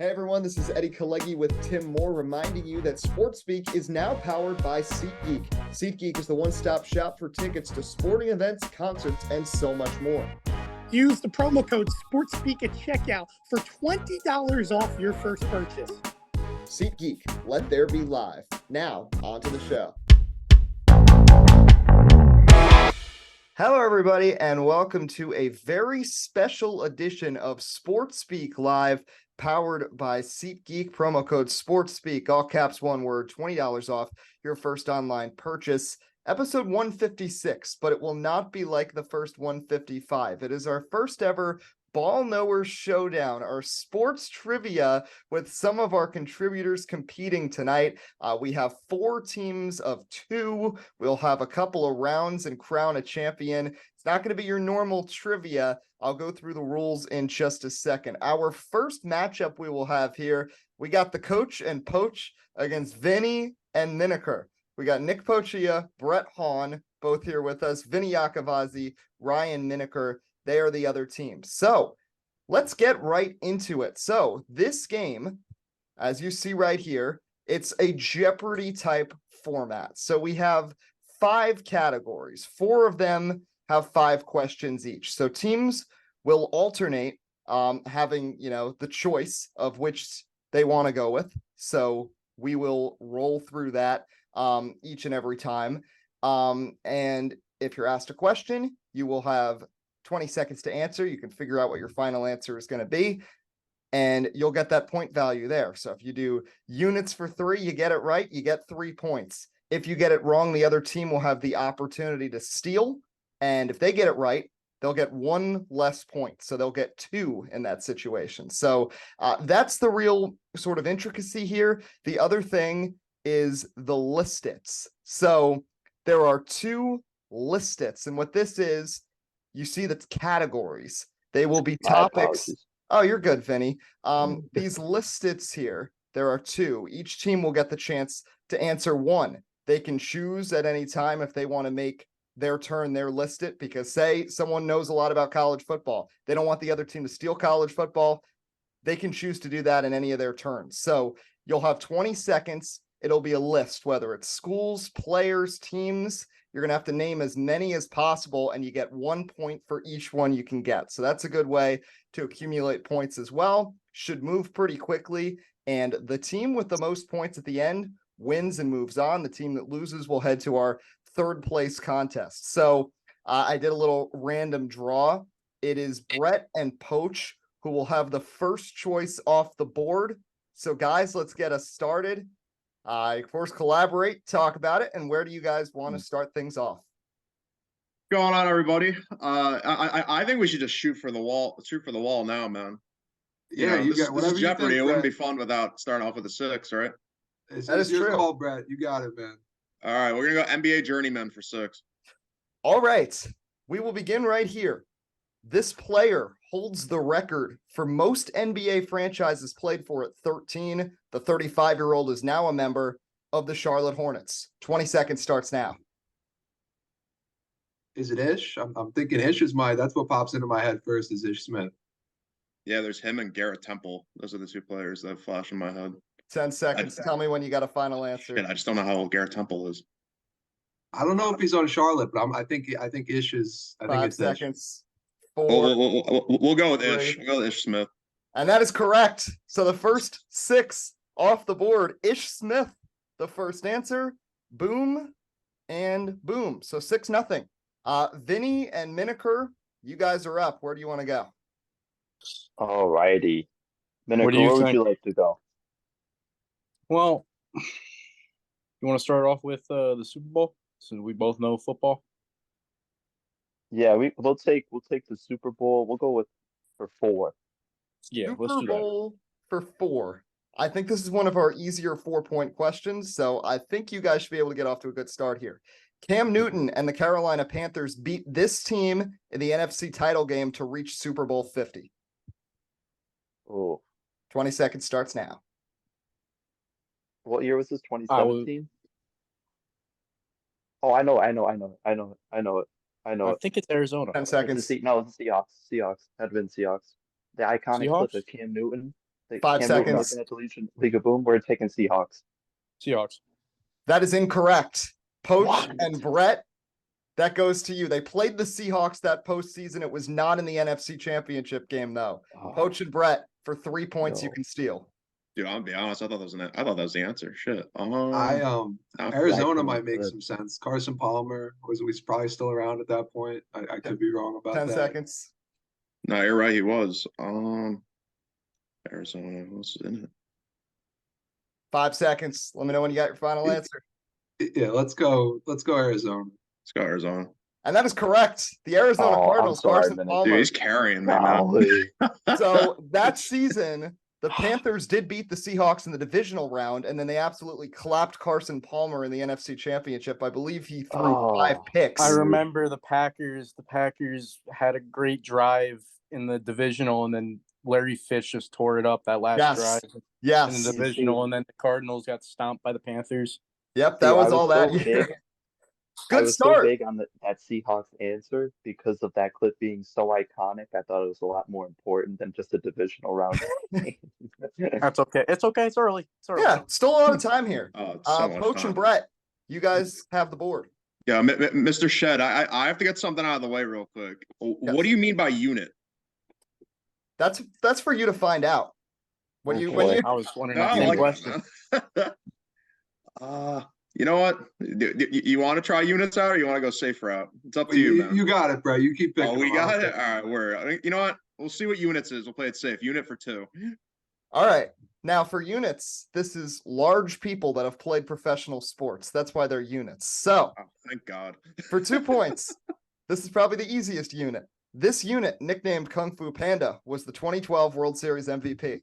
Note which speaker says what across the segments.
Speaker 1: Hey everyone, this is Eddie Kalegi with Tim Moore reminding you that SportsSpeak is now powered by SeatGeek. SeatGeek is the one-stop shop for tickets to sporting events, concerts, and so much more.
Speaker 2: Use the promo code SportsSpeak at checkout for $20 off your first purchase.
Speaker 1: SeatGeek, let there be live. Now, on to the show. Hello, everybody, and welcome to a very special edition of SportsSpeak Live, powered by SeatGeek. Promo code SportsSpeak, all caps, one word, $20 off your first online purchase. Episode 156, but it will not be like the first 155. It is our first ever Ball Knowers Showdown, our sports trivia with some of our contributors competing tonight. We have 4 teams of 2. We'll have a couple of rounds and crown a champion. It's not going to be your normal trivia. I'll go through the rules in just a second. Our first matchup we will have here, we got the coach and Poach against Vinny and Minneker. We got Nick Pocchia, Brett Hawn, both here with us. Vinny Iacavazzi, Ryan Minneker. They are the other teams. So let's get right into it. So this game, as you see right here, it's a Jeopardy type format. So we have 5 categories. 4 of them have 5 questions each. So teams will alternate having, the choice of which they want to go with. So we will roll through that each and every time. And if you're asked a question, you will have 20 seconds to answer. You can figure out what your final answer is going to be, and you'll get that point value there. So if you do units for 3, you get it right, you get 3 points. If you get it wrong, the other team will have the opportunity to steal. And if they get it right, they'll get 1 less point. So they'll get 2 in that situation. So that's the real sort of intricacy here. The other thing is the listits. So there are 2 listits. And what this is, you see the categories. They will be topics. Oh, you're good, Vinny. These listits here, there are 2. Each team will get the chance to answer 1. They can choose at any time if they want to make their turn, their listed, because say someone knows a lot about college football. They don't want the other team to steal college football. They can choose to do that in any of their turns. So you'll have 20 seconds. It'll be a list, whether it's schools, players, teams. You're going to have to name as many as possible, and you get 1 point for each one you can get. So that's a good way to accumulate points as well. Should move pretty quickly, and the team with the most points at the end wins and moves on. The team that loses will head to our 3rd place contest. So I did a little random draw. It is Brett and Poach who will have the first choice off the board. So guys, let's get us started. Of course, collaborate, talk about it, and where do you guys want to start things off?
Speaker 3: Going on, everybody. I think we should just shoot for the wall now, man. This is Jeopardy. It wouldn't be fun without starting off with a 6, right?
Speaker 4: That is your call, Brett. You got it, man.
Speaker 3: All right, we're gonna go NBA journeyman for 6.
Speaker 1: All right, we will begin right here. This player holds the record for most NBA franchises played for at 13. The 35-year-old is now a member of the Charlotte Hornets. 20 seconds starts now.
Speaker 4: Is it Ish? I'm thinking Ish is that's what pops into my head first is Ish Smith.
Speaker 3: Yeah, there's him and Garrett Temple. Those are the 2 players that flash in my head.
Speaker 1: 10 seconds. Tell me when you got a final answer.
Speaker 3: Shit, I just don't know how old Garrett Temple is.
Speaker 4: I don't know if he's on Charlotte, but I think Ish is. I think
Speaker 1: 5
Speaker 4: it's
Speaker 1: seconds.
Speaker 4: Ish.
Speaker 1: 4.
Speaker 3: We'll go with
Speaker 1: 3.
Speaker 3: Ish. We'll go with Ish Smith.
Speaker 1: And that is correct. So the first 6 off the board, Ish Smith, the first answer. Boom and boom. So 6-0. Vinny and Minneker, you guys are up. Where do you want to go?
Speaker 5: All righty. Minneker, where would you like to go?
Speaker 6: Well, you want to start off with the Super Bowl, since we both know football?
Speaker 5: Yeah, we'll take the Super Bowl. We'll go for 4.
Speaker 6: Yeah,
Speaker 1: Super
Speaker 6: let's do that.
Speaker 1: Bowl for 4. I think this is one of our easier 4-point questions, so I think you guys should be able to get off to a good start here. Cam Newton and the Carolina Panthers beat this team in the NFC title game to reach Super Bowl 50.
Speaker 5: Oh,
Speaker 1: 20 seconds starts now.
Speaker 5: what year was this? 2017? Oh, I know it.
Speaker 6: I think it's Arizona.
Speaker 1: 10 seconds.
Speaker 5: No, it's the Seahawks. Had been Seahawks. The iconic
Speaker 6: Seahawks?
Speaker 5: clip of Cam Newton
Speaker 1: 5 seconds.
Speaker 5: Looking at the League of Boom, we're taking Seahawks.
Speaker 6: Seahawks.
Speaker 1: That is incorrect. Poach
Speaker 5: What?
Speaker 1: and Brett, that goes to you. They played the Seahawks that postseason. It was not in the NFC Championship game, though. Poach and Brett, for 3 points, you can steal.
Speaker 3: Dude, I'll be honest. I thought that was the answer. Shit.
Speaker 4: Arizona might make some sense. Carson Palmer was probably still around at that point. I could be wrong about
Speaker 1: 10
Speaker 4: that.
Speaker 1: seconds.
Speaker 3: No, you're right. He was. Arizona was in it.
Speaker 1: 5 seconds. Let me know when you got your final answer.
Speaker 4: Yeah, let's go Arizona.
Speaker 3: Let's go Arizona.
Speaker 1: And that is correct. The Arizona Cardinals, Carson Palmer.
Speaker 3: Dude, he's carrying me, man.
Speaker 1: So that season, the Panthers did beat the Seahawks in the divisional round, and then they absolutely clapped Carson Palmer in the NFC Championship. I believe he threw 5 picks.
Speaker 6: I remember the Packers. The Packers had a great drive in the divisional, and then Larry Fitz just tore it up that last drive in the divisional, and then the Cardinals got stomped by the Panthers.
Speaker 1: Yep, that was all that year. Good start.
Speaker 5: So big on that Seahawks answer because of that clip being so iconic. I thought it was a lot more important than just a divisional round.
Speaker 6: That's okay. It's okay. It's early.
Speaker 1: Yeah, still a lot of time here. Poach
Speaker 3: time.
Speaker 1: and Brett, you guys have the board.
Speaker 3: Yeah, Mr. Shed, I have to get something out of the way real quick.
Speaker 1: Yes.
Speaker 3: What do you mean by unit?
Speaker 1: That's for you to find out.
Speaker 5: I
Speaker 6: was wondering that same question.
Speaker 3: You know what? You want to try units out, or you want to go safe route? It's up to you, man.
Speaker 4: You got it, bro. You keep picking.
Speaker 3: Oh, we got it. All right, you know what? We'll see what units is. We'll play it safe. Unit for 2.
Speaker 1: All right. Now for units, this is large people that have played professional sports. That's why they're units. So,
Speaker 3: thank God.
Speaker 1: For 2 points, this is probably the easiest unit. This unit, nicknamed Kung Fu Panda, was the 2012 World Series MVP.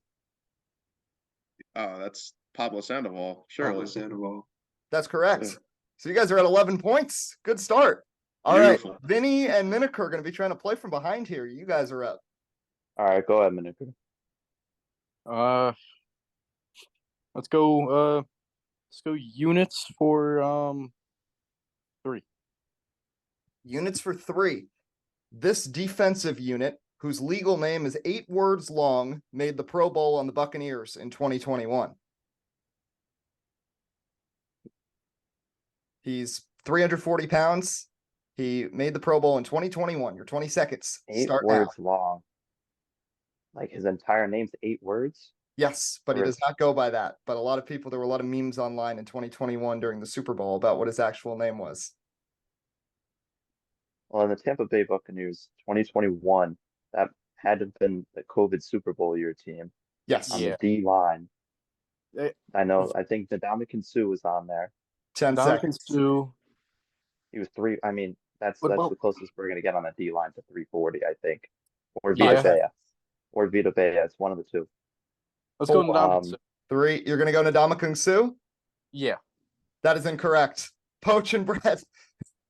Speaker 3: Oh, that's Pablo Sandoval. Surely.
Speaker 4: Pablo Sandoval.
Speaker 1: That's correct. Yeah. So you guys are at 11 points. Good start. All
Speaker 3: Beautiful.
Speaker 1: right. Vinny and Minneker are going to be trying to play from behind here. You guys are up.
Speaker 5: All right, go ahead, Minneker.
Speaker 6: Let's go units for 3.
Speaker 1: Units for 3. This defensive unit, whose legal name is 8 words long, made the Pro Bowl on the Buccaneers in 2021. He's 340 pounds. He made the Pro Bowl in 2021. Your 20 seconds.
Speaker 5: 8 words long. Like his entire name's 8 words?
Speaker 1: Yes, but he does not go by that. But there were a lot of memes online in 2021 during the Super Bowl about what his actual name was.
Speaker 5: Well, in the Tampa Bay Buccaneers 2021, that had to have been the COVID Super Bowl year team.
Speaker 1: Yes.
Speaker 5: On the D line. I know. I think Ndamukong Suh was on there.
Speaker 1: 10 seconds.
Speaker 5: He was 3. I mean, that's the closest we're gonna get on the D line to 340, I think. Or Vita Vea. Or Vita Vea. It's one of the two.
Speaker 6: Let's go Ndamukong Suh.
Speaker 1: 3. You're gonna go Ndamukong Suh?
Speaker 6: Yeah.
Speaker 1: That is incorrect. Poach and Brett.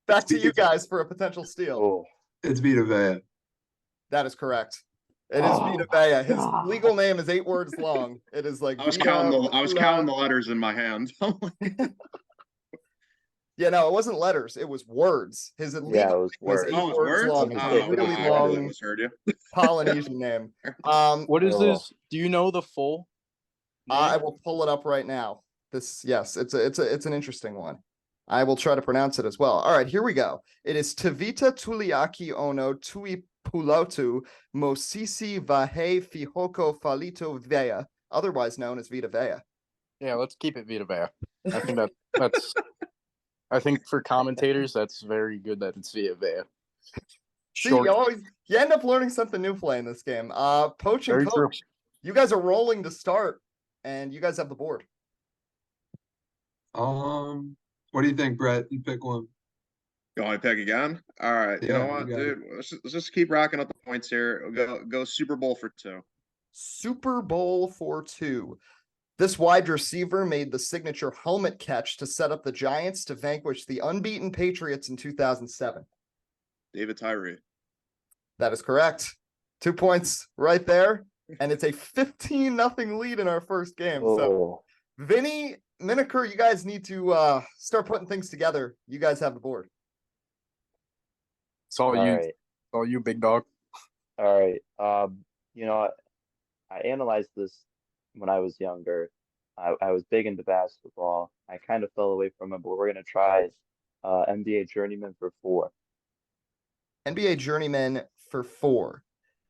Speaker 1: Back to you guys for a potential steal.
Speaker 5: Oh.
Speaker 4: It's Vita Vea.
Speaker 1: That is correct. It is Vita Vea. His legal name is 8 words long. It is like
Speaker 3: I was counting the letters in my hand.
Speaker 1: Yeah, no, it wasn't letters. It was words. His legal
Speaker 5: it was words.
Speaker 1: Was 8 words long. It's a really long Polynesian name.
Speaker 6: What is this? Do you know the full name?
Speaker 1: I will pull it up right now. It's an interesting one. I will try to pronounce it as well. All right, here we go. It is Tavita Tuliaki Ono Tui Pulautu Mosisi Vahe Fihoko Falito Vea, otherwise known as Vita Vea.
Speaker 6: Yeah, let's keep it Vita Vea. I think that's I think for commentators, that's very good that it's Vita Vea.
Speaker 1: See, you end up learning something new playing this game. Poach and Coach, you guys are rolling to start, and you guys have the board.
Speaker 4: What do you think, Brett? You pick one.
Speaker 3: You want to pick again? All right. You know what, dude? Let's just keep racking up the points here. Go Super Bowl for 2.
Speaker 1: Super Bowl for 2. This wide receiver made the signature helmet catch to set up the Giants to vanquish the unbeaten Patriots in 2007.
Speaker 3: David Tyree.
Speaker 1: That is correct. 2 points right there. And it's a 15-0 lead in our first game. So, Vinny, Minneker, you guys need to start putting things together. You guys have the board.
Speaker 6: It's all you. Right. It's all you, big dog.
Speaker 5: All right. You know, I analyzed this when I was younger. I was big into basketball. I kind of fell away from it, but we're gonna try NBA journeyman for 4.
Speaker 1: NBA journeyman for 4.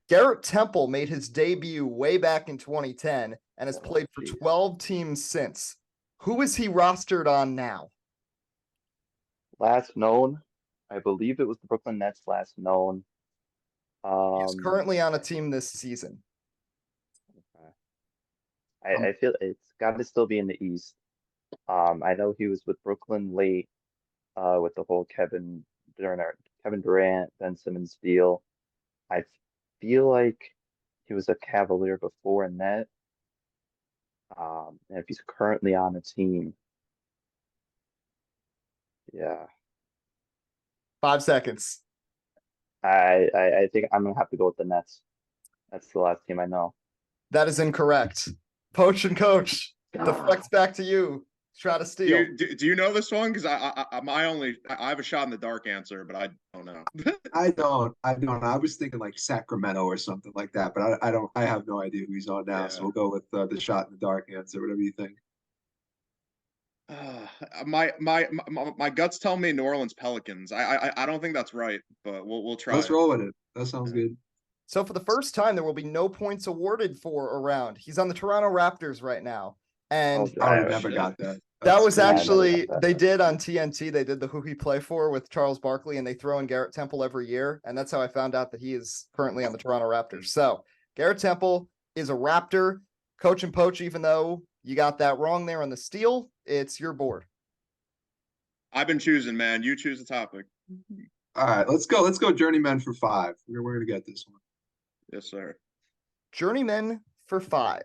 Speaker 1: Garrett Temple made his debut way back in 2010 and has played for 12 teams since. Who is he rostered on now?
Speaker 5: Last known, I believe it was the Brooklyn Nets last known.
Speaker 1: He's currently on a team this season.
Speaker 5: I feel it's got to still be in the East. I know he was with Brooklyn late, with the whole Kevin Durant, Ben Simmons deal. I feel like he was a Cavalier before that. And if he's currently on a team, yeah.
Speaker 1: 5 seconds.
Speaker 5: I think I'm gonna have to go with the Nets. That's the last team I know.
Speaker 1: That is incorrect. Poach and Coach, deflects back to you. Try to steal.
Speaker 3: Do you know this one? Because I have a shot in the dark answer, but I don't know.
Speaker 4: I don't. I was thinking like Sacramento or something like that, but I don't. I have no idea who he's on now. Yeah. So we'll go with the shot in the dark answer. Whatever you think.
Speaker 3: My guts tell me New Orleans Pelicans. I don't think that's right, but we'll try.
Speaker 4: Let's roll with it. That sounds good.
Speaker 1: So for the first time, there will be no points awarded for a round. He's on the Toronto Raptors right now, and
Speaker 4: I never got that.
Speaker 1: That was actually, they did on TNT, they did the Who He Play For with Charles Barkley, and they throw in Garrett Temple every year, and that's how I found out that he is currently on the Toronto Raptors. So Garrett Temple is a Raptor. Coach and Poach, even though you got that wrong there on the steal, it's your board.
Speaker 3: I've been choosing, man. You choose the topic.
Speaker 4: All right, let's go. Let's go journeyman for 5. We're gonna get this one.
Speaker 3: Yes, sir.
Speaker 1: Journeyman for 5.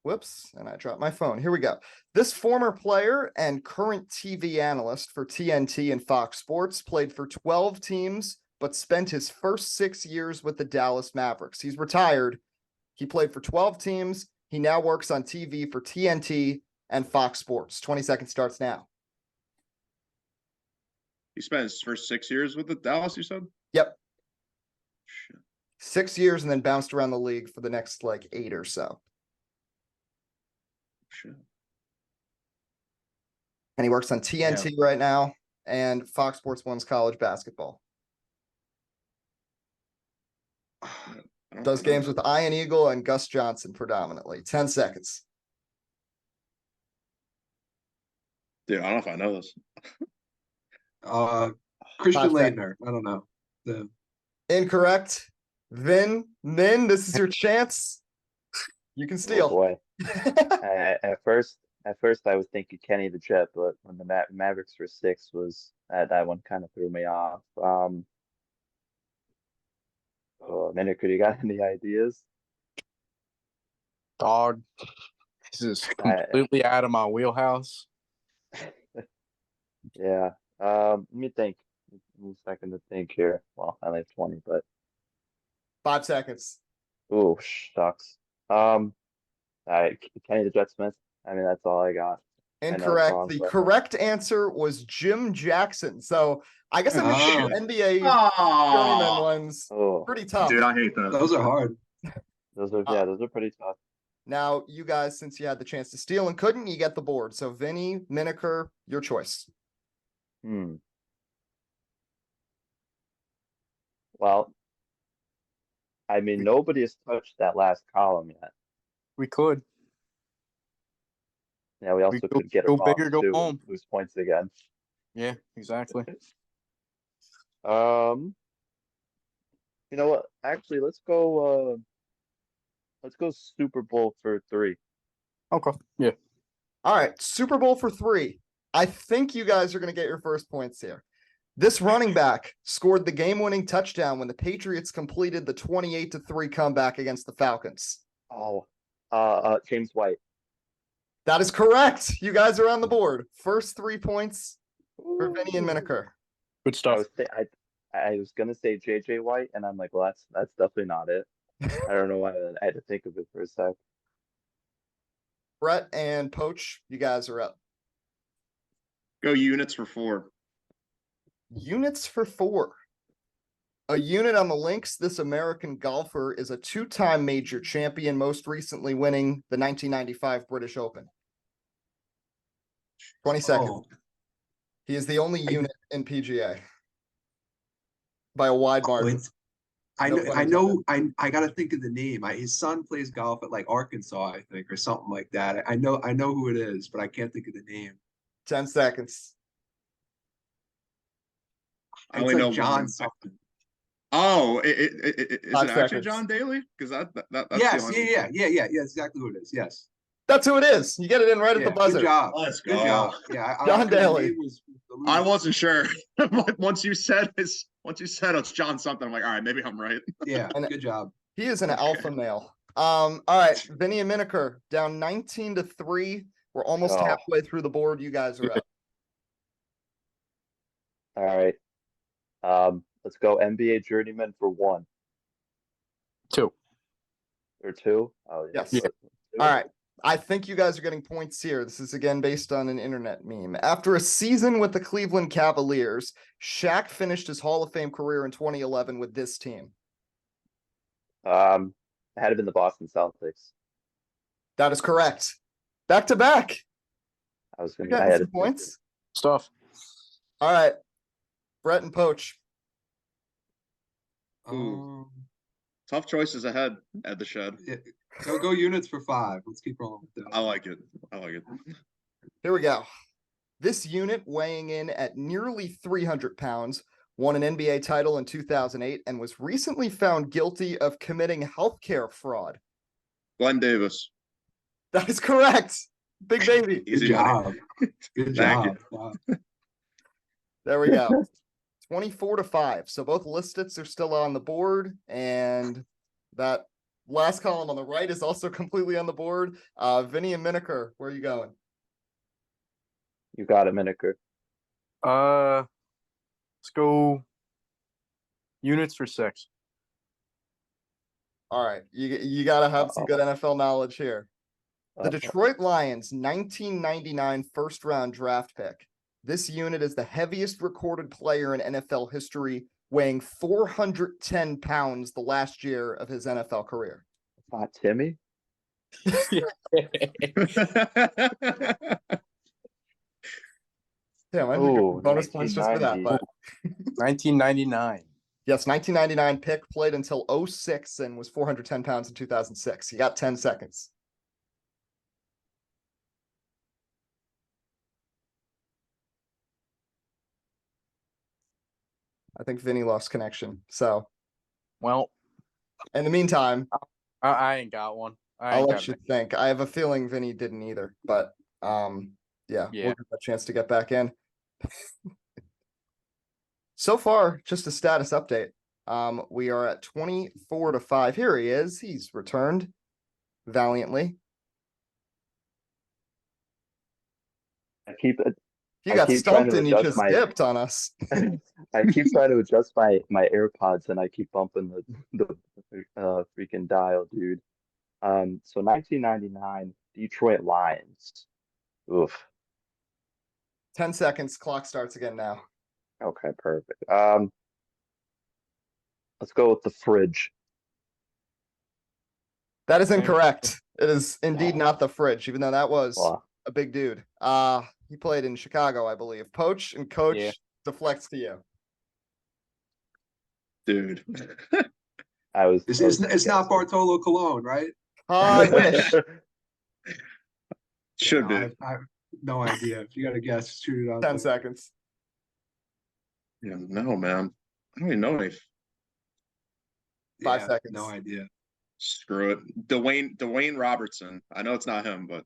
Speaker 1: Whoops, and I dropped my phone. Here we go. This former player and current TV analyst for TNT and Fox Sports played for 12 teams, but spent his first 6 years with the Dallas Mavericks. He's retired. He played for 12 teams. He now works on TV for TNT and Fox Sports. 20 seconds starts now.
Speaker 3: He spent his first 6 years with the Dallas, you said?
Speaker 1: Yep.
Speaker 3: Shit.
Speaker 1: 6 years and then bounced around the league for the next 8 or so.
Speaker 3: Sure.
Speaker 1: And he works on TNT right now and Fox Sports 1's college basketball. Does games with Ian Eagle and Gus Johnson predominantly. 10 seconds.
Speaker 3: Dude, I don't know if I know this.
Speaker 4: Christian Leitner. I don't know.
Speaker 1: Incorrect. Min, this is your chance. You can steal.
Speaker 5: Oh boy. At first I was thinking Kenny the Jet, but when the Mavericks were 6 was that one kind of threw me off. Minneker, you got any ideas?
Speaker 6: Dog. This is completely out of my wheelhouse.
Speaker 5: Yeah. Let me think. A second to think here. Well, I only have 20, but
Speaker 1: 5 seconds.
Speaker 5: Oh, shucks. Kenny the Jet Smith. I mean, that's all I got.
Speaker 1: Incorrect. The correct answer was Jim Jackson. So I guess I'm going to shoot NBA journeyman ones. Pretty tough.
Speaker 3: Dude, I hate those.
Speaker 4: Those are hard.
Speaker 5: Those are pretty tough.
Speaker 1: Now, you guys, since you had the chance to steal and couldn't, you get the board. So Vinny, Minneker, your choice.
Speaker 5: Well, I mean, nobody has touched that last column yet.
Speaker 6: We could.
Speaker 5: Yeah, we also could get
Speaker 6: go bigger, go home.
Speaker 5: Lose points again.
Speaker 6: Yeah, exactly.
Speaker 5: You know what? Actually, let's go Super Bowl for 3.
Speaker 6: Okay. Yeah.
Speaker 1: All right, Super Bowl for 3. I think you guys are going to get your first points here. This running back scored the game-winning touchdown when the Patriots completed the 28-3 comeback against the Falcons.
Speaker 5: James White.
Speaker 1: That is correct. You guys are on the board. First 3 points for Vinny and Minneker.
Speaker 6: Good stuff.
Speaker 5: I was gonna say JJ White, and I'm like, well, that's definitely not it. I don't know why I had to think of it for a sec.
Speaker 1: Brett and Poach, you guys are up.
Speaker 3: Go units for 4.
Speaker 1: Units for 4. A unit on the Lynx, this American golfer is a two-time major champion, most recently winning the 1995 British Open. 20 seconds.
Speaker 4: Oh,
Speaker 1: He is the only unit in PGA by a wide margin.
Speaker 4: I
Speaker 1: No
Speaker 4: know,
Speaker 1: pun
Speaker 4: I
Speaker 1: intended.
Speaker 4: know, I gotta think of the name. His son plays golf at like Arkansas, I think, or something like that. I know who it is, but I can't think of the name.
Speaker 1: 10 seconds.
Speaker 3: I
Speaker 4: It's
Speaker 3: only
Speaker 4: like
Speaker 3: know
Speaker 4: John something.
Speaker 3: Oh, is it
Speaker 1: 5
Speaker 3: actually
Speaker 1: seconds.
Speaker 3: John Daly? Because that's
Speaker 4: Yes,
Speaker 3: the only
Speaker 4: yeah. Exactly who it is. Yes.
Speaker 1: That's who it is. You get it in right at the
Speaker 4: Yeah,
Speaker 1: buzzer.
Speaker 4: good job.
Speaker 3: Let's
Speaker 4: Good
Speaker 3: go.
Speaker 4: job. Yeah,
Speaker 1: John
Speaker 4: the
Speaker 1: Daly.
Speaker 4: name was
Speaker 3: I wasn't sure. Once you said it's John something, I'm like, all right, maybe I'm right.
Speaker 4: Yeah,
Speaker 1: And
Speaker 4: good job.
Speaker 1: he is an
Speaker 3: Okay.
Speaker 1: alpha male. All right, Vinny and Minneker down 19-3. We're almost
Speaker 5: Oh.
Speaker 1: halfway through the board. You guys are up.
Speaker 5: All right. Let's go NBA journeyman for 1.
Speaker 6: 2.
Speaker 5: Or 2? Oh, yeah.
Speaker 1: Yes. All right. I think you guys are getting points here. This is again based on an internet meme. After a season with the Cleveland Cavaliers, Shaq finished his Hall of Fame career in 2011 with this team.
Speaker 5: It had to been the Boston Celtics.
Speaker 1: That is correct. Back to back.
Speaker 5: I was
Speaker 1: You
Speaker 5: gonna. I
Speaker 1: got
Speaker 5: had
Speaker 1: some
Speaker 5: to
Speaker 1: points.
Speaker 6: Stuff.
Speaker 1: All right. Brett and Poach.
Speaker 3: Tough choices ahead at the shed.
Speaker 4: Yeah, go units for 5. Let's keep rolling with that.
Speaker 3: I like it.
Speaker 1: Here we go. This unit, weighing in at nearly 300 pounds, won an NBA title in 2008 and was recently found guilty of committing healthcare fraud.
Speaker 3: Glenn Davis.
Speaker 1: That is correct. Big baby.
Speaker 4: Good
Speaker 3: Easy
Speaker 4: job.
Speaker 3: money.
Speaker 4: Good
Speaker 3: Thank
Speaker 4: job. Wow.
Speaker 1: There we go. 24-5. So both lists are still on the board, and that last column on the right is also completely on the board. Vinny and Minneker, where are you going?
Speaker 5: You got it, Minneker.
Speaker 6: Let's go units for 6.
Speaker 1: All right, you got to have some good NFL knowledge here. The Detroit Lions 1999 first-round draft pick. This unit is the heaviest recorded player in NFL history, weighing 410 pounds the last year of his NFL career.
Speaker 5: Timmy?
Speaker 1: Yeah, I
Speaker 5: Oh,
Speaker 1: bonus points just for that. But
Speaker 6: 1999.
Speaker 1: yes, 1999 pick, played until 06 and was 410 pounds in 2006. You got 10 seconds. I think Vinny lost connection. So,
Speaker 6: Well,
Speaker 1: in the meantime,
Speaker 6: I ain't got one.
Speaker 1: I'll let you think. I have a feeling Vinny didn't either, but yeah,
Speaker 6: Yeah.
Speaker 1: we'll give a chance to get back in. So far, just a status update. We are at 24-5. Here he is. He's returned valiantly. You got stumped and you just dipped on us.
Speaker 5: I keep trying to adjust my AirPods and I keep bumping the freaking dial, dude. So 1999 Detroit Lions. Oof.
Speaker 1: 10 seconds. Clock starts again now.
Speaker 5: Okay, perfect. Let's go with the fridge.
Speaker 1: That is incorrect. It is indeed not the fridge, even though that was a big dude. He played in Chicago, I believe. Poach and Coach deflects to you.
Speaker 3: Dude.
Speaker 4: It's not Bartolo Colon, right?
Speaker 1: I wish.
Speaker 3: Should be.
Speaker 4: I have no idea. If you got to guess, shoot it out.
Speaker 1: 10 seconds.
Speaker 3: Yeah, no, man. I don't even know any.
Speaker 1: 5 seconds.
Speaker 4: No idea.
Speaker 3: Screw it. Dwayne Robertson. I know it's not him, but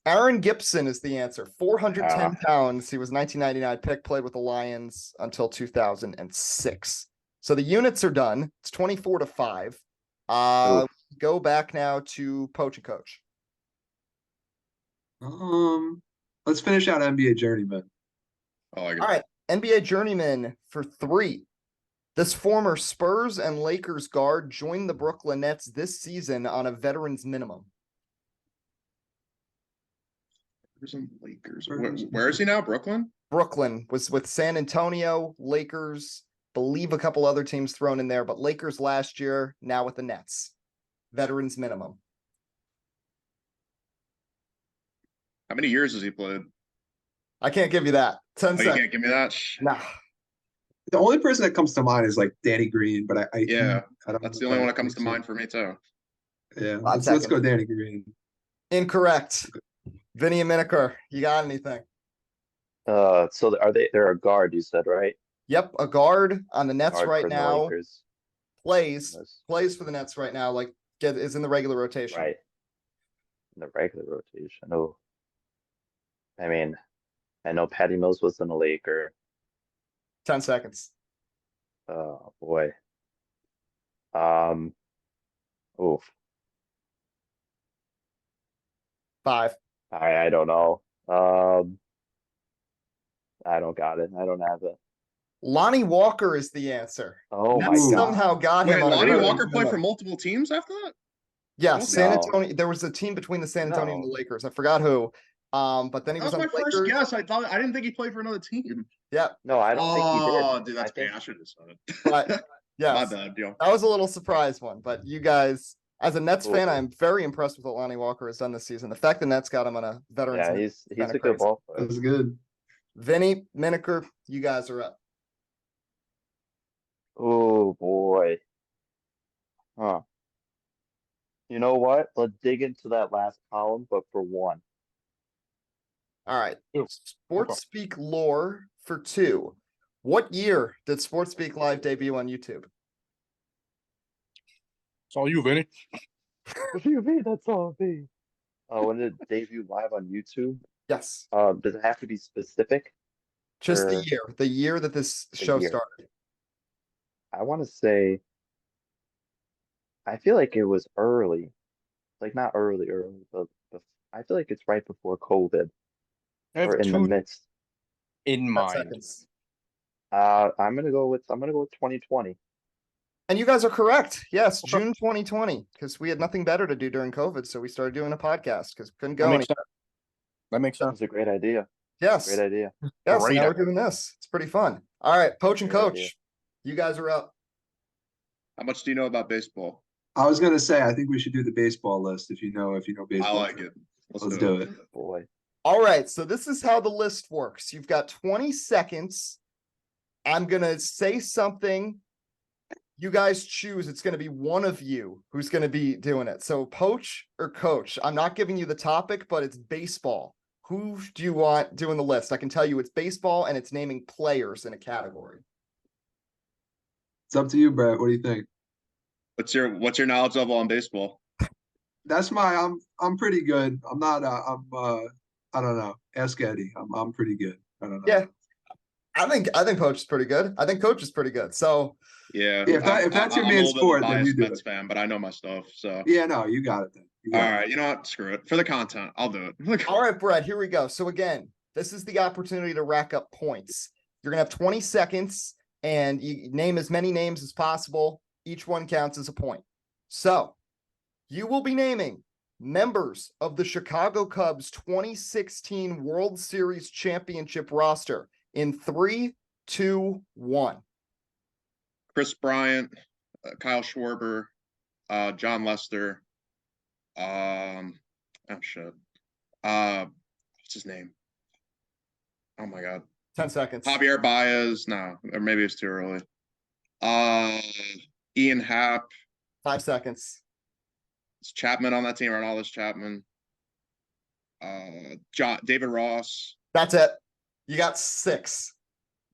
Speaker 1: Aaron Gibson is the answer. 410 pounds. He was 1999 pick, played with the Lions until 2006. So the units are done. It's 24-5. Go back now to Poach and Coach.
Speaker 4: Let's finish out NBA journeyman.
Speaker 3: I like it.
Speaker 1: All right, NBA journeyman for 3. This former Spurs and Lakers guard joined the Brooklyn Nets this season on a veteran's minimum.
Speaker 3: Lakers. Where is he now? Brooklyn?
Speaker 1: Brooklyn was with San Antonio, Lakers, Believe a couple other teams thrown in there, but Lakers last year, now with the Nets. Veterans minimum.
Speaker 3: How many years has he played?
Speaker 1: I can't give you that. 10 seconds.
Speaker 3: You can't give me that?
Speaker 1: Nah.
Speaker 4: The only person that comes to mind is like Danny Green, but I don't
Speaker 3: that's the only one that comes to mind for me too.
Speaker 4: Yeah, let's go Danny Green.
Speaker 1: Incorrect. Vinny and Minneker, you got anything?
Speaker 5: So they're a guard, you said, right?
Speaker 1: Yep, a guard on the Nets right now. Plays for the Nets right now, like is in the regular rotation.
Speaker 5: Right. In the regular rotation. Oh. I mean, I know Patty Mills was in a Laker.
Speaker 1: 10 seconds.
Speaker 5: Oh boy. Oof.
Speaker 1: 5.
Speaker 5: I don't know. I don't got it. I don't have it.
Speaker 1: Lonnie Walker is the answer.
Speaker 5: Oh my
Speaker 1: God!
Speaker 5: God.
Speaker 1: Somehow got him.
Speaker 3: Wait, Lonnie Walker played for multiple teams after that?
Speaker 1: Yeah, San Antonio. There was a team between the San Antonio and the Lakers. I forgot who. But then he was on the Lakers.
Speaker 3: That was my first guess. I didn't think he played for another team.
Speaker 1: Yeah.
Speaker 5: No, I don't think he did.
Speaker 3: Oh, dude, that's pain. I should have said it.
Speaker 1: But yeah,
Speaker 3: my bad, yo.
Speaker 1: That was a little surprise one. But you guys, as a Nets fan, I'm very impressed with what Lonnie Walker has done this season. The fact the Nets got him on a veterans.
Speaker 5: Yeah, he's a good ball player.
Speaker 4: That's good.
Speaker 1: Vinny, Minneker, you guys are up.
Speaker 5: Oh boy. Huh. You know what? Let's dig into that last column, but for one.
Speaker 1: All right. Sports Speak lore for 2. What year did Sports Speak Live debut on YouTube?
Speaker 6: It's all you, Vinny.
Speaker 5: What do you mean? That's all me. When did it debut live on YouTube?
Speaker 1: Yes.
Speaker 5: Does it have to be specific?
Speaker 1: Just the year that this show started.
Speaker 5: I want to say, I feel like it was early, like not early, but I feel like it's right before COVID, or in the midst.
Speaker 6: In mind,
Speaker 5: I'm gonna go with 2020.
Speaker 1: And you guys are correct. Yes, June 2020, because we had nothing better to do during COVID, so we started doing a podcast because we couldn't go anywhere.
Speaker 6: That makes sense.
Speaker 5: It's a great idea.
Speaker 1: Yes,
Speaker 5: great idea.
Speaker 1: Yes, now we're doing this. It's pretty fun. All right, Poach and Coach, you guys are up.
Speaker 3: How much do you know about baseball?
Speaker 4: I was gonna say I think we should do the baseball list if you know baseball.
Speaker 3: I like it.
Speaker 4: Let's do it.
Speaker 5: Boy.
Speaker 1: All right, so this is how the list works. You've got 20 seconds. I'm gonna say something. You guys choose. It's gonna be one of you who's gonna be doing it. So Poach or Coach. I'm not giving you the topic, but it's baseball. Who do you want doing the list? I can tell you it's baseball and it's naming players in a category.
Speaker 4: It's up to you, Brett. What do you think?
Speaker 3: What's your knowledge level on baseball?
Speaker 4: That's I'm pretty good. I'm not I don't know. Ask Eddie. I'm pretty good. I don't know.
Speaker 1: Yeah. I think Poach is pretty good. I think Coach is pretty good. So
Speaker 3: yeah.
Speaker 4: If that's your main sport, then you do
Speaker 3: Mets fan, but I know my stuff. So
Speaker 4: yeah, no, you got it then.
Speaker 3: All right, you know what? Screw it. For the content, I'll do it.
Speaker 1: All right, Brett, here we go. So again, this is the opportunity to rack up points. You're gonna have 20 seconds and you name as many names as possible. Each one counts as a point. So you will be naming members of the Chicago Cubs 2016 World Series Championship roster in 3, 2, 1.
Speaker 3: Chris Bryant, Kyle Schwarber, John Lester. Oh shit. What's his name? Oh my god.
Speaker 1: 10 seconds.
Speaker 3: Javier Baez. No, or maybe it's too early. Ian Happ.
Speaker 1: 5 seconds.
Speaker 3: It's Chapman on that team, Ronaldez Chapman. David Ross.
Speaker 1: That's it. You got 6.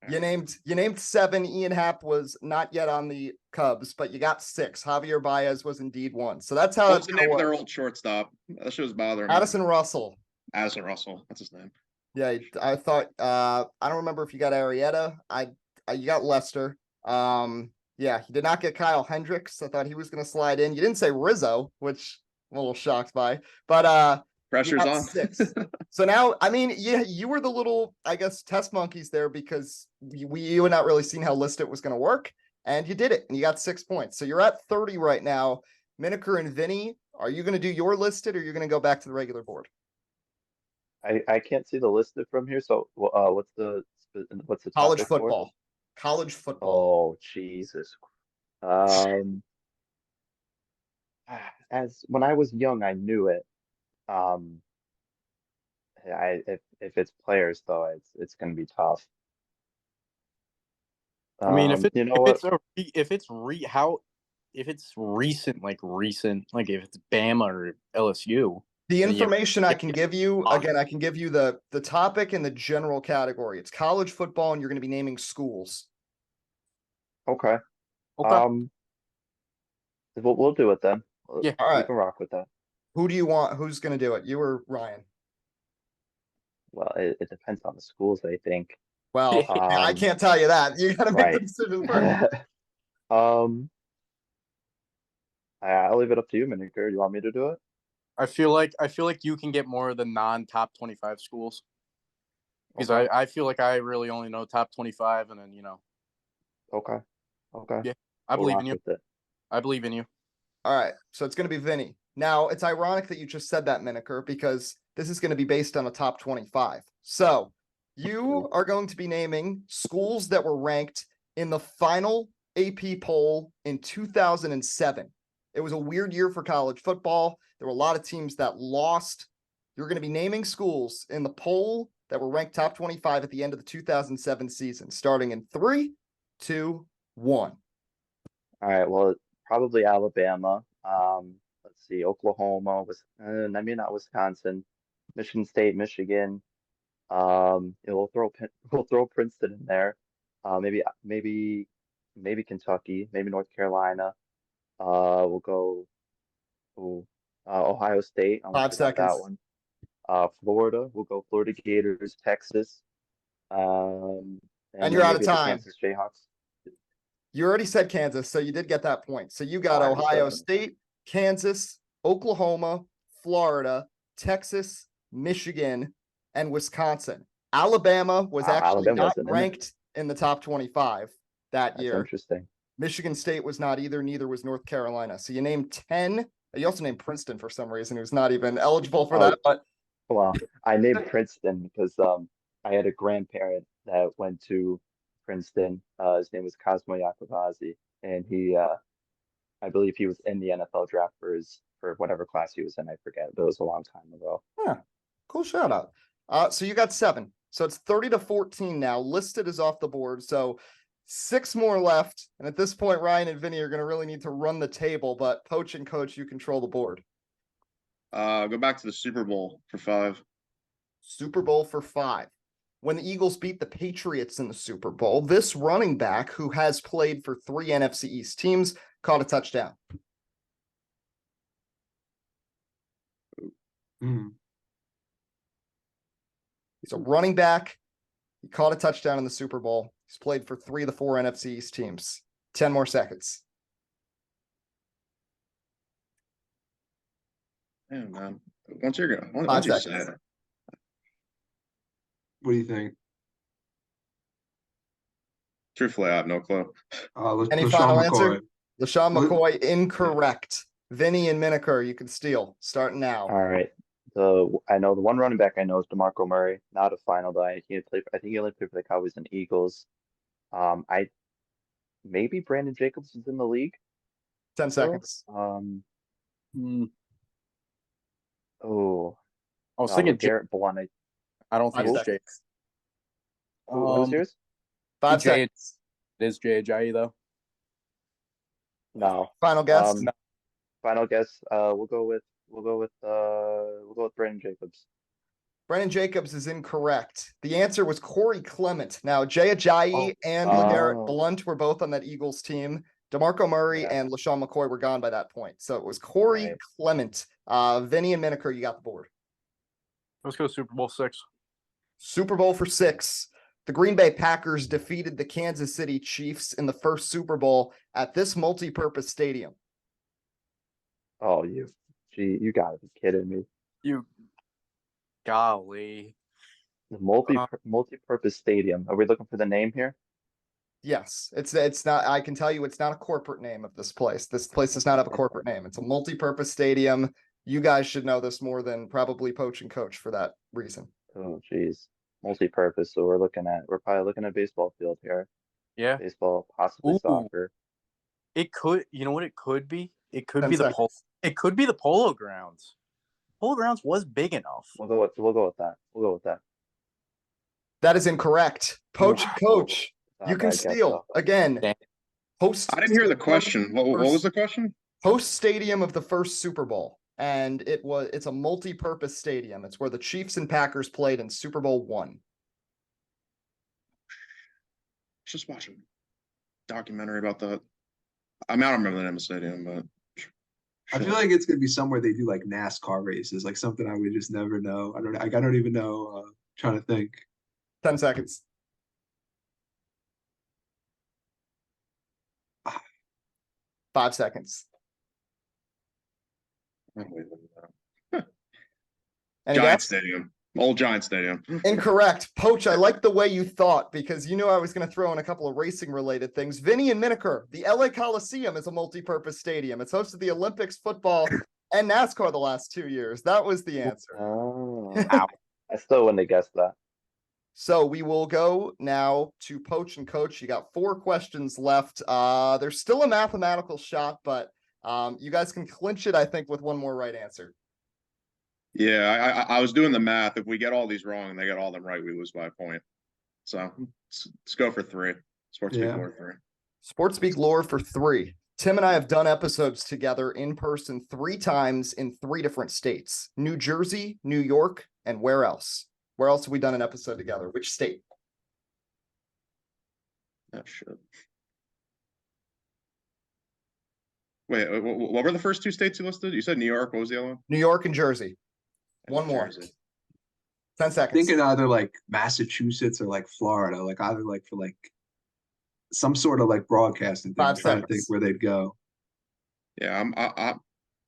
Speaker 1: You named 7. Ian Happ was not yet on the Cubs, but you got 6. Javier Baez was indeed 1. So that's how.
Speaker 3: What's the name of their old shortstop? That shit was bothering me.
Speaker 1: Addison Russell.
Speaker 3: Addison Russell. That's his name.
Speaker 1: Yeah, I thought. I don't remember if you got Arrieta. You got Lester. Yeah, he did not get Kyle Hendricks. I thought he was going to slide in. You didn't say Rizzo, which I'm a little shocked by. But
Speaker 3: pressure's on.
Speaker 1: 6. So now, I mean, you were the little, I guess, test monkeys there because you had not really seen how listed was going to work, and you did it, and you got 6 points. So you're at 30 right now. Minneker and Vinny, are you going to do your listed, or you're going to go back to the regular board?
Speaker 5: I can't see the listed from here. So what's the
Speaker 1: college football? College football.
Speaker 5: Oh, Jesus. Um, as when I was young, I knew it. Um, if it's players though, it's gonna be tough.
Speaker 6: I mean,
Speaker 5: You know what?
Speaker 6: if it's recent, like if it's Bama or LSU.
Speaker 1: The information I can give you, again, I can give you the topic and the general category. It's college football, and you're going to be naming schools.
Speaker 5: Okay.
Speaker 6: Okay.
Speaker 5: We'll do it then.
Speaker 6: Yeah.
Speaker 1: All right.
Speaker 5: We can rock with that.
Speaker 1: Who do you want? Who's going to do it? You or Ryan?
Speaker 5: Well, it depends on the schools, I think.
Speaker 1: Well, I can't tell you that. You got to make the decision first.
Speaker 5: I'll leave it up to you, Minneker. You want me to do it?
Speaker 6: I feel like you can get more of the non-top 25 schools. Because I feel like I really only know top 25, and then
Speaker 5: Okay.
Speaker 6: Yeah, I believe in you. I believe in you.
Speaker 1: All right, so it's going to be Vinny. Now, it's ironic that you just said that, Minneker, because this is going to be based on a top 25. So you are going to be naming schools that were ranked in the final AP poll in 2007. It was a weird year for college football. There were a lot of teams that lost. You're going to be naming schools in the poll that were ranked top 25 at the end of the 2007 season, starting in 3, 2, 1.
Speaker 5: All right. Well, probably Alabama. Let's see, Oklahoma was maybe not Wisconsin, Michigan State, Michigan. We'll throw Princeton in there. Maybe Kentucky, maybe North Carolina. We'll go Ohio State.
Speaker 1: 5 seconds.
Speaker 5: That one. Florida. We'll go Florida Gators, Texas. And
Speaker 1: you're out of time.
Speaker 5: Kansas Jayhawks.
Speaker 1: You already said Kansas, so you did get that point. So you got Ohio State, Kansas, Oklahoma, Florida, Texas, Michigan, and Wisconsin. Alabama was actually not ranked in the top 25 that year.
Speaker 5: Interesting.
Speaker 1: Michigan State was not either. Neither was North Carolina. So you named 10. You also named Princeton for some reason, who's not even eligible for that. But
Speaker 5: well, I named Princeton because I had a grandparent that went to Princeton. His name was Cosmo Iacavazzi, and he I believe he was in the NFL draft for whatever class he was in. I forget, but it was a long time ago.
Speaker 1: Yeah, cool shout out. So you got 7. So it's 30-14 now. Listed is off the board. So 6 more left. And at this point, Ryan and Vinny are going to really need to run the table. But Poach and Coach, you control the board.
Speaker 3: Go back to the Super Bowl for 5.
Speaker 1: Super Bowl for 5. When the Eagles beat the Patriots in the Super Bowl, this running back, who has played for 3 NFC East teams, caught a touchdown. He's a running back. He caught a touchdown in the Super Bowl. He's played for 3 of the 4 NFC East teams. 10 more seconds.
Speaker 3: Yeah, man. Once you say it.
Speaker 4: What do you think?
Speaker 3: Truthfully, I have no clue.
Speaker 1: Any final answer? LaShawn McCoy, incorrect. Vinny and Minneker, you can steal. Starting now.
Speaker 5: All right. I know the one running back I know is DeMarco Murray, not a final guy. I think he only played for the Cowboys and Eagles. Maybe Brandon Jacobs is in the league.
Speaker 1: 10 seconds.
Speaker 5: I
Speaker 6: was thinking
Speaker 5: Garrett Blunt.
Speaker 6: I don't think it's Jay.
Speaker 5: What was yours?
Speaker 1: 5 seconds.
Speaker 6: It is Jay Ajayi though.
Speaker 5: No.
Speaker 1: Final guess.
Speaker 5: No. Final guess. We'll go with Brandon Jacobs.
Speaker 1: Brandon Jacobs is incorrect. The answer was Corey Clement. Now, Jay Ajayi and LeGarrette Blunt were both on that Eagles team. DeMarco Murray and LaShawn McCoy were gone by that point. So it was Corey Clement. Vinny and Minneker, you got the board.
Speaker 6: Let's go Super Bowl 6.
Speaker 1: Super Bowl for 6. The Green Bay Packers defeated the Kansas City Chiefs in the first Super Bowl at this multi-purpose stadium.
Speaker 5: Oh, you gotta be kidding me.
Speaker 6: Golly.
Speaker 5: The multi-purpose stadium. Are we looking for the name here?
Speaker 1: Yes, it's not. I can tell you, it's not a corporate name of this place. This place does not have a corporate name. It's a multi-purpose stadium. You guys should know this more than probably Poach and Coach for that reason.
Speaker 5: Oh, geez. Multi-purpose. So we're probably looking at a baseball field here.
Speaker 6: Yeah.
Speaker 5: Baseball, possibly soccer.
Speaker 6: It could, you know what it could be? It could
Speaker 1: 10
Speaker 6: be
Speaker 1: seconds.
Speaker 6: it could be the Polo Grounds. Polo Grounds was big enough.
Speaker 5: We'll go with that.
Speaker 1: That is incorrect. Coach, you can steal again.
Speaker 6: Damn.
Speaker 1: Host.
Speaker 3: I didn't hear the question. What was the question?
Speaker 1: Host stadium of the first Super Bowl, and it's a multi-purpose stadium. It's where the Chiefs and Packers played in Super Bowl I.
Speaker 3: Just watching a documentary about that. I mean, I don't remember the name of the stadium, but
Speaker 4: I feel like it's gonna be somewhere they do like NASCAR races, like something I would just never know. I don't even know. Trying to think.
Speaker 1: 10 seconds. 5 seconds.
Speaker 3: Giant Stadium. Old Giant Stadium.
Speaker 1: Incorrect. Poach, I like the way you thought because you knew I was going to throw in a couple of racing related things. Vinny and Minneker, the LA Coliseum is a multi-purpose stadium. It's hosted the Olympics, football, and NASCAR the last 2 years. That was the answer.
Speaker 5: Oh, I still wouldn't have guessed that.
Speaker 1: So we will go now to Poach and Coach. You got 4 questions left. There's still a mathematical shot, but you guys can clinch it, I think, with one more right answer.
Speaker 3: Yeah, I was doing the math. If we get all these wrong and they get all them right, we lose by a point. So let's go for 3. Sports Speak Lore 3.
Speaker 1: Sports Speak Lore for 3. Tim and I have done episodes together in person 3 times in 3 different states: New Jersey, New York, and where else? Where else have we done an episode together? Which state?
Speaker 3: Oh, shit. Wait, what were the first 2 states you listed? You said New York. What was the other one?
Speaker 1: New York and Jersey. One more.
Speaker 3: Jersey.
Speaker 1: 10 seconds.
Speaker 4: Thinking either like Massachusetts or like Florida, like either like for like some sort of like broadcasting thing.
Speaker 1: 5
Speaker 4: Trying to
Speaker 1: seconds.
Speaker 4: think where they'd go.
Speaker 3: Yeah,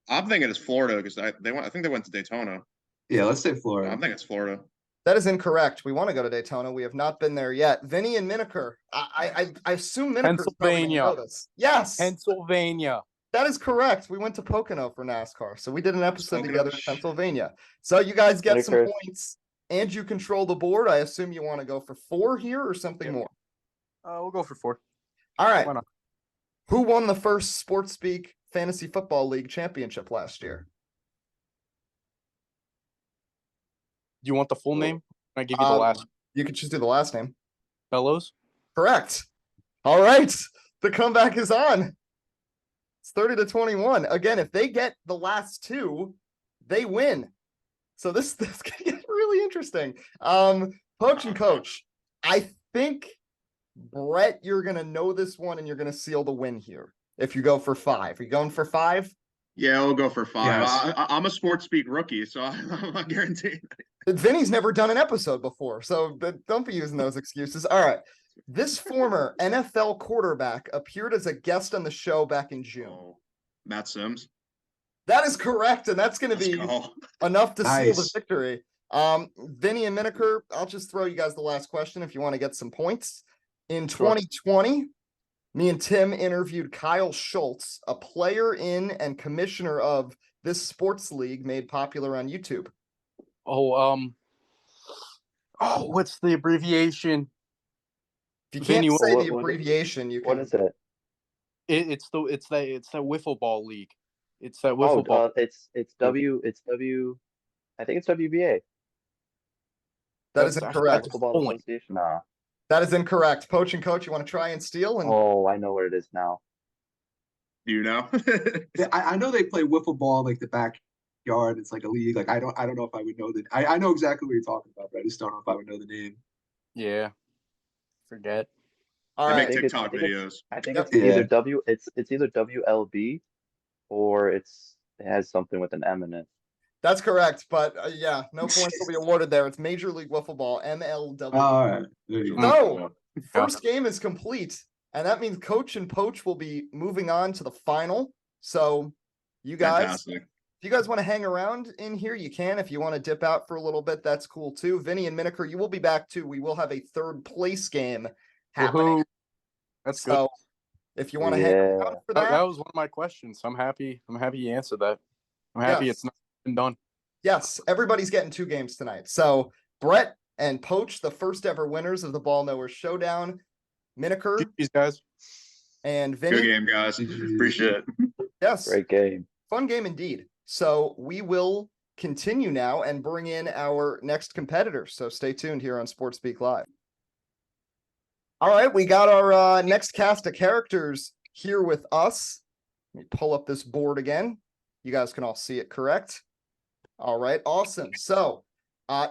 Speaker 3: I'm thinking it's Florida because I think they went to Daytona.
Speaker 4: Yeah, let's say Florida.
Speaker 3: I'm thinking it's Florida.
Speaker 1: That is incorrect. We want to go to Daytona. We have not been there yet. Vinny and Minneker. I assume Minneker.
Speaker 6: Pennsylvania.
Speaker 1: Yes.
Speaker 6: Pennsylvania.
Speaker 1: That is correct. We went to Pocono for NASCAR. So we did an episode together in Pennsylvania. So you guys get some points and you control the board. I assume you want to go for 4 here or something more.
Speaker 6: We'll go for 4.
Speaker 1: All right.
Speaker 6: Why not?
Speaker 1: Who won the first Sports Speak Fantasy Football League championship last year?
Speaker 6: Do you want the full name? Can I give you the last?
Speaker 1: You could just do the last name.
Speaker 6: Fellows?
Speaker 1: Correct. All right. The comeback is on. It's 30-21. Again, if they get the last 2, they win. So this can get really interesting. Poach and Coach, I think, Brett, you're going to know this one and you're going to seal the win here. If you go for 5. Are you going for 5?
Speaker 3: Yeah, we'll go for 5.
Speaker 4: Yes.
Speaker 3: I'm a Sports Speak rookie, so I'm not guaranteed.
Speaker 1: Vinny's never done an episode before, so don't be using those excuses. All right. This former NFL quarterback appeared as a guest on the show back in June.
Speaker 3: Matt Sims.
Speaker 1: That is correct, and that's going to be enough to seal the victory. Vinny and Minneker, I'll just throw you guys the last question if you want to get some points. In 2020, me and Tim interviewed Kyle Schultz, a player in and commissioner of this sports league made popular on YouTube.
Speaker 6: What's the abbreviation?
Speaker 1: If you can't say the abbreviation, you can.
Speaker 5: What is it?
Speaker 6: It's that wiffle ball league. It's that wiffle ball.
Speaker 5: It's W. I think it's WBA.
Speaker 1: That is incorrect.
Speaker 5: Nah.
Speaker 1: That is incorrect. Poach and Coach, you want to try and steal?
Speaker 5: I know what it is now.
Speaker 3: Do you know?
Speaker 4: I know they play wiffle ball like the backyard. It's like a league. Like I don't know if I would know that. I know exactly what you're talking about, but I just don't know if I would know the name.
Speaker 6: Yeah. Forget.
Speaker 1: All
Speaker 3: right.
Speaker 1: right.
Speaker 3: Make TikTok videos.
Speaker 5: I think it's either it's either WLB or it has something with an M in it.
Speaker 1: That's correct, but yeah, no points will be awarded there. It's Major League Wiffle Ball, MLW.
Speaker 4: All right.
Speaker 1: So, first game is complete, and that means Coach and Poach will be moving on to the final. So, you guys, if you guys want to hang around in here, you can. If you want to dip out for a little bit, that's cool too. Vinny and Minneker, you will be back too. We will have a 3rd place game happening.
Speaker 6: That's good.
Speaker 1: If you want to hang around for that.
Speaker 6: That was one of my questions. I'm happy you answered that. I'm happy it's not been done.
Speaker 1: Yes, everybody's getting 2 games tonight. So Brett and Poach, the first ever winners of the Knowers Showdown. Minneker.
Speaker 6: These guys.
Speaker 1: And Vinny.
Speaker 3: Good game, guys. Appreciate it.
Speaker 1: Yes.
Speaker 5: Great game.
Speaker 1: Fun game indeed. So we will continue now and bring in our next competitor. So stay tuned here on Sports Speak Live. All right, we got our next cast of characters here with us. Let me pull up this board again. You guys can all see it, correct? All right, awesome. So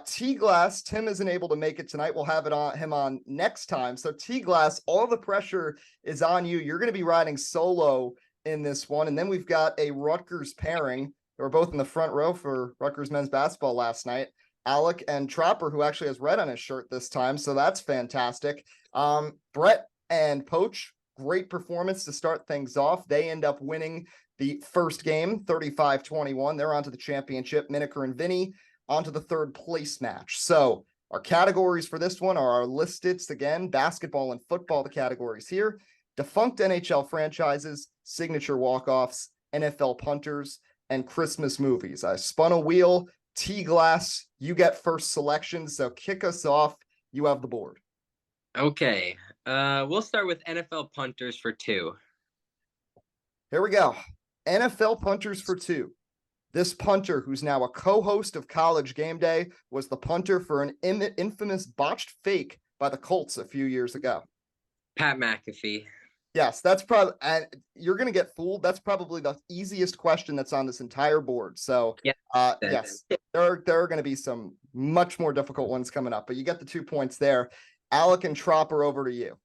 Speaker 1: T-Glass, Tim isn't able to make it tonight. We'll have him on next time. So T-Glass, all the pressure is on you. You're going to be riding solo in this one. And then we've got a Rutgers pairing. They were both in the front row for Rutgers men's basketball last night. Alec and Tropper, who actually has red on his shirt this time. So that's fantastic. Brett and Poch, great performance to start things off. They end up winning the first game, 35-21. They're on to the championship. Minneker and Vinny onto the third place match. So our categories for this one are our listed again, basketball and football, the categories here, defunct NHL franchises, signature walk-offs, NFL punters, and Christmas movies. I spun a wheel. T-Glass, you get first selection. So kick us off. You have the board.
Speaker 7: Okay. We'll start with NFL punters for 2.
Speaker 1: Here we go. NFL punters for 2. This punter, who's now a co-host of College Game Day, was the punter for an infamous botched fake by the Colts a few years ago.
Speaker 7: Pat McAfee.
Speaker 1: Yes, that's probably, and you're going to get fooled. That's probably the easiest question that's on this entire board. So,
Speaker 7: yeah,
Speaker 1: yes, there are going to be some much more difficult ones coming up, but you get the 2 points there. Alec and Tropper, over to you.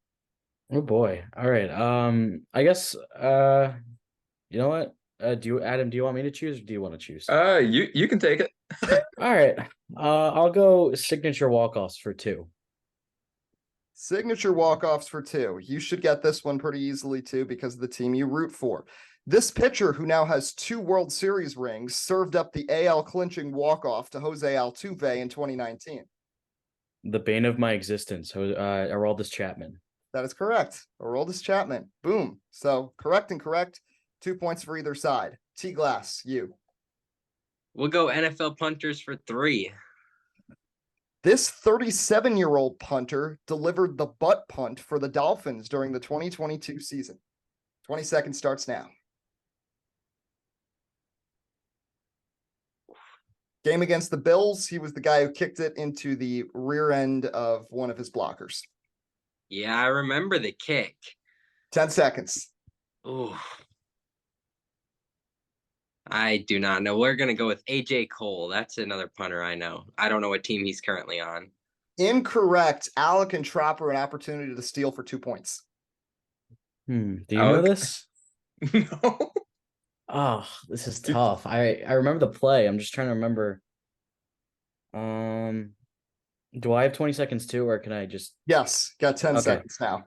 Speaker 8: Oh boy. All right. I guess, you know what? Adam, do you want me to choose or do you want to choose?
Speaker 9: You can take it.
Speaker 8: All right. I'll go signature walk-offs for 2.
Speaker 1: Signature walk-offs for 2. You should get this one pretty easily too because of the team you root for. This pitcher, who now has 2 World Series rings, served up the AL clinching walk-off to Jose Altuve in 2019.
Speaker 8: The bane of my existence, Aroldis Chapman.
Speaker 1: That is correct. Aroldis Chapman. Boom. So correct and correct. 2 points for either side. T-Glass, you.
Speaker 7: We'll go NFL punters for 3.
Speaker 1: This 37-year-old punter delivered the butt punt for the Dolphins during the 2022 season. 20 seconds starts now. Game against the Bills, he was the guy who kicked it into the rear end of one of his blockers.
Speaker 7: Yeah, I remember the kick.
Speaker 1: 10 seconds.
Speaker 7: Ooh. I do not know. We're going to go with AJ Cole. That's another punter I know. I don't know what team he's currently on.
Speaker 1: Incorrect. Alec and Tropper, an opportunity to steal for 2 points.
Speaker 8: Do you know this?
Speaker 9: No.
Speaker 8: Oh, this is tough. I remember the play. I'm just trying to remember. Do I have 20 seconds too, or can I just?
Speaker 1: Yes, got 10 seconds now.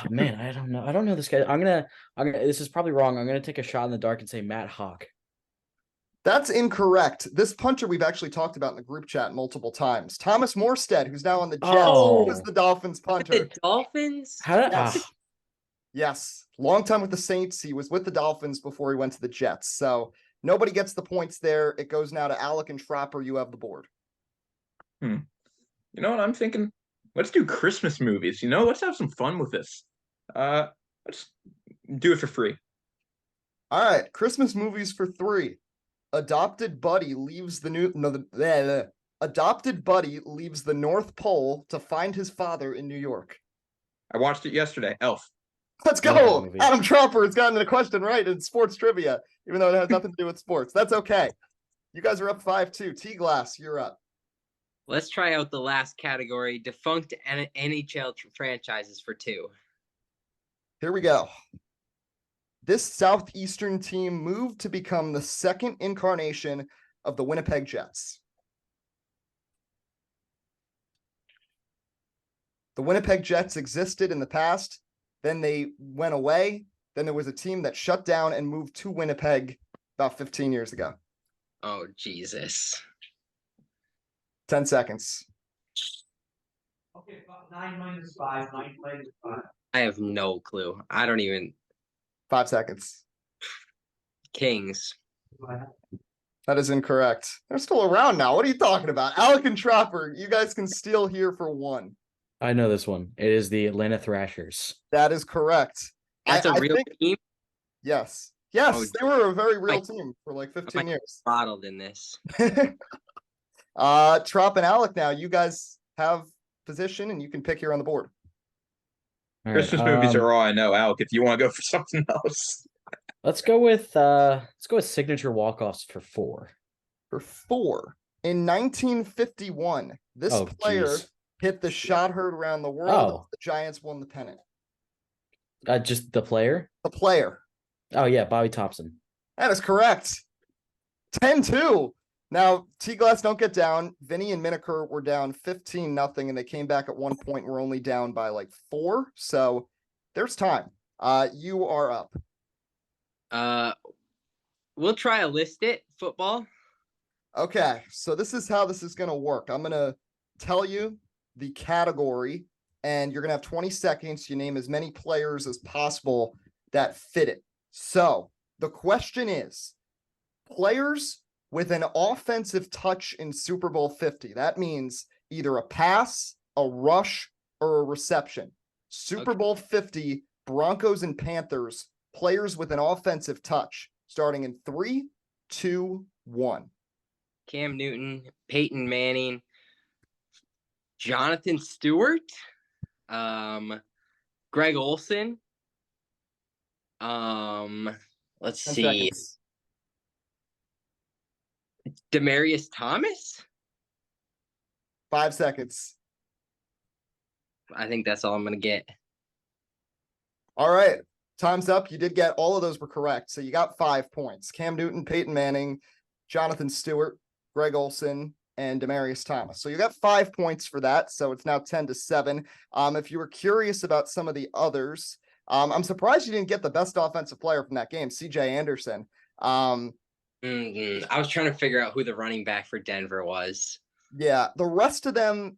Speaker 8: Man, I don't know. I don't know this guy. I'm gonna. This is probably wrong. I'm gonna take a shot in the dark and say Matt Hawk.
Speaker 1: That's incorrect. This punter we've actually talked about in the group chat multiple times. Thomas Morstead, who's now on the Jets, was the Dolphins punter.
Speaker 7: The Dolphins?
Speaker 1: Yes. Long time with the Saints. He was with the Dolphins before he went to the Jets. So nobody gets the points there. It goes now to Alec and Tropper. You have the board.
Speaker 9: You know what I'm thinking? Let's do Christmas movies. Let's have some fun with this. Let's do it for free.
Speaker 1: All right. Christmas movies for 3. Adopted buddy leaves the North Pole to find his father in New York.
Speaker 9: I watched it yesterday. Elf.
Speaker 1: Let's go. Adam Tropper has gotten the question right in sports trivia, even though it has nothing to do with sports. That's okay. You guys are up 5-2. T-Glass, you're up.
Speaker 7: Let's try out the last category, defunct NHL franchises for 2.
Speaker 1: Here we go. This Southeastern team moved to become the second incarnation of the Winnipeg Jets. The Winnipeg Jets existed in the past. Then they went away. Then there was a team that shut down and moved to Winnipeg about 15 years ago.
Speaker 7: Oh, Jesus.
Speaker 1: 10 seconds.
Speaker 10: Okay, 9 minus 5. 9 minus 5.
Speaker 7: I have no clue. I don't even.
Speaker 1: 5 seconds.
Speaker 7: Kings.
Speaker 1: That is incorrect. They're still around now. What are you talking about? Alec and Tropper, you guys can steal here for 1.
Speaker 8: I know this one. It is the Atlanta Thrashers.
Speaker 1: That is correct.
Speaker 7: That's a real team?
Speaker 1: Yes. Yes,
Speaker 7: Oh,
Speaker 1: they were a very real team for like 15 years.
Speaker 7: Modeled in this.
Speaker 1: Trop and Alec now. You guys have position and you can pick here on the board.
Speaker 8: All
Speaker 9: Christmas
Speaker 8: right,
Speaker 9: movies are all I know, Alec. If you want to go for something else.
Speaker 8: let's go with signature walk-offs for 4.
Speaker 1: For 4. In 1951, this player hit the shot heard around the world. The Giants won the pennant.
Speaker 8: Just the player?
Speaker 1: The player.
Speaker 8: Oh, yeah, Bobby Thompson.
Speaker 1: That is correct. 10-2. Now, T-Glass, don't get down. Vinny and Minneker were down 15-0, and they came back at one point and were only down by like 4. So there's time. You are up.
Speaker 7: We'll try a list it football.
Speaker 1: Okay, so this is how this is going to work. I'm going to tell you the category, and you're going to have 20 seconds to name as many players as possible that fit it. So the question is, players with an offensive touch in Super Bowl 50. That means either a pass, a rush, or a reception. Super Bowl 50, Broncos and Panthers, players with an offensive touch, starting in 3, 2, 1.
Speaker 7: Cam Newton, Peyton Manning, Jonathan Stewart, Greg Olsen. Let's see. Demaryius Thomas?
Speaker 1: 5 seconds.
Speaker 7: I think that's all I'm going to get.
Speaker 1: All right. Time's up. You did get all of those were correct. So you got 5 points. Cam Newton, Peyton Manning, Jonathan Stewart, Greg Olsen, and Demaryius Thomas. So you got 5 points for that. So it's now 10-7. If you were curious about some of the others, I'm surprised you didn't get the best offensive player from that game, C.J. Anderson.
Speaker 7: I was trying to figure out who the running back for Denver was.
Speaker 1: Yeah, the rest of them,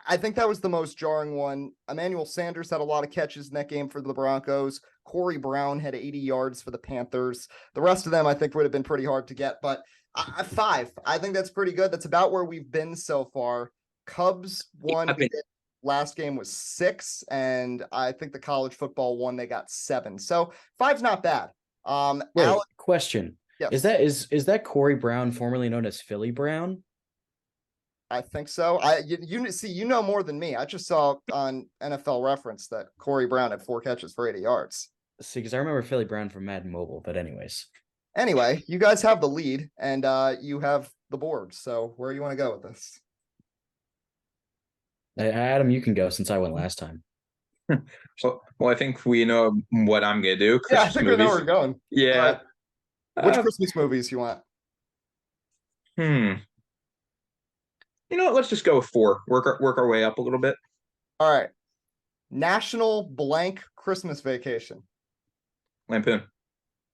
Speaker 1: I think that was the most jarring one. Emmanuel Sanders had a lot of catches in that game for the Broncos. Corey Brown had 80 yards for the Panthers. The rest of them, I think, would have been pretty hard to get. But 5, I think that's pretty good. That's about where we've been so far. Cubs won. Last game was 6, and I think the college football one, they got 7. So 5's not bad.
Speaker 8: Wait, question.
Speaker 1: Yes.
Speaker 8: Is that Corey Brown, formerly known as Philly Brown?
Speaker 1: I think so. You know more than me. I just saw on NFL Reference that Corey Brown had 4 catches for 80 yards.
Speaker 8: See, because I remember Philly Brown from Madden Mobile, but anyways.
Speaker 1: Anyway, you guys have the lead, and you have the board. So where do you want to go with this?
Speaker 8: Adam, you can go since I went last time.
Speaker 9: Well, I think we know what I'm gonna do.
Speaker 1: I think we know where we're going.
Speaker 9: Yeah.
Speaker 1: Which Christmas movies you want?
Speaker 9: You know what? Let's just go with 4. Work our way up a little bit.
Speaker 1: All right. National blank Christmas Vacation.
Speaker 9: Lampoon.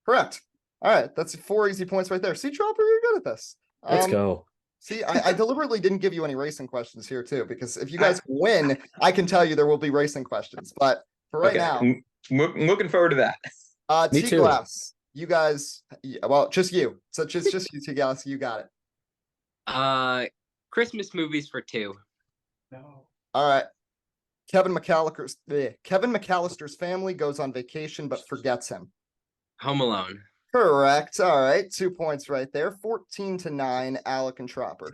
Speaker 1: Correct. All right. That's 4 easy points right there. See, Tropper, you're good at this.
Speaker 8: Let's go.
Speaker 1: See, I deliberately didn't give you any racing questions here, too, because if you guys win, I can tell you there will be racing questions. But for right now,
Speaker 9: I'm looking forward to that.
Speaker 8: Me too.
Speaker 1: T-Glass, you guys, well, just you. So just you, T-Glass, you got it.
Speaker 7: Christmas movies for 2.
Speaker 10: No.
Speaker 1: All right. Kevin McAllister's family goes on vacation but forgets him.
Speaker 7: Home Alone.
Speaker 1: Correct. All right. 2 points right there. 14-9, Alec and Tropper.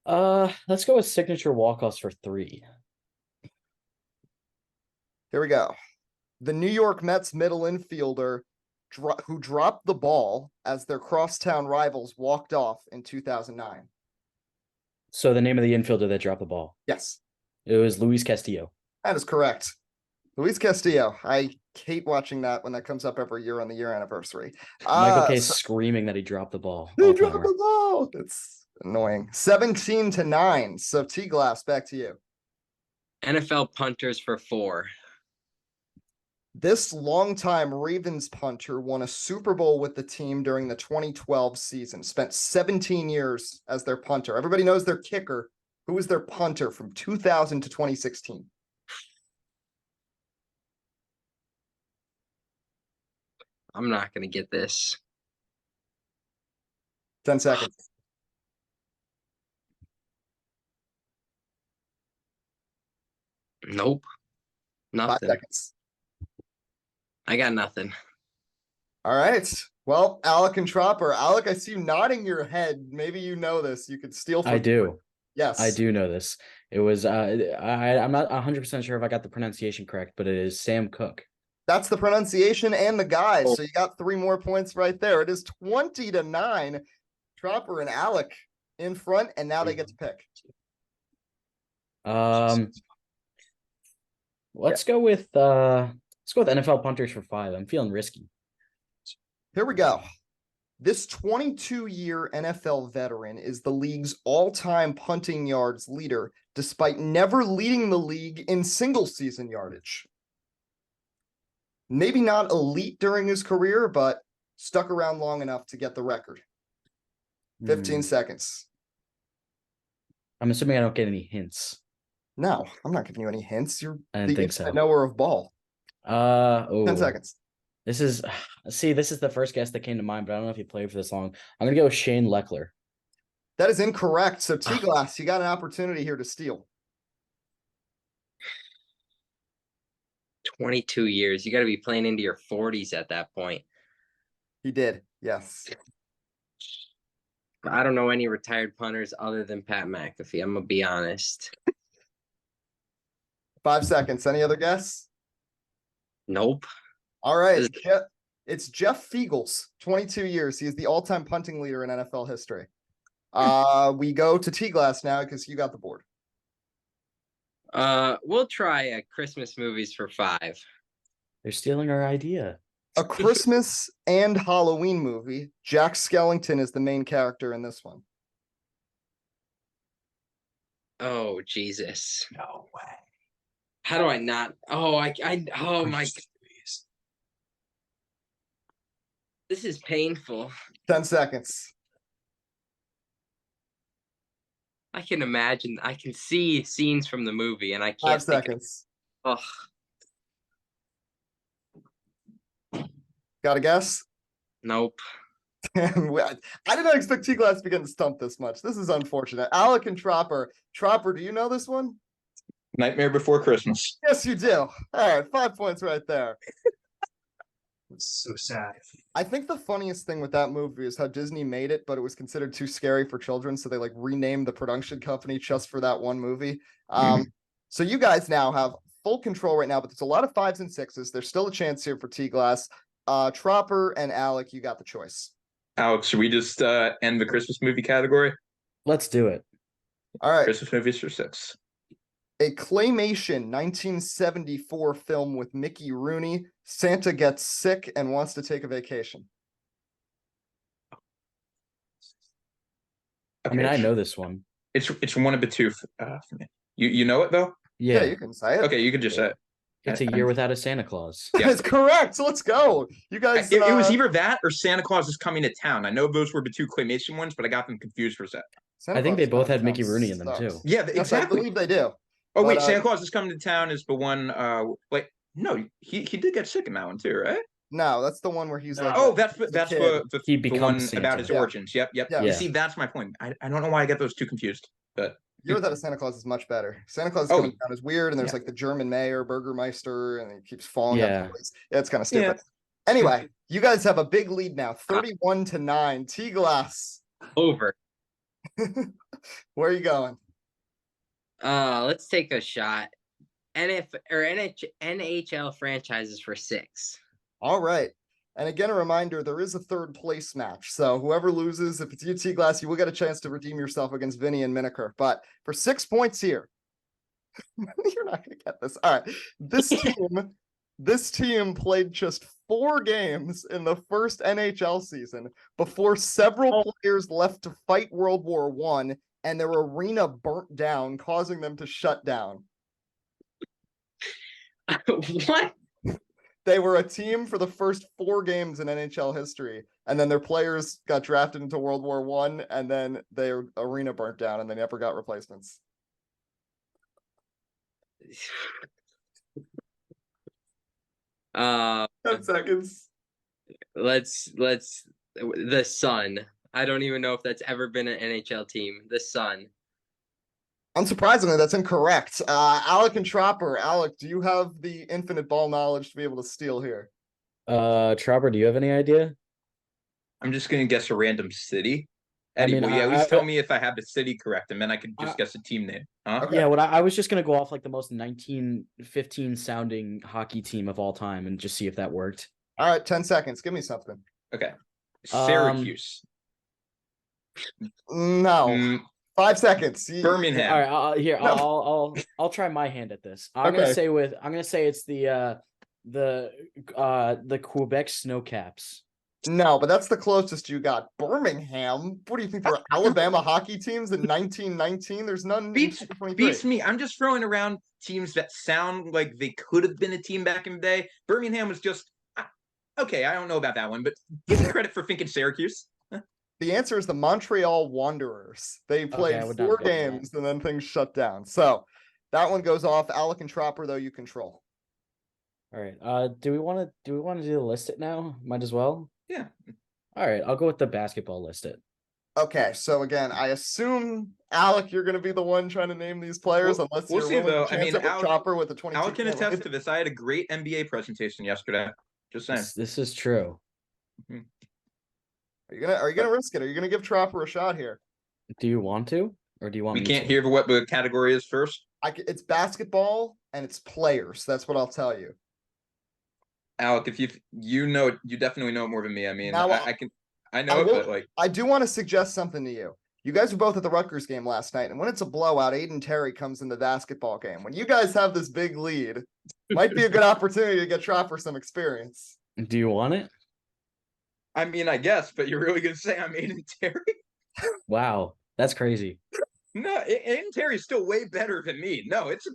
Speaker 10: 5.
Speaker 8: Let's go with signature walk-offs for 3.
Speaker 1: Here we go. The New York Mets middle infielder who dropped the ball as their crosstown rivals walked off in 2009.
Speaker 8: So the name of the infielder that dropped the ball.
Speaker 1: Yes.
Speaker 8: It was Luis Castillo.
Speaker 1: That is correct. Luis Castillo. I hate watching that when that comes up every year on the year anniversary.
Speaker 8: Michael K screaming that he dropped the ball.
Speaker 1: He dropped the ball. It's annoying. 17-9. So T-Glass, back to you.
Speaker 7: NFL punters for 4.
Speaker 1: This longtime Ravens punter won a Super Bowl with the team during the 2012 season. Spent 17 years as their punter. Everybody knows their kicker. Who was their punter from 2000 to 2016?
Speaker 7: I'm not going to get this.
Speaker 1: 10 seconds.
Speaker 7: Nope.
Speaker 1: 5
Speaker 7: Nothing.
Speaker 1: seconds.
Speaker 7: I got nothing.
Speaker 1: All right. Well, Alec and Tropper. Alec, I see you nodding your head. Maybe you know this. You could steal from
Speaker 8: I do.
Speaker 1: Yes.
Speaker 8: I do know this. It was I'm not 100% sure if I got the pronunciation correct, but it is Sam Cooke.
Speaker 1: That's the pronunciation and the guys. So you got 3 more points right there. It is 20-9. Tropper and Alec in front, and now they get to pick.
Speaker 8: Let's go with NFL punters for 5. I'm feeling risky.
Speaker 1: Here we go. This 22-year NFL veteran is the league's all-time punting yards leader, despite never leading the league in single-season yardage. Maybe not elite during his career, but stuck around long enough to get the record. 15 seconds.
Speaker 8: I'm assuming I don't get any hints.
Speaker 1: No, I'm not giving you any hints. You're
Speaker 8: the
Speaker 1: infinite knower of ball. 10 seconds.
Speaker 8: This is the first guess that came to mind, but I don't know if he played for this long. I'm gonna go with Shane Leckler.
Speaker 1: That is incorrect. So T-Glass, you got an opportunity here to steal.
Speaker 7: 22 years. You got to be playing into your 40s at that point.
Speaker 1: He did. Yes.
Speaker 7: I don't know any retired punters other than Pat McAfee. I'm gonna be honest.
Speaker 1: 5 seconds. Any other guess?
Speaker 7: Nope.
Speaker 1: All right. It's Jeff Fiegels, 22 years. He is the all-time punting leader in NFL history. We go to T-Glass now because you got the board.
Speaker 7: We'll try Christmas movies for 5.
Speaker 8: They're stealing our idea.
Speaker 1: A Christmas and Halloween movie. Jack Skellington is the main character in this one.
Speaker 7: Oh, Jesus.
Speaker 4: No way.
Speaker 7: How do I not? Oh, oh my. This is painful.
Speaker 1: 10 seconds.
Speaker 7: I can imagine. I can see scenes from the movie, and I can't.
Speaker 1: 5 seconds.
Speaker 7: Oh.
Speaker 1: Got a guess?
Speaker 7: Nope.
Speaker 1: I did not expect T-Glass to be getting stumped this much. This is unfortunate. Alec and Tropper. Tropper, do you know this one?
Speaker 9: Nightmare Before Christmas.
Speaker 1: Yes, you do. All right, 5 points right there.
Speaker 4: It's so sad.
Speaker 1: I think the funniest thing with that movie is how Disney made it, but it was considered too scary for children, so they like renamed the production company just for that one movie. So you guys now have full control right now, but there's a lot of 5s and 6s. There's still a chance here for T-Glass. Tropper and Alec, you got the choice.
Speaker 9: Alex, should we just end the Christmas movie category?
Speaker 8: Let's do it.
Speaker 1: All right.
Speaker 9: Christmas movies for 6.
Speaker 1: A claymation 1974 film with Mickey Rooney. Santa gets sick and wants to take a vacation.
Speaker 8: I mean, I know this one.
Speaker 9: It's one of the two. You know it though?
Speaker 1: Yeah, you can say it.
Speaker 9: Okay, you can just say it.
Speaker 8: It's A Year Without a Santa Claus.
Speaker 1: Yeah. That's correct. So let's go. You guys.
Speaker 9: It was either that or Santa Claus is Coming to Town. I know those were the two claymation ones, but I got them confused for a sec.
Speaker 8: I think they both had Mickey Rooney in them too.
Speaker 9: Yeah, exactly.
Speaker 1: I believe they do.
Speaker 9: Oh wait, Santa Claus is Coming to Town is the one. Wait, no, he did get sick in that one too, right?
Speaker 1: No, that's the one where he's like.
Speaker 9: Oh, that's the one
Speaker 8: Santa.
Speaker 9: about his origins. Yep.
Speaker 1: Yeah.
Speaker 9: You see, that's my point. I don't know why I get those two confused, but.
Speaker 1: Year Without a Santa Claus is much better. Santa Claus is Coming down is weird, and there's like the German mayor, Burgermeister, and he keeps falling. Yeah, it's kind of stupid. Anyway, you guys have a big lead now, 31-9. T-Glass.
Speaker 7: Over.
Speaker 1: Where are you going?
Speaker 7: Let's take a shot. NHL franchises for 6.
Speaker 1: All right. And again, a reminder, there is a third place match. So whoever loses, if it's you, T-Glass, you will get a chance to redeem yourself against Vinny and Minneker. But for 6 points here, you're not going to get this. All right. This team played just 4 games in the first NHL season before several players left to fight World War I, and their arena burnt down, causing them to shut down.
Speaker 7: What?
Speaker 1: They were a team for the first 4 games in NHL history, and then their players got drafted into World War I, and then their arena burnt down, and they never got replacements. 10 seconds.
Speaker 7: Let's the Sun. I don't even know if that's ever been an NHL team. The Sun.
Speaker 1: Unsurprisingly, that's incorrect. Alec and Tropper. Alec, do you have the infinite ball knowledge to be able to steal here?
Speaker 8: Tropper, do you have any idea?
Speaker 9: I'm just gonna guess a random city. Eddie,
Speaker 8: I mean,
Speaker 9: will you at least tell me if I have the city correct, and then I could just guess a team name? Huh?
Speaker 1: Okay.
Speaker 8: Yeah, what I was just gonna go off like the most 1915 sounding hockey team of all time and just see if that worked.
Speaker 1: All right, 10 seconds. Give me something.
Speaker 9: Okay. Syracuse.
Speaker 1: No. 5 sequence.
Speaker 9: Birmingham.
Speaker 8: All right,
Speaker 1: No.
Speaker 8: I'll try my hand at this. I'm gonna say it's the Quebec Snowcaps.
Speaker 1: No, but that's the closest you got. Birmingham. What do you think? There were Alabama hockey teams in 1919? There's none.
Speaker 9: Beats me. I'm just throwing around teams that sound like they could have been a team back in the day. Birmingham was just okay. I don't know about that one, but give me credit for thinking Syracuse.
Speaker 1: The answer is the Montreal Wanderers. They played 4 games and then things shut down. So that one goes off. Alec and Tropper, though, you control.
Speaker 8: All right. Do we want to do the list it now? Might as well.
Speaker 9: Yeah.
Speaker 8: All right. I'll go with the basketball list it.
Speaker 1: Okay. So again, I assume Alec, you're going to be the one trying to name these players, unless
Speaker 9: we'll see though. I mean,
Speaker 1: Tropper with the 22.
Speaker 9: Alec can attest to this. I had a great NBA presentation yesterday. Just saying.
Speaker 8: This is true.
Speaker 1: Mm-hmm. Are you gonna risk it? Are you gonna give Tropper a shot here?
Speaker 8: Do you want to, or do you want?
Speaker 9: We can't hear what the category is first.
Speaker 1: It's basketball and it's players. That's what I'll tell you.
Speaker 9: Alec, if you definitely know more than me. I mean, I know it, but like
Speaker 1: I do want to suggest something to you. You guys were both at the Rutgers game last night, and when it's a blowout, Aiden Terry comes in the basketball game. When you guys have this big lead, might be a good opportunity to get Tropper some experience.
Speaker 8: Do you want it?
Speaker 9: I mean, I guess, but you're really gonna say I'm Aiden Terry?
Speaker 8: Wow, that's crazy.
Speaker 9: No, Aiden Terry's still way better than me. No, it's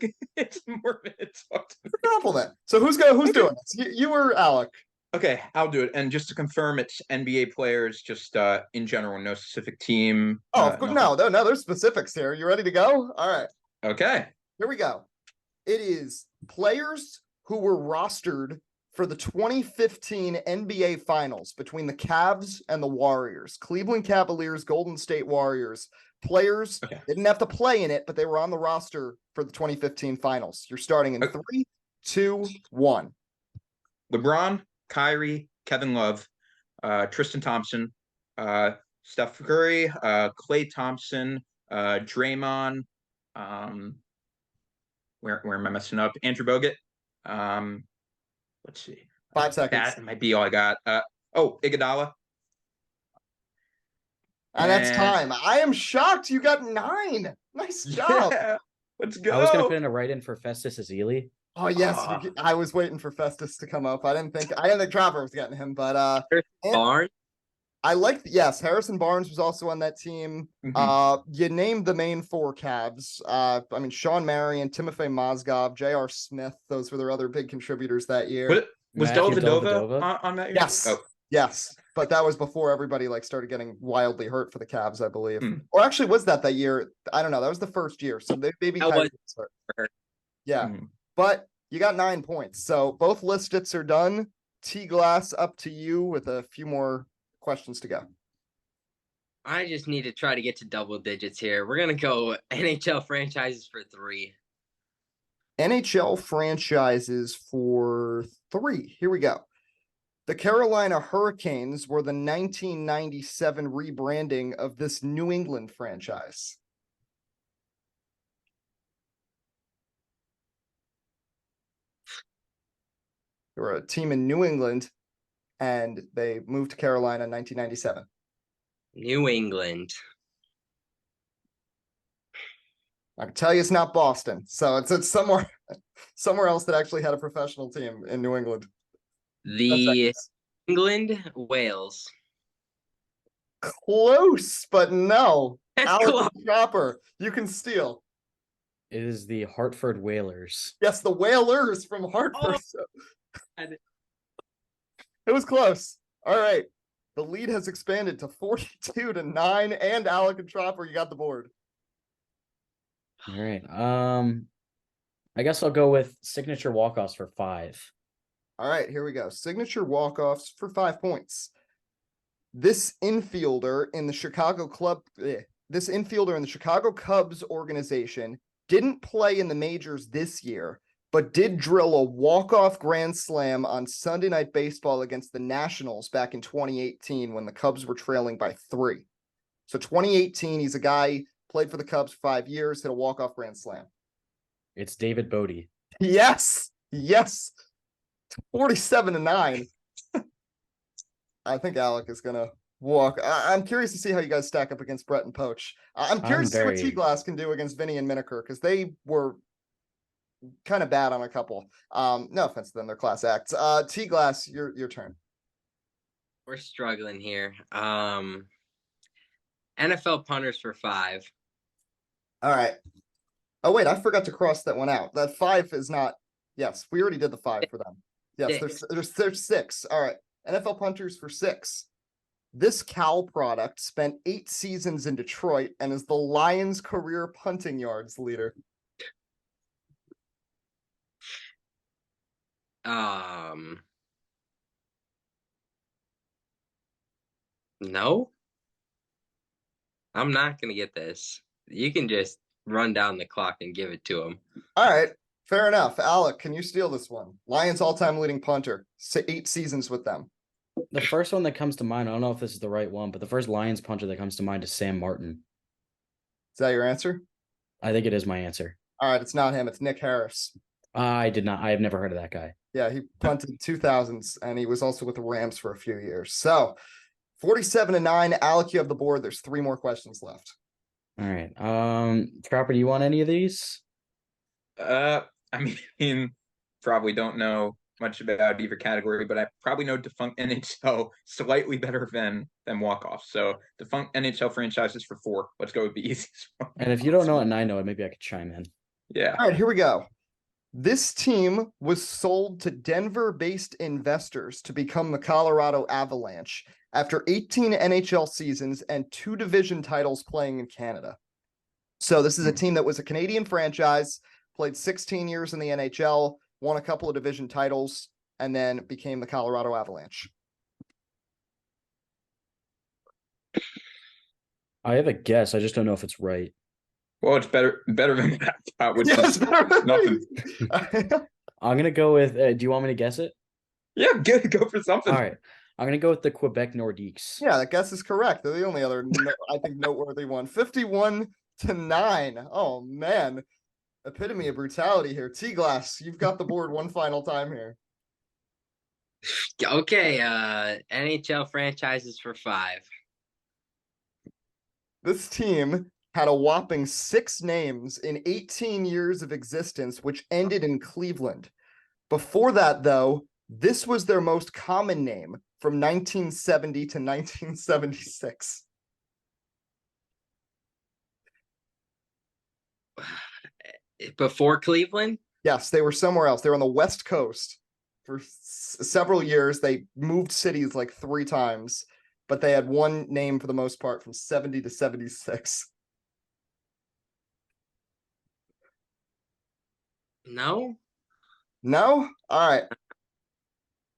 Speaker 9: more of a
Speaker 1: compliment. So who's doing this? You or Alec?
Speaker 9: Okay, I'll do it. And just to confirm, it's NBA players, just in general, no specific team.
Speaker 1: Oh, no, there's specifics here. You ready to go? All right.
Speaker 9: Okay.
Speaker 1: Here we go. It is players who were rostered for the 2015 NBA Finals between the Cavs and the Warriors. Cleveland Cavaliers, Golden State Warriors. Players didn't have to play in it, but they were on the roster for the 2015 Finals. You're starting in 3, 2, 1.
Speaker 9: LeBron, Kyrie, Kevin Love, Tristan Thompson, Steph Curry, Klay Thompson, Draymond. Where am I messing up? Andrew Bogut. Let's see.
Speaker 1: 5 seconds.
Speaker 9: That might be all I got. Iguodala.
Speaker 1: And that's time. I am shocked you got 9. Nice job.
Speaker 9: Yeah, let's go.
Speaker 8: I was going to put in a write-in for Festus Ezeli.
Speaker 1: Oh, yes. I was waiting for Festus to come up. I didn't think Tropper was getting him, but
Speaker 7: Barnes.
Speaker 1: I Harrison Barnes was also on that team. You named the main 4 Cavs. I mean, Sean Marion, Timofey Mozgov, J.R. Smith. Those were their other big contributors that year.
Speaker 9: Was Dellavedova on that year?
Speaker 1: Yes. Oh. Yes. But that was before everybody started getting wildly hurt for the Cavs, I believe. Or actually, was that year? I don't know. That was the first year. So they maybe hurt. Yeah. But you got 9 points. So both list-its are done. T-Glass up to you with a few more questions to go.
Speaker 7: I just need to try to get to double digits here. We're going to go NHL franchises for 3.
Speaker 1: NHL franchises for 3. Here we go. The Carolina Hurricanes were the 1997 rebranding of this New England franchise. They were a team in New England, and they moved to Carolina in 1997.
Speaker 7: New England.
Speaker 1: I can tell you it's not Boston, so it's somewhere else that actually had a professional team in New England.
Speaker 7: The England Wales.
Speaker 1: Close, but no.
Speaker 7: Alec
Speaker 1: Tropper, you can steal.
Speaker 8: It is the Hartford Whalers.
Speaker 1: Yes, the Whalers from Hartford.
Speaker 7: Oh.
Speaker 1: It was close. All right. The lead has expanded to 42-9, and Alec and Tropper, you got the board.
Speaker 8: All right. I guess I'll go with signature walk-offs for 5.
Speaker 1: All right, here we go. Signature walk-offs for 5 points. This infielder in the Chicago this infielder in the Chicago Cubs organization didn't play in the majors this year, but did drill a walk-off grand slam on Sunday Night Baseball against the Nationals back in 2018 when the Cubs were trailing by 3. So 2018, he's a guy, played for the Cubs for 5 years, hit a walk-off grand slam.
Speaker 8: It's David Bodie.
Speaker 1: Yes. 47-9. I think Alec is going to walk. I'm curious to see how you guys stack up against Brett and Poach. I'm curious to see what T-Glass can do against Vinny and Minneker, because they were kind of bad on a couple. No offense to them, they're class acts. T-Glass, your turn.
Speaker 7: We're struggling here. NFL punters for 5.
Speaker 1: All right. Oh wait, I forgot to cross that one out. That 5 is not. Yes, we already did the 5 for them. Yes, there's 6. All right, NFL punters for 6. This Cal product spent 8 seasons in Detroit and is the Lions' career punting yards leader.
Speaker 7: No, I'm not gonna get this. You can just run down the clock and give it to him.
Speaker 1: All right, fair enough. Alec, can you steal this one? Lions all-time leading punter, 8 seasons with them.
Speaker 8: The first one that comes to mind, I don't know if this is the right one, but the first Lions punter that comes to mind is Sam Martin.
Speaker 1: Is that your answer?
Speaker 8: I think it is my answer.
Speaker 1: All right, it's not him. It's Nick Harris.
Speaker 8: I have never heard of that guy.
Speaker 1: Yeah, he punted 2000s, and he was also with the Rams for a few years. So, 47-9. Alec, you have the board. There's 3 more questions left.
Speaker 8: All right. Tropper, do you want any of these?
Speaker 9: I mean, probably don't know much about either category, but I probably know defunct NHL slightly better than walk-off. So defunct NHL franchises for 4. Let's go with the easiest one.
Speaker 8: And if you don't know it and I know it, maybe I could chime in.
Speaker 9: Yeah.
Speaker 1: All right, here we go. This team was sold to Denver-based investors to become the Colorado Avalanche after 18 NHL seasons and 2 division titles playing in Canada. So this is a team that was a Canadian franchise, played 16 years in the NHL, won a couple of division titles, and then became the Colorado Avalanche.
Speaker 8: I have a guess. I just don't know if it's right.
Speaker 9: Well, it's better than that. Which is nothing.
Speaker 8: I'm gonna go with. Do you want me to guess it?
Speaker 9: Yeah, go for something.
Speaker 8: All right, I'm gonna go with the Quebec Nordiques.
Speaker 1: Yeah, that guess is correct. They're the only other, I think, noteworthy one. 51-9. Oh man, epitome of brutality here. T-Glass, you've got the board one final time here.
Speaker 7: Okay, NHL franchises for 5.
Speaker 1: This team had a whopping 6 names in 18 years of existence, which ended in Cleveland. Before that, though, this was their most common name from 1970 to 1976.
Speaker 7: Before Cleveland?
Speaker 1: Yes, they were somewhere else. They were on the West Coast for several years. They moved cities like 3 times, but they had one name for the most part from 70 to 76.
Speaker 7: No?
Speaker 1: All right.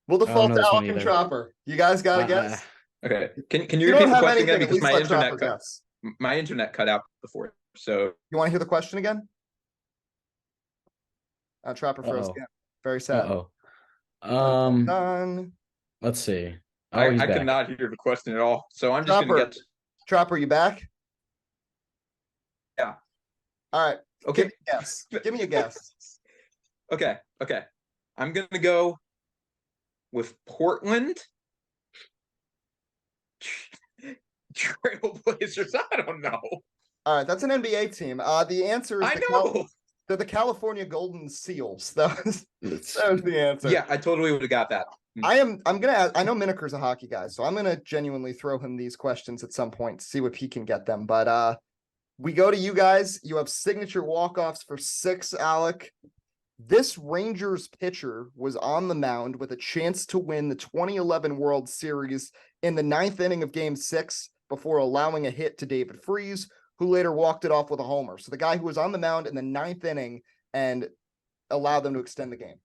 Speaker 1: We'll default to Alec and Tropper. You guys got to guess?
Speaker 9: Okay. Can you repeat the question again? Because my internet cut out before. So
Speaker 1: you want to hear the question again? Tropper froze again. Very sad.
Speaker 8: Let's see.
Speaker 9: I could not hear the question at all. So I'm just gonna get
Speaker 1: Tropper, you back?
Speaker 9: Yeah.
Speaker 1: All right.
Speaker 9: Okay.
Speaker 1: Give me a guess.
Speaker 9: Okay. I'm gonna go with Portland Trailblazers. I don't know.
Speaker 1: All right, that's an NBA team. The answer is they're the California Golden Seals. That was the answer.
Speaker 9: Yeah, I totally would have got that.
Speaker 1: I'm gonna ask, I know Minneker's a hockey guy, so I'm gonna genuinely throw him these questions at some point to see if he can get them. But we go to you guys. You have signature walk-offs for 6, Alec. This Rangers pitcher was on the mound with a chance to win the 2011 World Series in the 9th inning of Game 6 before allowing a hit to David Freese, who later walked it off with a homer. So the guy who was on the mound in the 9th inning and allowed them to extend the game.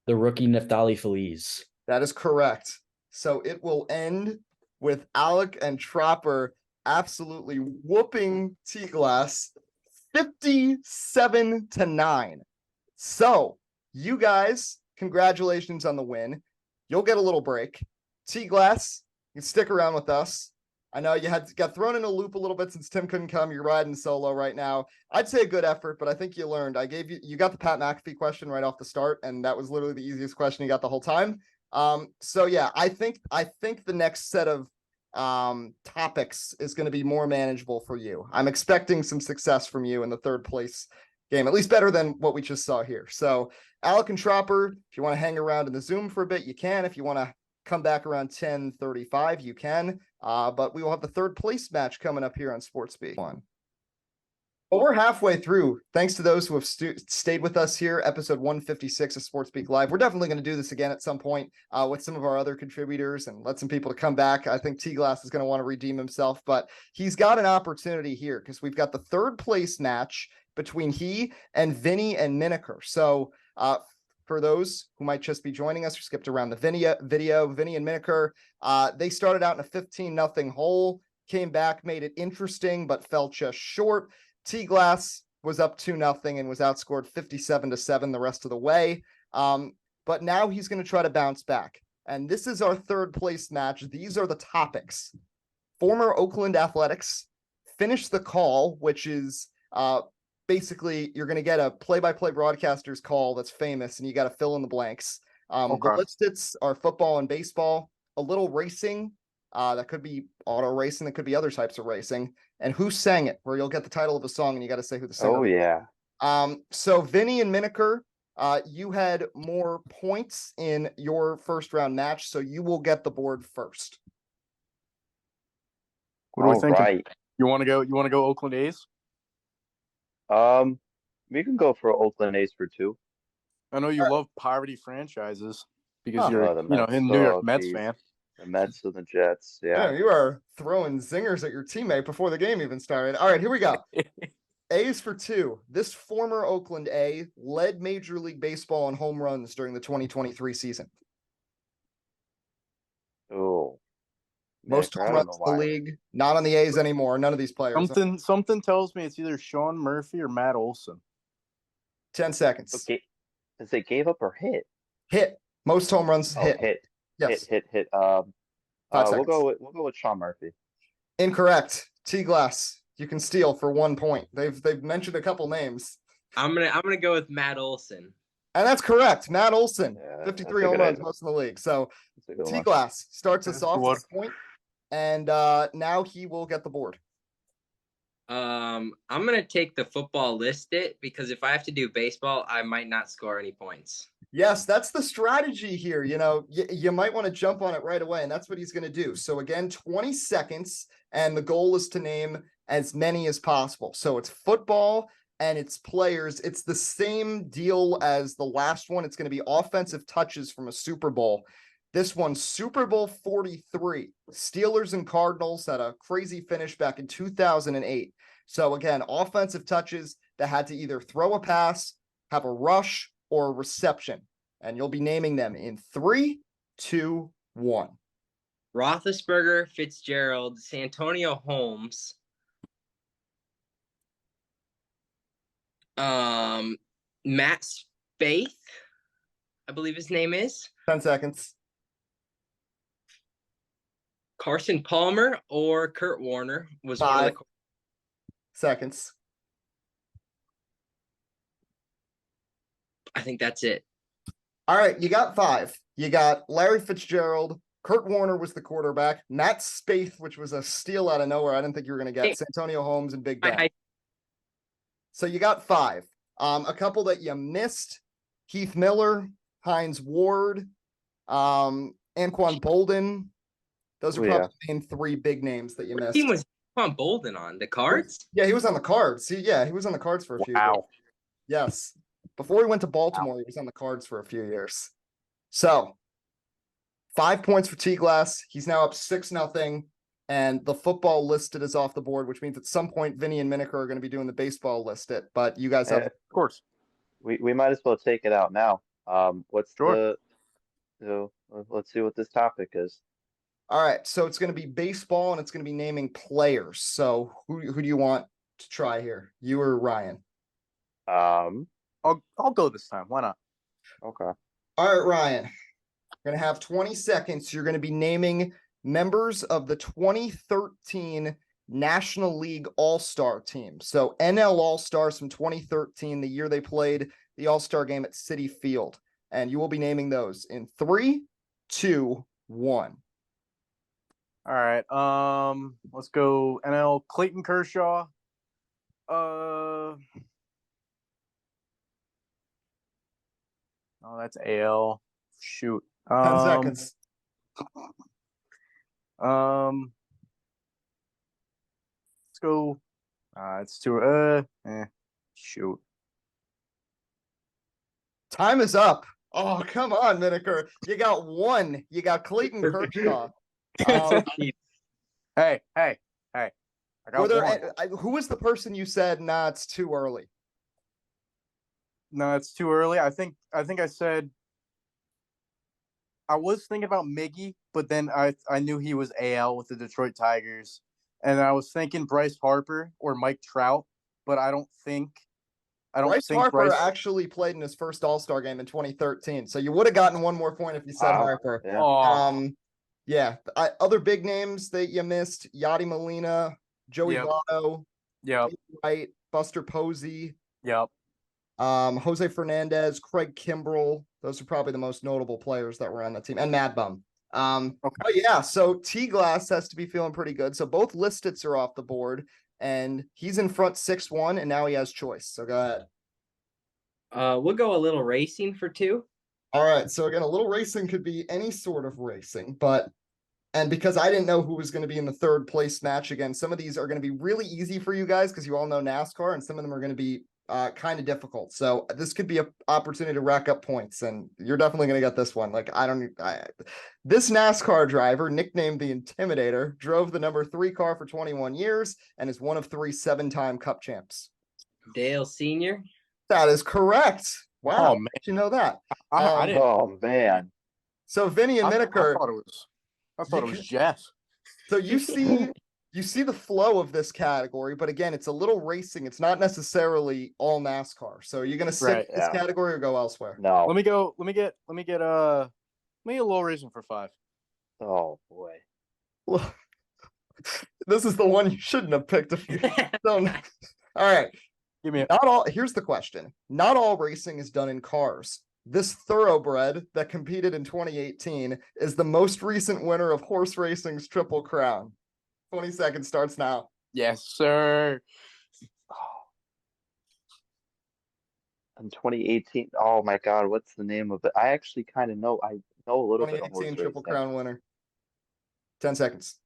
Speaker 8: The rookie Neftali Feliz.
Speaker 1: That is correct. So it will end with Alec and Tropper absolutely whooping T-Glass 57-9. So you guys, congratulations on the win. You'll get a little break. T-Glass, you can stick around with us. I know you got thrown in a loop a little bit since Tim couldn't come. You're riding solo right now. I'd say a good effort, but I think you learned. You got the Pat McAfee question right off the start, and that was literally the easiest question you got the whole time. So yeah, I think the next set of topics is going to be more manageable for you. I'm expecting some success from you in the third place game, at least better than what we just saw here. So Alec and Tropper, if you want to hang around in the Zoom for a bit, you can. If you want to come back around 10:35, you can. But we will have the third place match coming up here on SportsSpeak. Well, we're halfway through. Thanks to those who have stayed with us here, episode 156 of SportsSpeak Live. We're definitely going to do this again at some point with some of our other contributors and let some people to come back. I think T-Glass is going to want to redeem himself, but he's got an opportunity here because we've got the third place match between he and Vinny and Minneker. So for those who might just be joining us or skipped around the video, Vinny and Minneker, they started out in a 15-0 hole, came back, made it interesting, but fell just short. T-Glass was up 2-0 and was outscored 57-7 the rest of the way. But now he's going to try to bounce back. And this is our third place match. These are the topics. Former Oakland Athletics, Finish the Call, which is basically you're going to get a play-by-play broadcaster's call that's famous, and you got to fill in the blanks. The list are football and baseball, a little racing. That could be auto racing. That could be other types of racing. And Who Sang It, where you'll get the title of a song and you got to say who the singer is.
Speaker 5: Oh, yeah.
Speaker 1: So Vinny and Minneker, you had more points in your first round match, so you will get the board first.
Speaker 6: What do we think? Right. You want to go Oakland A's?
Speaker 5: We can go for Oakland A's for 2.
Speaker 6: I know you love poverty franchises because you're a New York Mets fan.
Speaker 5: The Mets and the Jets,
Speaker 1: yeah. You are throwing zingers at your teammate before the game even started. All right, here we go. A's for 2. This former Oakland A led Major League Baseball in home runs during the 2023 season.
Speaker 5: Oh.
Speaker 1: Most home runs in the league. Not on the A's anymore. None of these players.
Speaker 6: Something tells me it's either Sean Murphy or Matt Olson.
Speaker 1: 10 seconds.
Speaker 5: Okay. Is it gave up or hit?
Speaker 1: Hit. Most home runs hit.
Speaker 5: Hit.
Speaker 1: Yes.
Speaker 5: Hit. We'll go with Sean Murphy.
Speaker 1: Incorrect. T-Glass, you can steal for 1 point. They've mentioned a couple names.
Speaker 7: I'm gonna go with Matt Olson.
Speaker 1: And that's correct. Matt Olson, 53 home runs, most in the league. So T-Glass starts us off with a point, and now he will get the board.
Speaker 7: I'm gonna take the football listed because if I have to do baseball, I might not score any points.
Speaker 1: Yes, that's the strategy here. You might want to jump on it right away, and that's what he's going to do. So again, 20 seconds, and the goal is to name as many as possible. So it's football and it's players. It's the same deal as the last one. It's going to be offensive touches from a Super Bowl. This one, Super Bowl 43. Steelers and Cardinals had a crazy finish back in 2008. So again, offensive touches that had to either throw a pass, have a rush, or a reception. And you'll be naming them in 3, 2, 1.
Speaker 7: Roethlisberger, Fitzgerald, Santonio Holmes, Matt Spaeth, I believe his name is.
Speaker 1: 10 seconds.
Speaker 7: Carson Palmer or Kurt Warner was
Speaker 1: 5
Speaker 7: one of the
Speaker 1: seconds.
Speaker 7: I think that's it.
Speaker 1: All right, you got 5. You got Larry Fitzgerald. Kurt Warner was the quarterback. Matt Spaeth, which was a steal out of nowhere. I didn't think you were going to get. Santonio Holmes and Big Ben. So you got 5. A couple that you missed: Heath Miller, Hines Ward, Anquan Bolden. Those are probably the main 3 big names that you missed.
Speaker 7: What team was Anquan Bolden on? The Cards?
Speaker 1: Yeah, he was on the Cards. He was on the Cards for a few years. Yes. Before he went to Baltimore, he was on the Cards for a few years. So 5 points for T-Glass. He's now up 6-0, and the football listed is off the board, which means at some point Vinny and Minneker are going to be doing the baseball listed. But you guys have,
Speaker 6: of course.
Speaker 5: We might as well take it out now. Let's see what this topic is.
Speaker 1: All right, so it's going to be baseball, and it's going to be naming players. So who do you want to try here? You or Ryan?
Speaker 6: I'll go this time. Why not?
Speaker 5: Okay.
Speaker 1: All right, Ryan. You're going to have 20 seconds. You're going to be naming members of the 2013 National League All-Star team. So NL All-Stars from 2013, the year they played the All-Star game at Citi Field. And you will be naming those in 3, 2, 1.
Speaker 6: All right. Let's go NL. Clayton Kershaw. Oh, that's AL. Shoot.
Speaker 1: 10 seconds.
Speaker 6: Let's go. It's too. Shoot.
Speaker 1: Time is up. Oh, come on, Minneker. You got one. You got Clayton Kershaw.
Speaker 6: Hey. I got one.
Speaker 1: Who was the person you said, nah, it's too early?
Speaker 6: No, it's too early. I think I said I was thinking about Miggy, but then I knew he was AL with the Detroit Tigers, and I was thinking Bryce Harper or Mike Trout, but I don't think
Speaker 1: Bryce Harper actually played in his first All-Star game in 2013, so you would have gotten one more point if you said Harper.
Speaker 6: Yeah.
Speaker 1: Other big names that you missed: Yadi Molina, Joey Votto, Wright, Buster Posey.
Speaker 6: Yep.
Speaker 1: Jose Fernandez, Craig Kimbrell. Those are probably the most notable players that were on the team, and Mad Bum. Okay. Oh yeah, so T-Glass has to be feeling pretty good. So both Listits are off the board, and he's in front 6-1, and now he has choice. So go ahead.
Speaker 7: We'll go a little racing for 2.
Speaker 1: All right. So again, a little racing could be any sort of racing, and because I didn't know who was going to be in the third place match, again, some of these are going to be really easy for you guys because you all know NASCAR, and some of them are going to be kind of difficult. So this could be an opportunity to rack up points, and you're definitely going to get this one. Like, this NASCAR driver, nicknamed the Intimidator, drove the number 3 car for 21 years and is one of 3 7-time Cup champs.
Speaker 7: Dale Sr.
Speaker 1: That is correct. Wow.
Speaker 6: Oh, man.
Speaker 1: Did you know that?
Speaker 6: I didn't.
Speaker 5: Oh, man.
Speaker 1: So Vinny and Minneker.
Speaker 6: I thought it was Jess.
Speaker 1: So you see the flow of this category, but again, it's a little racing. It's not necessarily all NASCAR. So are you going to stick with this category or go elsewhere?
Speaker 5: No.
Speaker 6: Let me get a little racing for 5.
Speaker 5: Oh boy.
Speaker 1: Well, this is the one you shouldn't have picked if you don't. All right. Here's the question. Not all racing is done in cars. This thoroughbred that competed in 2018 is the most recent winner of horse racing's Triple Crown. 20 seconds starts now.
Speaker 6: Yes, sir.
Speaker 5: In 2018. Oh my God, what's the name of it? I actually kind of know. I know a little bit of horse
Speaker 1: 2018 Triple
Speaker 5: racing.
Speaker 1: Crown winner. 10 seconds.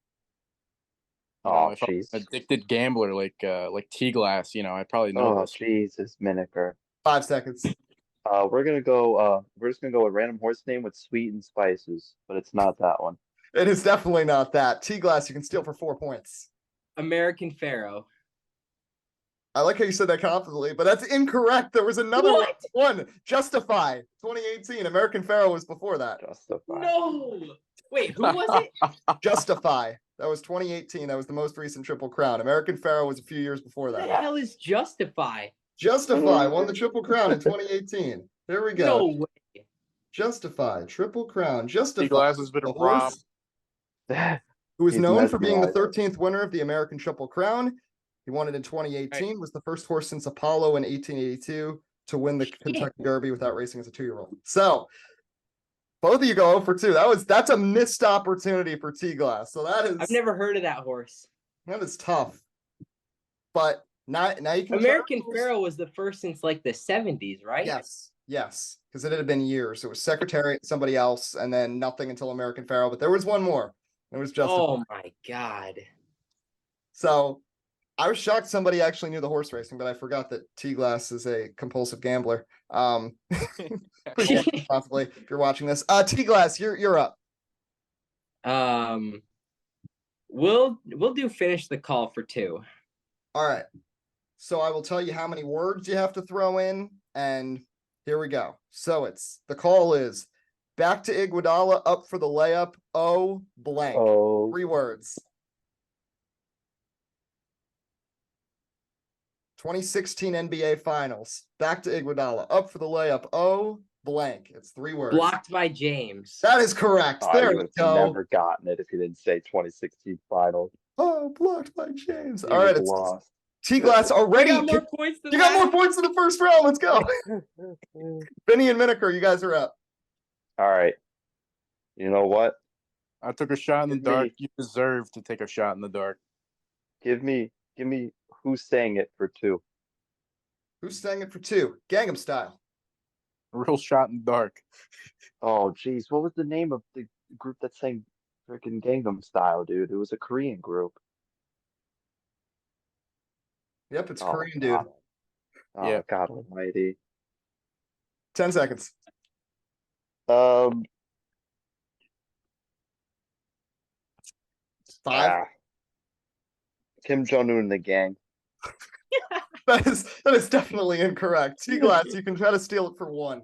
Speaker 5: Oh, jeez.
Speaker 6: Addicted gambler like T-Glass. I probably know this.
Speaker 5: Oh, Jesus, Minneker.
Speaker 1: 5 seconds.
Speaker 5: We're gonna go. We're just gonna go with random horse name with sweet and spices, but it's not that one.
Speaker 1: It is definitely not that. T-Glass, you can steal for 4 points.
Speaker 7: American Pharaoh.
Speaker 1: I like how you said that confidently, but that's incorrect. There was another one. Justify. 2018. American Pharaoh was before that.
Speaker 5: Justify.
Speaker 7: No. Wait, who was it?
Speaker 1: Justify. That was 2018. That was the most recent Triple Crown. American Pharaoh was a few years before that.
Speaker 7: What the hell is Justify?
Speaker 1: Justify won the Triple Crown in 2018. There we go.
Speaker 7: No way.
Speaker 1: Justify, Triple Crown. Justify.
Speaker 6: T-Glass has been robbed.
Speaker 1: Who is known for being the 13th winner of the American Triple Crown. He won it in 2018, was the first horse since Apollo in 1882 to win the Kentucky Derby without racing as a 2-year-old. So both of you go 0 for 2. That's a missed opportunity for T-Glass. So that is,
Speaker 7: I've never heard of that horse.
Speaker 1: That is tough. But now you can.
Speaker 7: American Pharaoh was the first since like the 70s, right?
Speaker 1: Yes, because it had been years. It was Secretariat, somebody else, and then nothing until American Pharaoh. But there was one more. It was just.
Speaker 7: Oh my God.
Speaker 1: So I was shocked somebody actually knew the horse racing, but I forgot that T-Glass is a compulsive gambler. Possibly if you're watching this. T-Glass, you're up.
Speaker 7: We'll do finish the call for 2.
Speaker 1: All right. So I will tell you how many words you have to throw in, and here we go. So the call is back to Iguodala, up for the layup, O blank.
Speaker 5: Oh,
Speaker 1: 3 words. 2016 NBA Finals. Back to Iguodala. Up for the layup. O blank. It's 3 words.
Speaker 7: Blocked by James.
Speaker 1: That is correct.
Speaker 5: I
Speaker 1: There we
Speaker 5: would
Speaker 1: go.
Speaker 5: have never gotten it if you didn't say 2016 finals.
Speaker 1: Oh, blocked by James.
Speaker 5: He
Speaker 1: All right,
Speaker 5: was
Speaker 1: it's
Speaker 5: lost.
Speaker 1: T-Glass already.
Speaker 7: You got more points than
Speaker 1: You got
Speaker 7: that?
Speaker 1: more points in the first round. Let's go. Vinny and Minneker, you guys are up.
Speaker 5: All right. You know what?
Speaker 6: I took a shot in the
Speaker 5: Give
Speaker 6: dark.
Speaker 5: me-
Speaker 6: You deserve to take a shot in the dark.
Speaker 5: Give me who's saying it for 2.
Speaker 1: Who's saying it for 2? Gangnam Style.
Speaker 6: A real shot in the dark.
Speaker 5: Oh, geez. What was the name of the group that sang freaking Gangnam Style, dude? It was a Korean group.
Speaker 1: Yep, it's
Speaker 5: Oh,
Speaker 1: Korean, dude.
Speaker 5: God. Oh,
Speaker 6: Yeah.
Speaker 5: God almighty.
Speaker 1: 10 seconds. 5.
Speaker 5: Kim Jong-un and the gang.
Speaker 1: That is definitely incorrect. T-Glass, you can try to steal it for 1.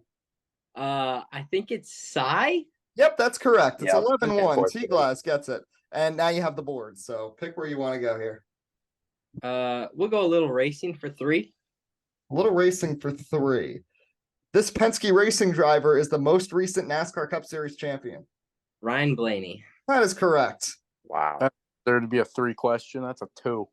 Speaker 7: I think it's Psy.
Speaker 1: Yep, that's correct. It's
Speaker 5: Yep.
Speaker 1: 11-1.
Speaker 5: Okay.
Speaker 1: T-Glass gets it. And now you have the board. So pick where you want to go here.
Speaker 7: We'll go a little racing for 3.
Speaker 1: A little racing for 3. This Penske racing driver is the most recent NASCAR Cup Series champion.
Speaker 7: Ryan Blaney.
Speaker 1: That is correct.
Speaker 5: Wow.
Speaker 6: There to be a 3 question. That's a 2.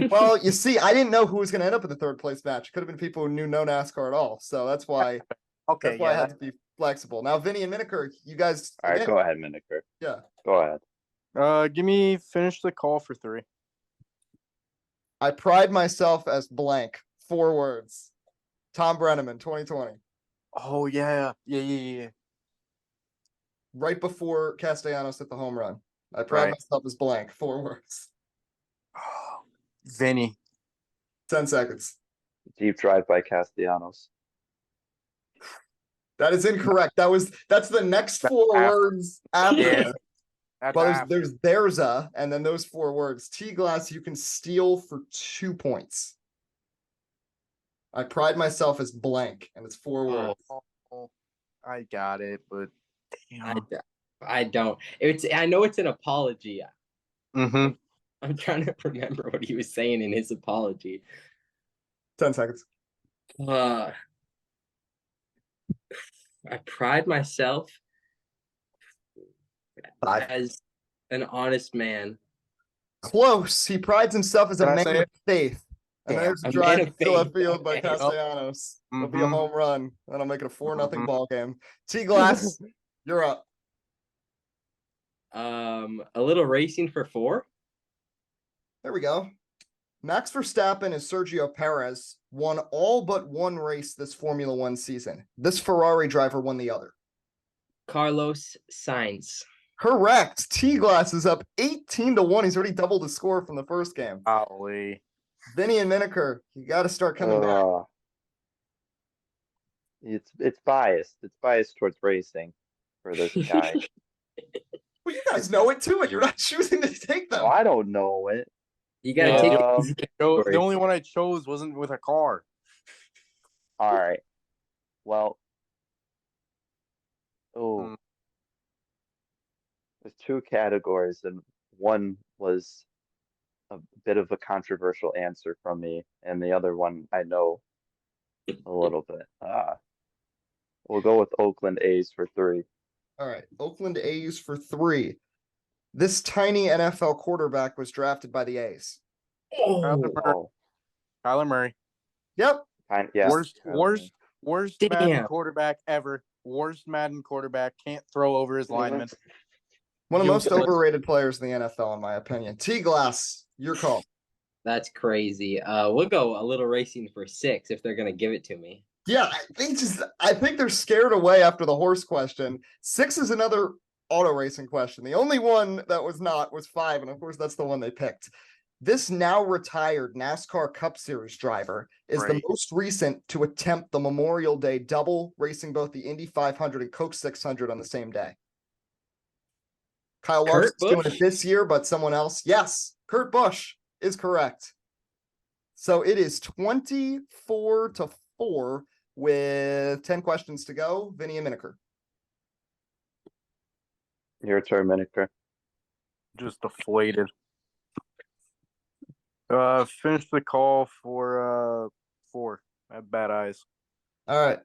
Speaker 1: Well, you see, I didn't know who was going to end up in the 3rd place match. It could have been people who knew no NASCAR at all. So that's why.
Speaker 6: Okay.
Speaker 1: That's why I had to be flexible. Now, Vinny and Minneker, you guys.
Speaker 5: All right,
Speaker 1: again,
Speaker 5: go ahead, Minneker.
Speaker 1: Yeah.
Speaker 5: Go ahead.
Speaker 6: Finish the call for 3.
Speaker 1: I pride myself as blank. 4 words. Tom Brenneman, 2020.
Speaker 6: Oh yeah. Yeah.
Speaker 1: Right before Castellanos hit the home run. I pride myself as blank. 4 words.
Speaker 6: Vinny.
Speaker 1: 10 seconds.
Speaker 5: Deep drive by Castellanos.
Speaker 1: That is incorrect. That's the next 4 words after.
Speaker 6: Yeah.
Speaker 1: Well, there's a, and then those 4 words. T-Glass, you can steal for 2 points. I pride myself as blank, and it's 4 words.
Speaker 6: I got it, but damn.
Speaker 7: I don't. I know it's an apology.
Speaker 6: Mm-hmm.
Speaker 7: I'm trying to remember what he was saying in his apology.
Speaker 1: 10 seconds.
Speaker 7: I pride myself
Speaker 1: 5.
Speaker 7: as an honest man.
Speaker 1: Close. He prides himself as a man of faith. And
Speaker 7: Damn,
Speaker 1: there's a
Speaker 7: a
Speaker 1: drive
Speaker 7: man of
Speaker 1: to left
Speaker 7: faith.
Speaker 1: field by
Speaker 7: Okay.
Speaker 1: Castellanos. It'll be a
Speaker 6: Mhm.
Speaker 1: home run. That'll make it a 4-0 ball game. T-Glass, you're up.
Speaker 7: A little racing for 4.
Speaker 1: There we go. Max Verstappen and Sergio Perez won all but 1 race this Formula 1 season. This Ferrari driver won the other.
Speaker 7: Carlos Sainz.
Speaker 1: Correct. T-Glass is up 18-1. He's already doubled his score from the first game.
Speaker 6: Golly.
Speaker 1: Vinny and Minneker, you got to start coming back.
Speaker 5: It's biased. It's biased towards racing for this guy.
Speaker 1: Well, you guys know it too, and you're not choosing to take them.
Speaker 5: Oh, I don't know it.
Speaker 7: You gotta take
Speaker 6: The only one I chose wasn't with a car.
Speaker 5: All right. Well. Oh. There's 2 categories, and one was a bit of a controversial answer from me, and the other one I know a little bit. We'll go with Oakland A's for 3.
Speaker 1: All right, Oakland A's for 3. This tiny NFL quarterback was drafted by the A's.
Speaker 6: Kyler Murray.
Speaker 1: Yep.
Speaker 5: Yeah.
Speaker 6: Worst
Speaker 7: Damn.
Speaker 6: Madden quarterback ever. Worst Madden quarterback. Can't throw over his lineman.
Speaker 1: One of the most overrated players in the NFL, in my opinion. T-Glass, your call.
Speaker 7: That's crazy. We'll go a little racing for 6 if they're gonna give it to me.
Speaker 1: Yeah, I think they're scared away after the horse question. 6 is another auto racing question. The only one that was not was 5, and of course that's the one they picked. This now retired NASCAR Cup Series driver is the most recent to attempt the Memorial Day double, racing both the Indy 500 and Coke 600 on the same day. Kyle Larson's doing it this year, but someone else. Yes, Kurt Busch is correct. So it is 24-4 with 10 questions to go. Vinny and Minneker.
Speaker 5: Your turn, Minneker.
Speaker 6: Just deflated. Finish the call for 4. I have bad eyes.
Speaker 1: All right.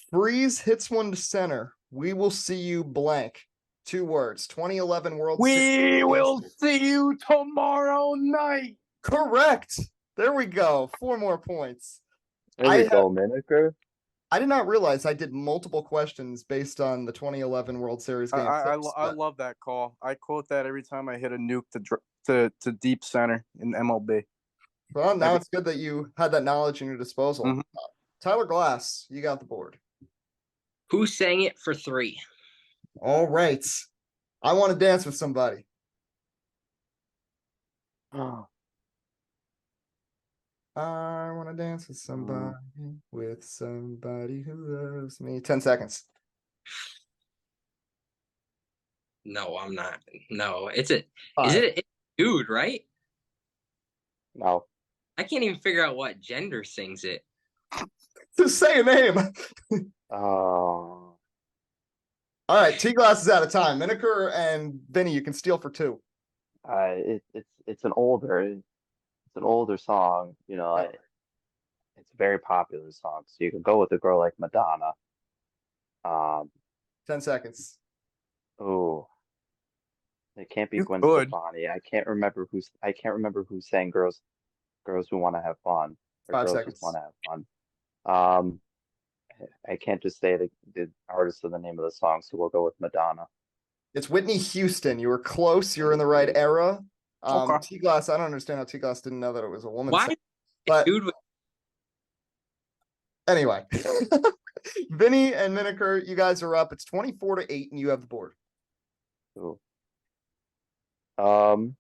Speaker 1: Freeze hits one to center. We will see you blank. 2 words. 2011 World Series.
Speaker 6: We will see you tomorrow night.
Speaker 1: Correct. There we go. 4 more points.
Speaker 5: There we go, Minneker.
Speaker 1: I did not realize I did multiple questions based on the 2011 World Series game.
Speaker 6: I love that call. I quote that every time I hit a nuke to deep center in MLB.
Speaker 1: Well, now it's good that you had that knowledge in your disposal.
Speaker 6: Mm-hmm.
Speaker 1: Tyler Glass, you got the board.
Speaker 7: Who sang it for 3?
Speaker 1: All right. I want to dance with somebody.
Speaker 5: Oh.
Speaker 1: I want to dance with somebody who loves me. 10 seconds.
Speaker 7: No, I'm not. No, is it a dude, right?
Speaker 5: No.
Speaker 7: I can't even figure out what gender sings it.
Speaker 1: Just say a name.
Speaker 5: Oh.
Speaker 1: All right, T-Glass is out of time. Minneker and Vinny, you can steal for 2.
Speaker 5: It's an older song, you know. It's a very popular song, so you can go with a girl like Madonna.
Speaker 1: 10 seconds.
Speaker 5: Oh, it can't be Gwen Stefani. I can't remember who sang "Girls Who Want to Have Fun" or
Speaker 1: 5
Speaker 5: "Girls
Speaker 1: seconds.
Speaker 5: Who Want to Have Fun." I can't just say the artist or the name of the song, so we'll go with Madonna.
Speaker 1: It's Whitney Houston. You were close. You're in the right era.
Speaker 6: Okay.
Speaker 1: T-Glass, I don't understand how T-Glass didn't know that it was a woman.
Speaker 7: Why?
Speaker 1: But
Speaker 7: Dude,
Speaker 1: anyway, Vinny and Minneker, you guys are up. It's 24-8, and you have the board.
Speaker 5: Ooh. Minneker,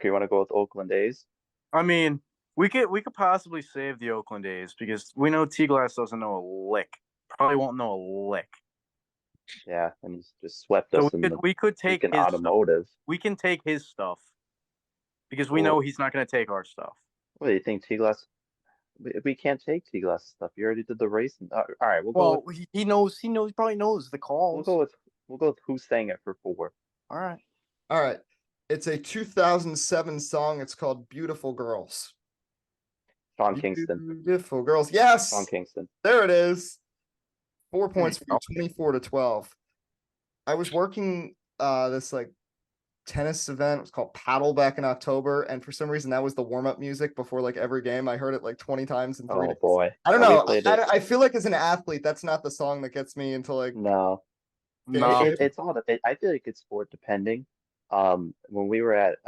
Speaker 5: you want to go with Oakland A's?
Speaker 6: I mean, we could possibly save the Oakland A's because we know T-Glass doesn't know a lick. Probably won't know a lick.
Speaker 5: Yeah, and he's just swept us.
Speaker 6: We could take his
Speaker 5: automotive.
Speaker 6: Stuff. We can take his stuff because we know he's not going to take our stuff.
Speaker 5: What do you think, T-Glass? We can't take T-Glass stuff. You already did the race. All right,
Speaker 6: he knows. He probably knows the calls.
Speaker 5: We'll go with who sang it for 4.
Speaker 6: All
Speaker 1: right. It's a 2007 song. It's called "Beautiful Girls."
Speaker 5: Sean Kingston.
Speaker 1: Beautiful Girls. Yes.
Speaker 5: Sean Kingston.
Speaker 1: There it is. 4 points for 24-12. I was working this like tennis event. It was called Paddle back in October, and for some reason that was the warm-up music before like every game. I heard it like 20 times in 3 days.
Speaker 5: Boy.
Speaker 1: I don't know. I feel like as an athlete, that's not the song that gets me into like
Speaker 5: no. It's all I feel like it's sport depending. When we were at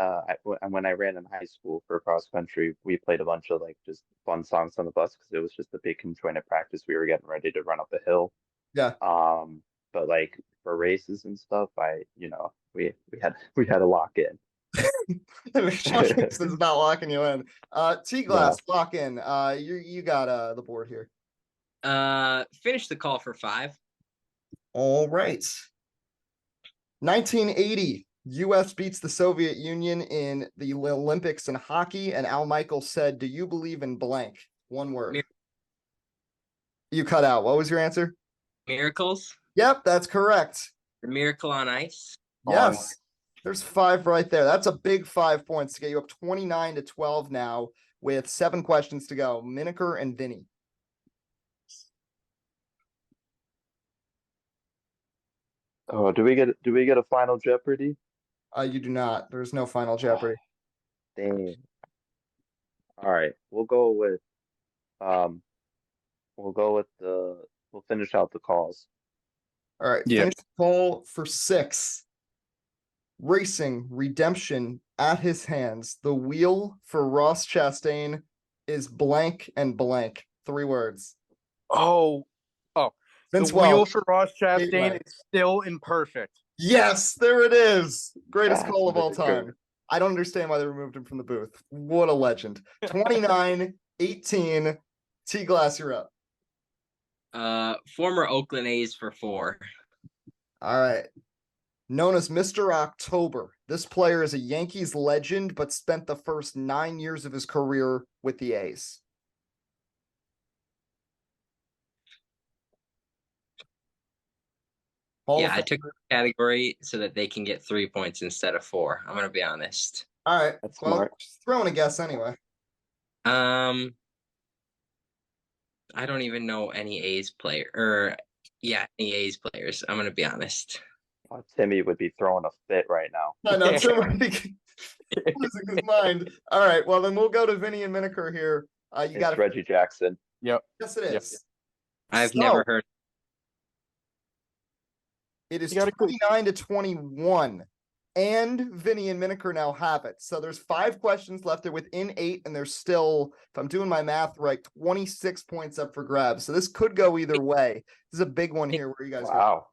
Speaker 5: when I ran in high school for cross country, we played a bunch of like just fun songs on the bus because it was just a big conjoined practice. We were getting ready to run up a hill.
Speaker 1: Yeah.
Speaker 5: But like for races and stuff, we had to lock in.
Speaker 1: It's not locking you in. T-Glass, lock in. You got the board here.
Speaker 7: Finish the call for 5.
Speaker 1: All right. 1980. U.S. beats the Soviet Union in the Olympics in hockey, and Al Michaels said, "Do you believe in blank?" 1 word. You cut out. What was your answer?
Speaker 7: Miracles.
Speaker 1: Yep, that's correct.
Speaker 7: The Miracle on Ice.
Speaker 1: Yes. There's 5 right there. That's a big 5 points to get you up 29-12 now with 7 questions to go. Minneker and Vinny.
Speaker 5: Oh, do we get a final Jeopardy?
Speaker 1: You do not. There's no final Jeopardy.
Speaker 5: Dang. All right, we'll finish out the calls.
Speaker 1: All right, finish the call for 6. Racing redemption at his hands. The wheel for Ross Chastain is blank and blank. 3 words.
Speaker 6: The wheel for Ross Chastain is still imperfect.
Speaker 1: Yes, there it is. Greatest call of all time. I don't understand why they removed him from the booth. What a legend. 29-18. T-Glass, you're up.
Speaker 7: Former Oakland A's for 4.
Speaker 1: All right. Known as Mr. October, this player is a Yankees legend, but spent the first 9 years of his career with the A's. Hall of
Speaker 7: I took
Speaker 1: Famer.
Speaker 7: the category so that they can get 3 points instead of 4. I'm gonna be honest.
Speaker 1: All right.
Speaker 5: That's
Speaker 1: Well,
Speaker 5: smart.
Speaker 1: just throwing a guess anyway.
Speaker 7: I don't even know any A's player any A's players. I'm gonna be honest.
Speaker 5: Timmy would be throwing a fit right now.
Speaker 1: I know Tim would be losing his mind. All right. Well, then we'll go to Vinny and Minneker here. You got
Speaker 5: Reggie Jackson.
Speaker 6: Yep.
Speaker 1: Yes, it is.
Speaker 6: Yep.
Speaker 7: I've never heard.
Speaker 1: It is 29-21. And Vinny and Minneker now have it. So there's 5 questions left. They're within 8, and there's still, if I'm doing my math right, 26 points up for grabs. So this could go either way. This is a big one here where you guys
Speaker 5: Wow.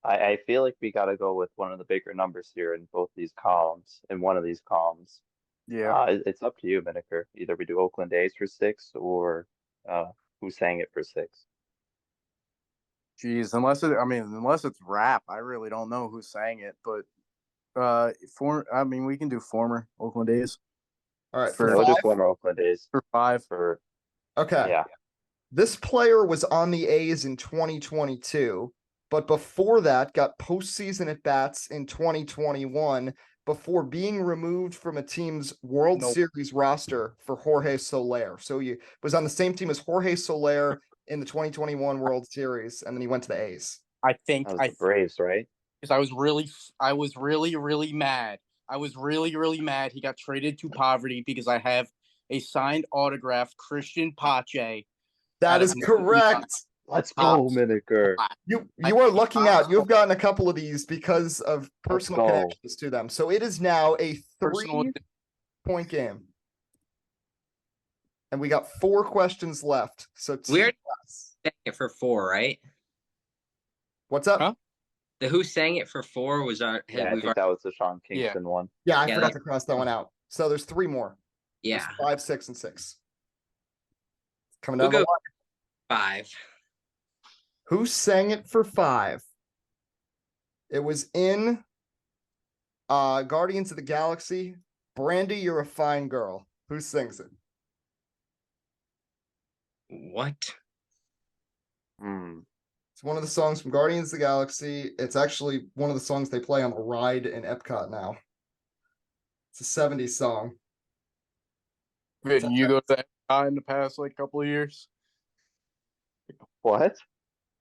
Speaker 5: I feel like we got to go with one of the bigger numbers here in both these columns, in one of these columns.
Speaker 6: Yeah.
Speaker 5: It's up to you, Minneker. Either we do Oakland A's for 6 or Who Sang It for 6.
Speaker 6: Jeez, unless it's rap, I really don't know who sang it, but we can do former Oakland A's.
Speaker 1: All right,
Speaker 5: we'll do former Oakland A's
Speaker 6: for 5.
Speaker 1: Okay.
Speaker 5: Yeah.
Speaker 1: This player was on the A's in 2022, but before that got postseason at bats in 2021 before being removed from a team's World Series roster for Jorge Soler. So he was on the same team as Jorge Soler in the 2021 World Series, and then he went to the A's.
Speaker 6: I think
Speaker 5: the Braves, right?
Speaker 6: Because I was really mad. I was really mad. He got traded to poverty because I have a signed autograph Christian Pocchia.
Speaker 1: That is correct.
Speaker 5: Let's go, Minneker.
Speaker 1: You are lucking out. You've gotten a couple of these because of personal connections to them. So it is now a 3-point game. And we got 4 questions left. So
Speaker 7: We're sang it for 4, right?
Speaker 1: What's up?
Speaker 6: Huh?
Speaker 7: The Who Sang It for 4 was our.
Speaker 5: Yeah, I think that was the Sean Kingston one.
Speaker 1: Yeah, I forgot to cross that one out. So there's 3 more.
Speaker 7: Yeah.
Speaker 1: There's 5, 6, and 6. Coming down the line.
Speaker 7: 5.
Speaker 1: Who sang it for 5? It was in Guardians of the Galaxy. Brandy, You're a Fine Girl. Who sings it?
Speaker 7: What?
Speaker 1: It's one of the songs from Guardians of the Galaxy. It's actually one of the songs they play on the ride in Epcot now. It's a 70s song.
Speaker 6: Did you go to Epcot in the past couple of years?
Speaker 5: What?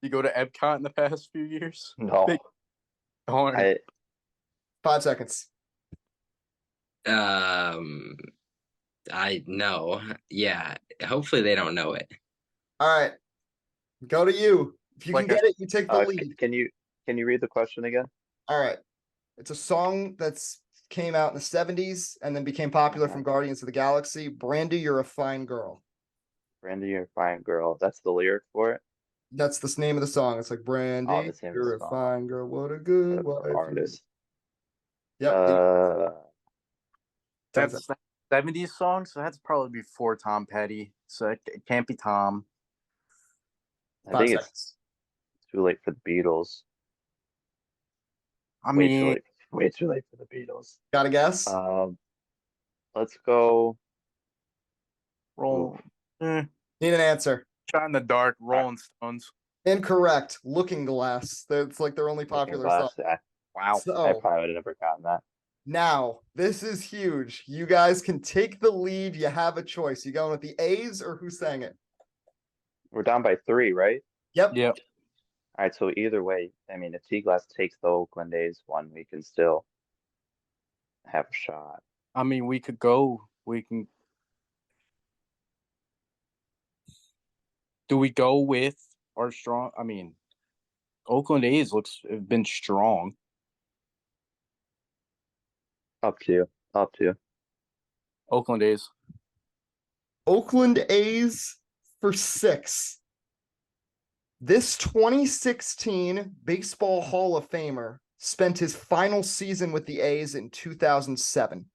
Speaker 6: You go to Epcot in the past few years?
Speaker 5: No.
Speaker 6: Darn.
Speaker 1: 5 seconds.
Speaker 7: I know. Yeah. Hopefully they don't know it.
Speaker 1: All right. Go to you. If you can get it, you take the lead.
Speaker 5: Can you read the question again?
Speaker 1: All right. It's a song that's came out in the 70s and then became popular from Guardians of the Galaxy. Brandy, You're a Fine Girl.
Speaker 5: Brandy, You're a Fine Girl. That's the lyric for it?
Speaker 1: That's the name of the song. It's like, Brandy, You're a fine girl. What a good wife.
Speaker 5: Artist.
Speaker 1: Yep.
Speaker 6: That's 70s song, so that's probably before Tom Petty. So it can't be Tom.
Speaker 5: I think it's too late for the Beatles. Way too late for the Beatles.
Speaker 1: Got a guess?
Speaker 5: Let's go.
Speaker 6: Roll.
Speaker 1: Need an answer.
Speaker 6: Shot in the Dark, Rolling Stones.
Speaker 1: Incorrect. Looking Glass. It's like their only popular song.
Speaker 6: Wow.
Speaker 1: So,
Speaker 5: I probably would have never gotten that.
Speaker 1: Now, this is huge. You guys can take the lead. You have a choice. You going with the A's or Who Sang It?
Speaker 5: We're down by 3, right?
Speaker 1: Yep.
Speaker 6: Yep.
Speaker 5: All right, so either way, I mean, if T-Glass takes the Oakland A's one, we can still have a shot.
Speaker 6: I mean, we can. Do we go with our strong? I mean, Oakland A's have been strong.
Speaker 5: Up to you.
Speaker 6: Oakland A's.
Speaker 1: Oakland A's for 6. This 2016 Baseball Hall of Famer spent his final season with the A's in 2007.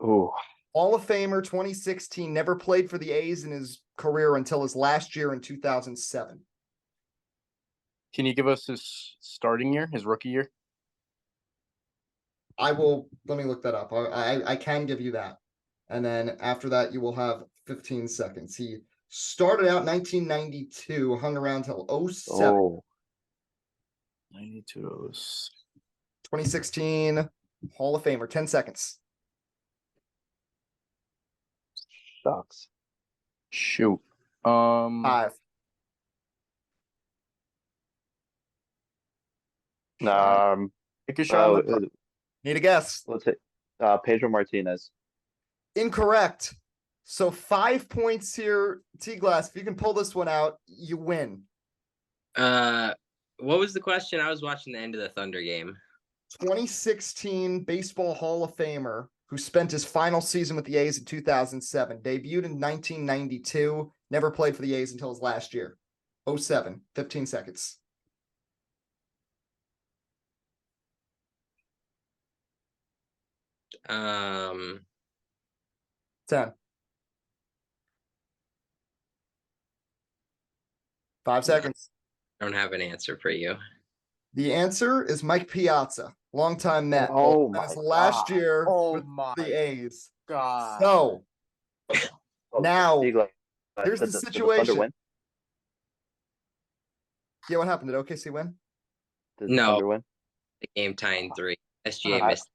Speaker 5: Ooh.
Speaker 1: Hall of Famer 2016, never played for the A's in his career until his last year in 2007.
Speaker 6: Can you give us his starting year, his rookie year?
Speaker 1: Let me look that up. I can give you that. And then after that, you will have 15 seconds. He Started out 1992, hung around till 07.
Speaker 6: Oh. 92.
Speaker 1: 2016 Hall of Famer. 10 seconds.
Speaker 6: Sucks. Shoot.
Speaker 1: 5.
Speaker 6: Take a shot.
Speaker 1: Need a guess.
Speaker 5: Let's say Pedro Martinez.
Speaker 1: Incorrect. So 5 points here. T-Glass, if you can pull this one out, you win.
Speaker 7: What was the question? I was watching the end of the Thunder game.
Speaker 1: 2016 Baseball Hall of Famer who spent his final season with the A's in 2007. Debuted in 1992. Never played for the A's until his last year. 07. 15 seconds.
Speaker 7: Um,
Speaker 1: 10. 5 seconds.
Speaker 7: I don't have an answer for you.
Speaker 1: The answer is Mike Piazza, longtime Met.
Speaker 5: Oh my
Speaker 1: his last year with the A's.
Speaker 6: God.
Speaker 1: So now
Speaker 5: T-Glass,
Speaker 1: here's the
Speaker 5: Thunder
Speaker 1: situation.
Speaker 5: win?
Speaker 1: Yeah, what happened? Did OKC win?
Speaker 5: Did the
Speaker 7: No.
Speaker 5: Thunder win?
Speaker 7: The game tying 3. SGA missed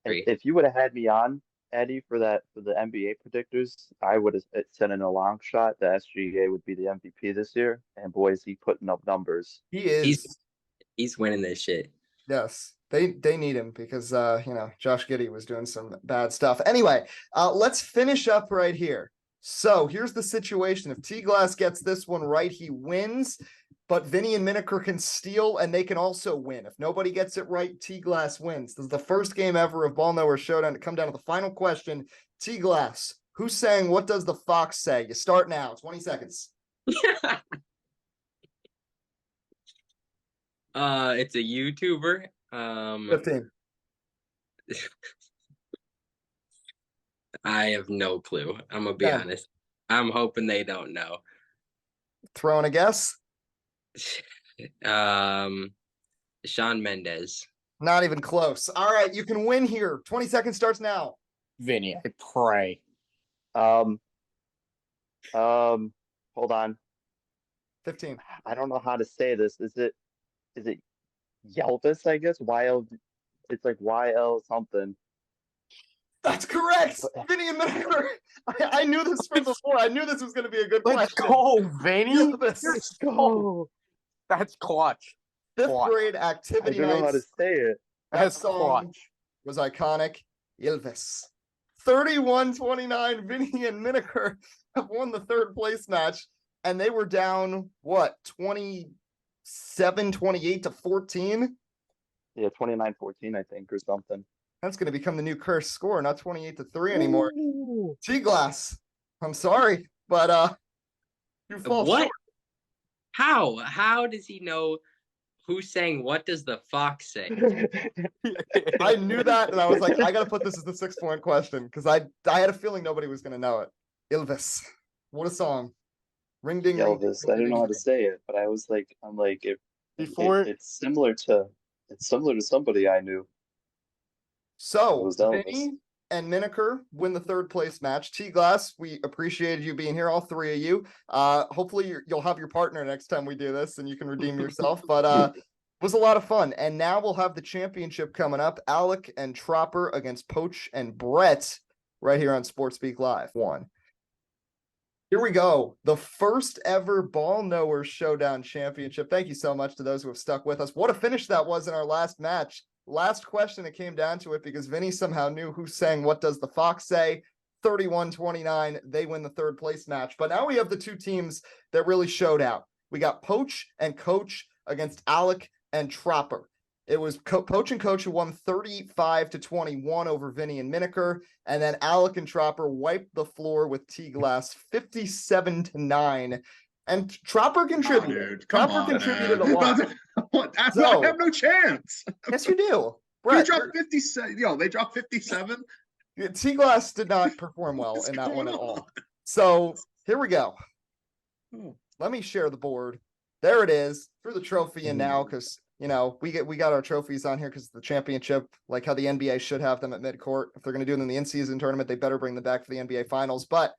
Speaker 7: 3.
Speaker 5: If you would have had me on, Eddie, for the NBA predictors, I would have said in a long shot that SGA would be the MVP this year. And boy, is he putting up numbers.
Speaker 1: He is.
Speaker 7: He's winning this shit.
Speaker 1: Yes, they need him because Josh Giddey was doing some bad stuff. Anyway, let's finish up right here. So here's the situation. If T-Glass gets this one right, he wins. But Vinny and Minneker can steal, and they can also win. If nobody gets it right, T-Glass wins. This is the first game ever of Ball Knowers Showdown to come down to the final question. T-Glass, who's saying what does the fox say? You start now. 20 seconds.
Speaker 7: It's a YouTuber.
Speaker 1: 15.
Speaker 7: I have no clue. I'm gonna be
Speaker 1: 10.
Speaker 7: honest. I'm hoping they don't know.
Speaker 1: Throwing a guess?
Speaker 7: Shawn Mendes.
Speaker 1: Not even close. All right, you can win here. 20 seconds starts now.
Speaker 6: Vinny, I pray.
Speaker 5: Hold on.
Speaker 1: 15.
Speaker 5: I don't know how to say this. Is it Yelvis, I guess? It's like YL something.
Speaker 1: That's correct. Vinny and Minneker. I knew this from before. I knew this was going to be a good
Speaker 6: Let's
Speaker 1: question.
Speaker 6: go, Vinny.
Speaker 1: Let's
Speaker 6: go. That's clutch.
Speaker 1: Fifth
Speaker 6: Clutch.
Speaker 1: grade
Speaker 5: I
Speaker 1: activity
Speaker 5: don't know how to
Speaker 1: nights.
Speaker 5: say it.
Speaker 1: That
Speaker 6: That's
Speaker 1: song
Speaker 6: clutch.
Speaker 1: was iconic. Ilvis. 31-29. Vinny and Minneker have won the third place match, and they were down, 27-28 to 14?
Speaker 5: Yeah, 29-14, I think, or something.
Speaker 1: That's going to become the new cursed score, not 28-3 anymore. T-Glass, I'm sorry, but you fall
Speaker 7: What?
Speaker 1: short.
Speaker 7: How does he know who's saying what does the fox say?
Speaker 1: I knew that, and I was like, I got to put this as the 6-point question because I had a feeling nobody was going to know it. Ilvis. What a song. Ring ding ring.
Speaker 5: Elvis. I don't know how to say it, but I'm like,
Speaker 6: Before
Speaker 5: it's similar to somebody I knew.
Speaker 1: So,
Speaker 5: was Elvis.
Speaker 1: Vinny and Minneker win the third place match. T-Glass, we appreciated you being here, all three of you. Hopefully you'll have your partner next time we do this and you can redeem yourself. But it was a lot of fun. And now we'll have the championship coming up. Alec and Tropper against Poch and Brett right here on Sports Speak Live. Here we go. The first ever Ball Knowers Showdown Championship. Thank you so much to those who have stuck with us. What a finish that was in our last match. Last question, it came down to it because Vinny somehow knew who's saying what does the fox say. 31-29, they win the third place match. But now we have the two teams that really showed out. We got Poch and Coach against Alec and Tropper. It was Poch and Coach who won 35-21 over Vinny and Minneker. And then Alec and Tropper wiped the floor with T-Glass 57-9. And Tropper contributed. Tropper contributed a lot.
Speaker 3: I have no chance.
Speaker 1: Yes, you do.
Speaker 3: Brett, you dropped 57. They dropped 57.
Speaker 1: T-Glass did not perform well in that one at all. So here we go. Let me share the board. There it is. Threw the trophy in now because we got our trophies on here because it's the championship, like how the NBA should have them at midcourt. If they're going to do them in the in-season tournament, they better bring them back for the NBA finals. But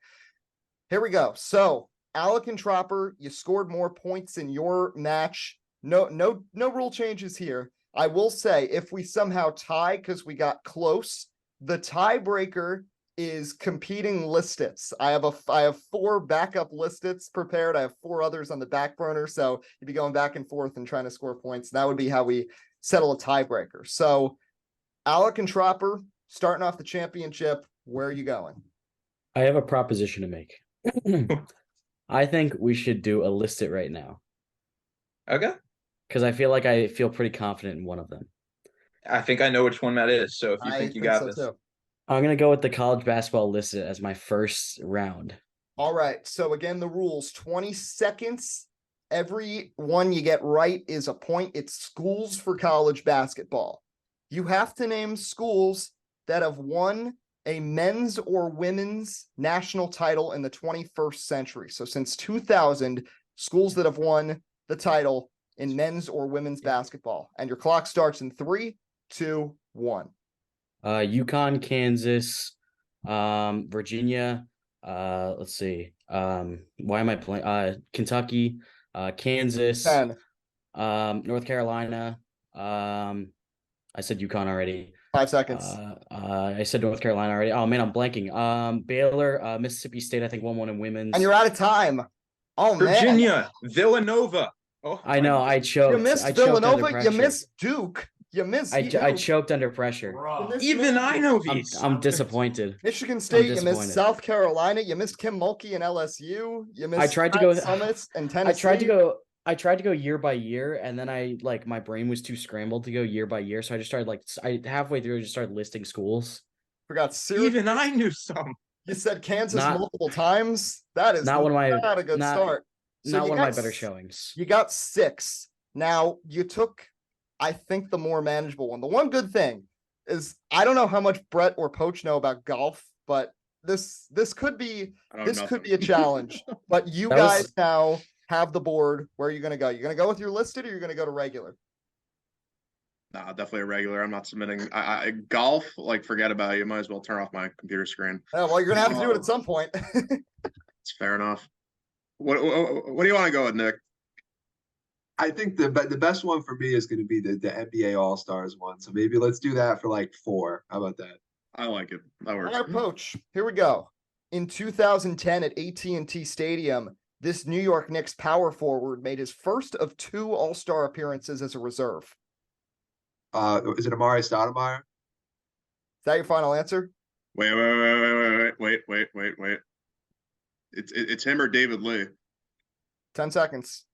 Speaker 1: here we go. So Alec and Tropper, you scored more points in your match. No rule changes here. I will say, if we somehow tie because we got close, the tiebreaker is competing listits. I have 4 backup listits prepared. I have 4 others on the back burner, so you'd be going back and forth and trying to score points. That would be how we settle a tiebreaker. So, Alec and Tropper starting off the championship. Where are you going?
Speaker 8: I have a proposition to make. I think we should do a list it right now.
Speaker 9: Okay.
Speaker 8: Because I feel pretty confident in one of them.
Speaker 9: I think I know which one that is. So if you think you got this.
Speaker 1: Too.
Speaker 8: I'm going to go with the college basketball listed as my first round.
Speaker 1: All right. So again, the rules, 20 seconds. Every one you get right is a point. It's schools for college basketball. You have to name schools that have won a men's or women's national title in the 21st century. So since 2000, schools that have won the title in men's or women's basketball. And your clock starts in 3, 2, 1.
Speaker 8: UConn, Kansas, Virginia. Let's see. Why am I playing? Kentucky, Kansas,
Speaker 1: 10.
Speaker 8: North Carolina. I said UConn already.
Speaker 1: 5 seconds.
Speaker 8: I said North Carolina already. Oh man, I'm blanking. Baylor, Mississippi State. I think won one in women's.
Speaker 1: And you're out of time. Oh man.
Speaker 9: Virginia, Villanova. Oh,
Speaker 8: I know. I choked.
Speaker 1: You missed Villanova. You missed Duke. You missed.
Speaker 8: I choked under pressure.
Speaker 9: Even I know these.
Speaker 8: I'm disappointed.
Speaker 1: Michigan State. You missed South Carolina. You missed Kim Mulkey and LSU. You missed.
Speaker 8: I tried to go
Speaker 1: Summit and Tennessee.
Speaker 8: I tried to go year by year, and then my brain was too scrambled to go year by year, so I just started halfway through I just started listing schools.
Speaker 1: Forgot Syracuse.
Speaker 9: Even I knew some.
Speaker 1: You said Kansas multiple times. That is
Speaker 8: not
Speaker 1: a good start.
Speaker 8: So not one of my better showings.
Speaker 1: You got 6. Now you took, I think, the more manageable one. The one good thing is I don't know how much Brett or Poach know about golf, but this could be a challenge. But you guys now have the board. Where are you going to go? You're going to go with your listed, or you're going to go to regular?
Speaker 3: Nah, definitely a regular. I'm not submitting. I golf, forget about it. You might as well turn off my computer screen.
Speaker 1: Yeah, well, you're going to have to do it at some point.
Speaker 3: It's fair enough. What do you want to go with, Nick?
Speaker 4: I think the best one for me is going to be the NBA All-Stars one. So maybe let's do that for 4. How about that?
Speaker 3: I like it. That works.
Speaker 1: All right, Poach. Here we go. In 2010 at AT&T Stadium, this New York Knicks power forward made his first of 2 All-Star appearances as a reserve.
Speaker 4: Is it Amari Stoudemire?
Speaker 1: Is that your final answer?
Speaker 3: Wait. It's him or David Lee.
Speaker 1: 10 seconds.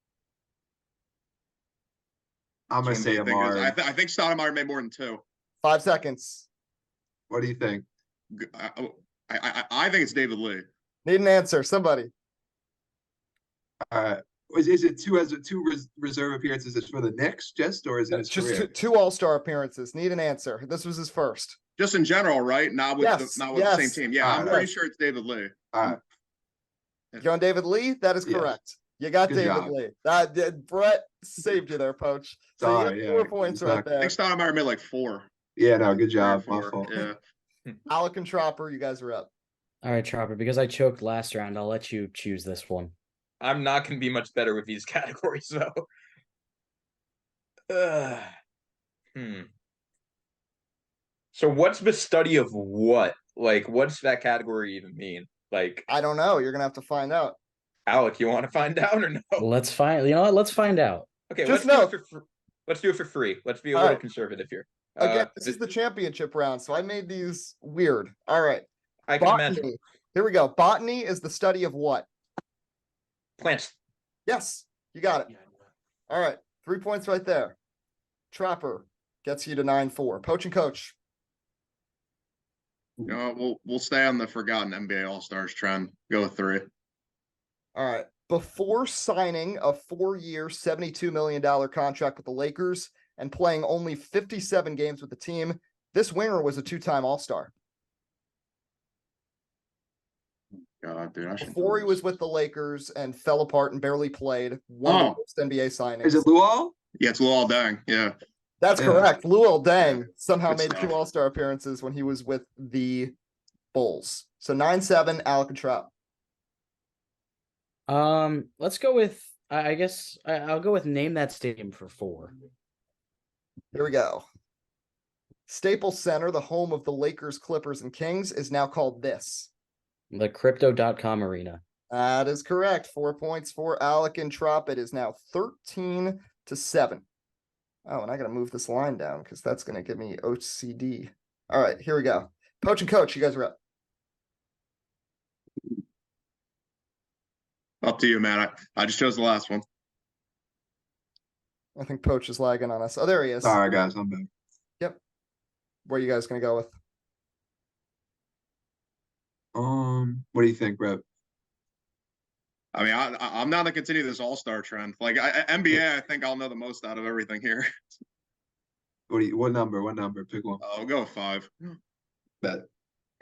Speaker 4: I'm going to say Amari.
Speaker 3: I think Stoudemire made more than 2.
Speaker 1: 5 seconds.
Speaker 4: What do you think?
Speaker 3: I think it's David Lee.
Speaker 1: Need an answer. Somebody.
Speaker 4: Is it 2 reserve appearances for the Knicks or is it his
Speaker 1: just
Speaker 4: career?
Speaker 1: 2 All-Star appearances? Need an answer. This was his first.
Speaker 3: Just in general, right? Not with the same team. Yeah, I'm pretty sure it's David Lee.
Speaker 4: All right.
Speaker 1: You going David Lee? That is correct. You got David
Speaker 4: job.
Speaker 1: Lee. Brett saved you there, Poach. So you have 4 points right there.
Speaker 3: I think Stoudemire made 4.
Speaker 4: Yeah, no, good job. My fault.
Speaker 3: Yeah.
Speaker 1: Alec and Tropper, you guys are up.
Speaker 8: All right, Tropper, because I choked last round, I'll let you choose this one.
Speaker 9: I'm not going to be much better with these categories, though. So what's the study of what? What's that category even mean?
Speaker 1: I don't know. You're going to have to find out.
Speaker 9: Alec, you want to find out or no?
Speaker 8: Let's find. You know what? Let's find out.
Speaker 9: Okay, let's do it for free. Let's be a little conservative here.
Speaker 1: Again, this is the championship round, so I made these weird. All right.
Speaker 9: I can imagine.
Speaker 1: Here we go. Botany is the study of what?
Speaker 9: Plants.
Speaker 1: Yes, you got it. All right. 3 points right there. Tropper gets you to 9-4. Poach and Coach.
Speaker 3: We'll stay on the forgotten NBA All-Stars trend. Go with 3.
Speaker 1: All right. Before signing a 4-year, $72 million contract with the Lakers and playing only 57 games with the team, this winger was a 2-time All-Star.
Speaker 3: God, dude,
Speaker 1: Before he was with the Lakers and fell apart and barely played, one of the most NBA signings.
Speaker 4: Is it Luol?
Speaker 3: Yeah, it's Luol Deng. Yeah.
Speaker 1: That's correct. Luol Deng somehow made 2 All-Star appearances when he was with the Bulls. So 9-7, Alec and Trout.
Speaker 8: Let's go with. I guess I'll go with name that stadium for 4.
Speaker 1: Here we go. Staples Center, the home of the Lakers, Clippers, and Kings, is now called this.
Speaker 8: The Crypto.com Arena.
Speaker 1: That is correct. 4 points for Alec and Trop. It is now 13-7. Oh, and I got to move this line down because that's going to give me OCD. All right, here we go. Poach and Coach, you guys are up.
Speaker 3: Up to you, man. I just chose the last one.
Speaker 1: I think Poach is lagging on us. Oh, there he is.
Speaker 4: All right, guys, I'm back.
Speaker 1: Yep. Where are you guys going to go with?
Speaker 4: What do you think, Brett?
Speaker 3: I mean, I'm not going to continue this all-star trend. Like NBA, I think I'll know the most out of everything here.
Speaker 4: What number? What number? Pick one.
Speaker 3: I'll go with 5.
Speaker 4: Bet.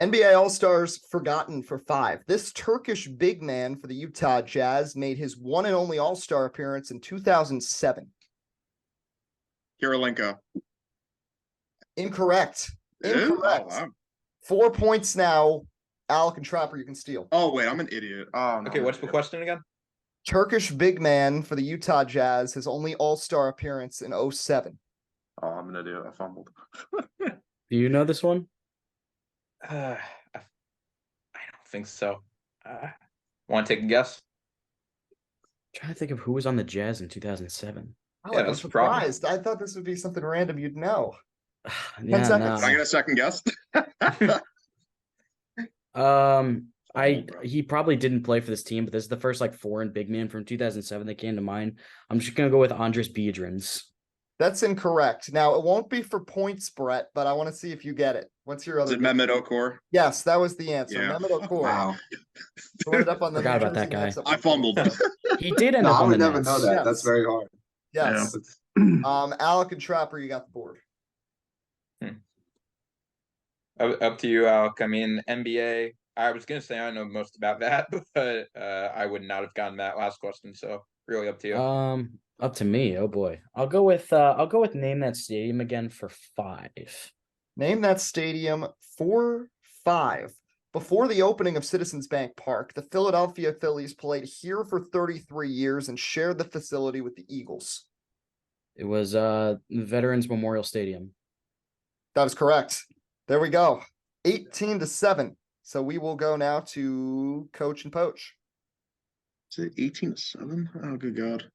Speaker 1: NBA All-Stars forgotten for 5. This Turkish big man for the Utah Jazz made his one and only All-Star appearance in 2007.
Speaker 3: Kirilenko.
Speaker 1: Incorrect. Incorrect.
Speaker 3: Oh, wow.
Speaker 1: 4 points now. Alec and Tropper, you can steal.
Speaker 3: Oh, wait, I'm an idiot. Oh, no,
Speaker 9: Okay, what's the question again?
Speaker 1: Turkish big man for the Utah Jazz, his only All-Star appearance in 07.
Speaker 3: Oh, I'm an idiot. I fumbled.
Speaker 8: Do you know this one?
Speaker 9: I don't think so. Want to take a guess?
Speaker 8: I'm trying to think of who was on the Jazz in 2007.
Speaker 1: Oh, I'm surprised. I thought this would be something random you'd know. 10
Speaker 8: Yeah,
Speaker 1: seconds.
Speaker 8: no.
Speaker 3: Can I get a second guess?
Speaker 8: He probably didn't play for this team, but this is the first foreign big man from 2007 that came to mind. I'm just gonna go with Andres Biedrins.
Speaker 1: That's incorrect. Now, it won't be for points, Brett, but I want to see if you get it. What's your other?
Speaker 3: Is it Mehmet Okur?
Speaker 1: Yes, that was the answer.
Speaker 3: Yeah.
Speaker 1: Mehmet Okur.
Speaker 4: Wow.
Speaker 1: Who ended up on the
Speaker 8: Forgot
Speaker 1: New
Speaker 8: about that
Speaker 1: Jersey
Speaker 8: guy.
Speaker 1: Nets at
Speaker 3: I
Speaker 1: one
Speaker 3: fumbled.
Speaker 1: point.
Speaker 8: He did end
Speaker 4: No,
Speaker 8: up
Speaker 4: I
Speaker 8: on
Speaker 4: would
Speaker 8: the
Speaker 4: never
Speaker 8: Nets.
Speaker 4: know that.
Speaker 1: Yes.
Speaker 4: That's very hard.
Speaker 1: Yes. Alec and Tropper, you got the board.
Speaker 9: Up to you, Alec. I mean, NBA. I was gonna say I know most about that, but I would not have gotten that last question. So really up to you.
Speaker 8: Up to me. Oh boy. I'll go with name that stadium again for 5.
Speaker 1: Name that stadium for 5. Before the opening of Citizens Bank Park, the Philadelphia Phillies played here for 33 years and shared the facility with the Eagles.
Speaker 8: It was Veterans Memorial Stadium.
Speaker 1: That is correct. There we go. 18-7. So we will go now to Coach and Poach.
Speaker 3: Is it 18-7? Oh, good God.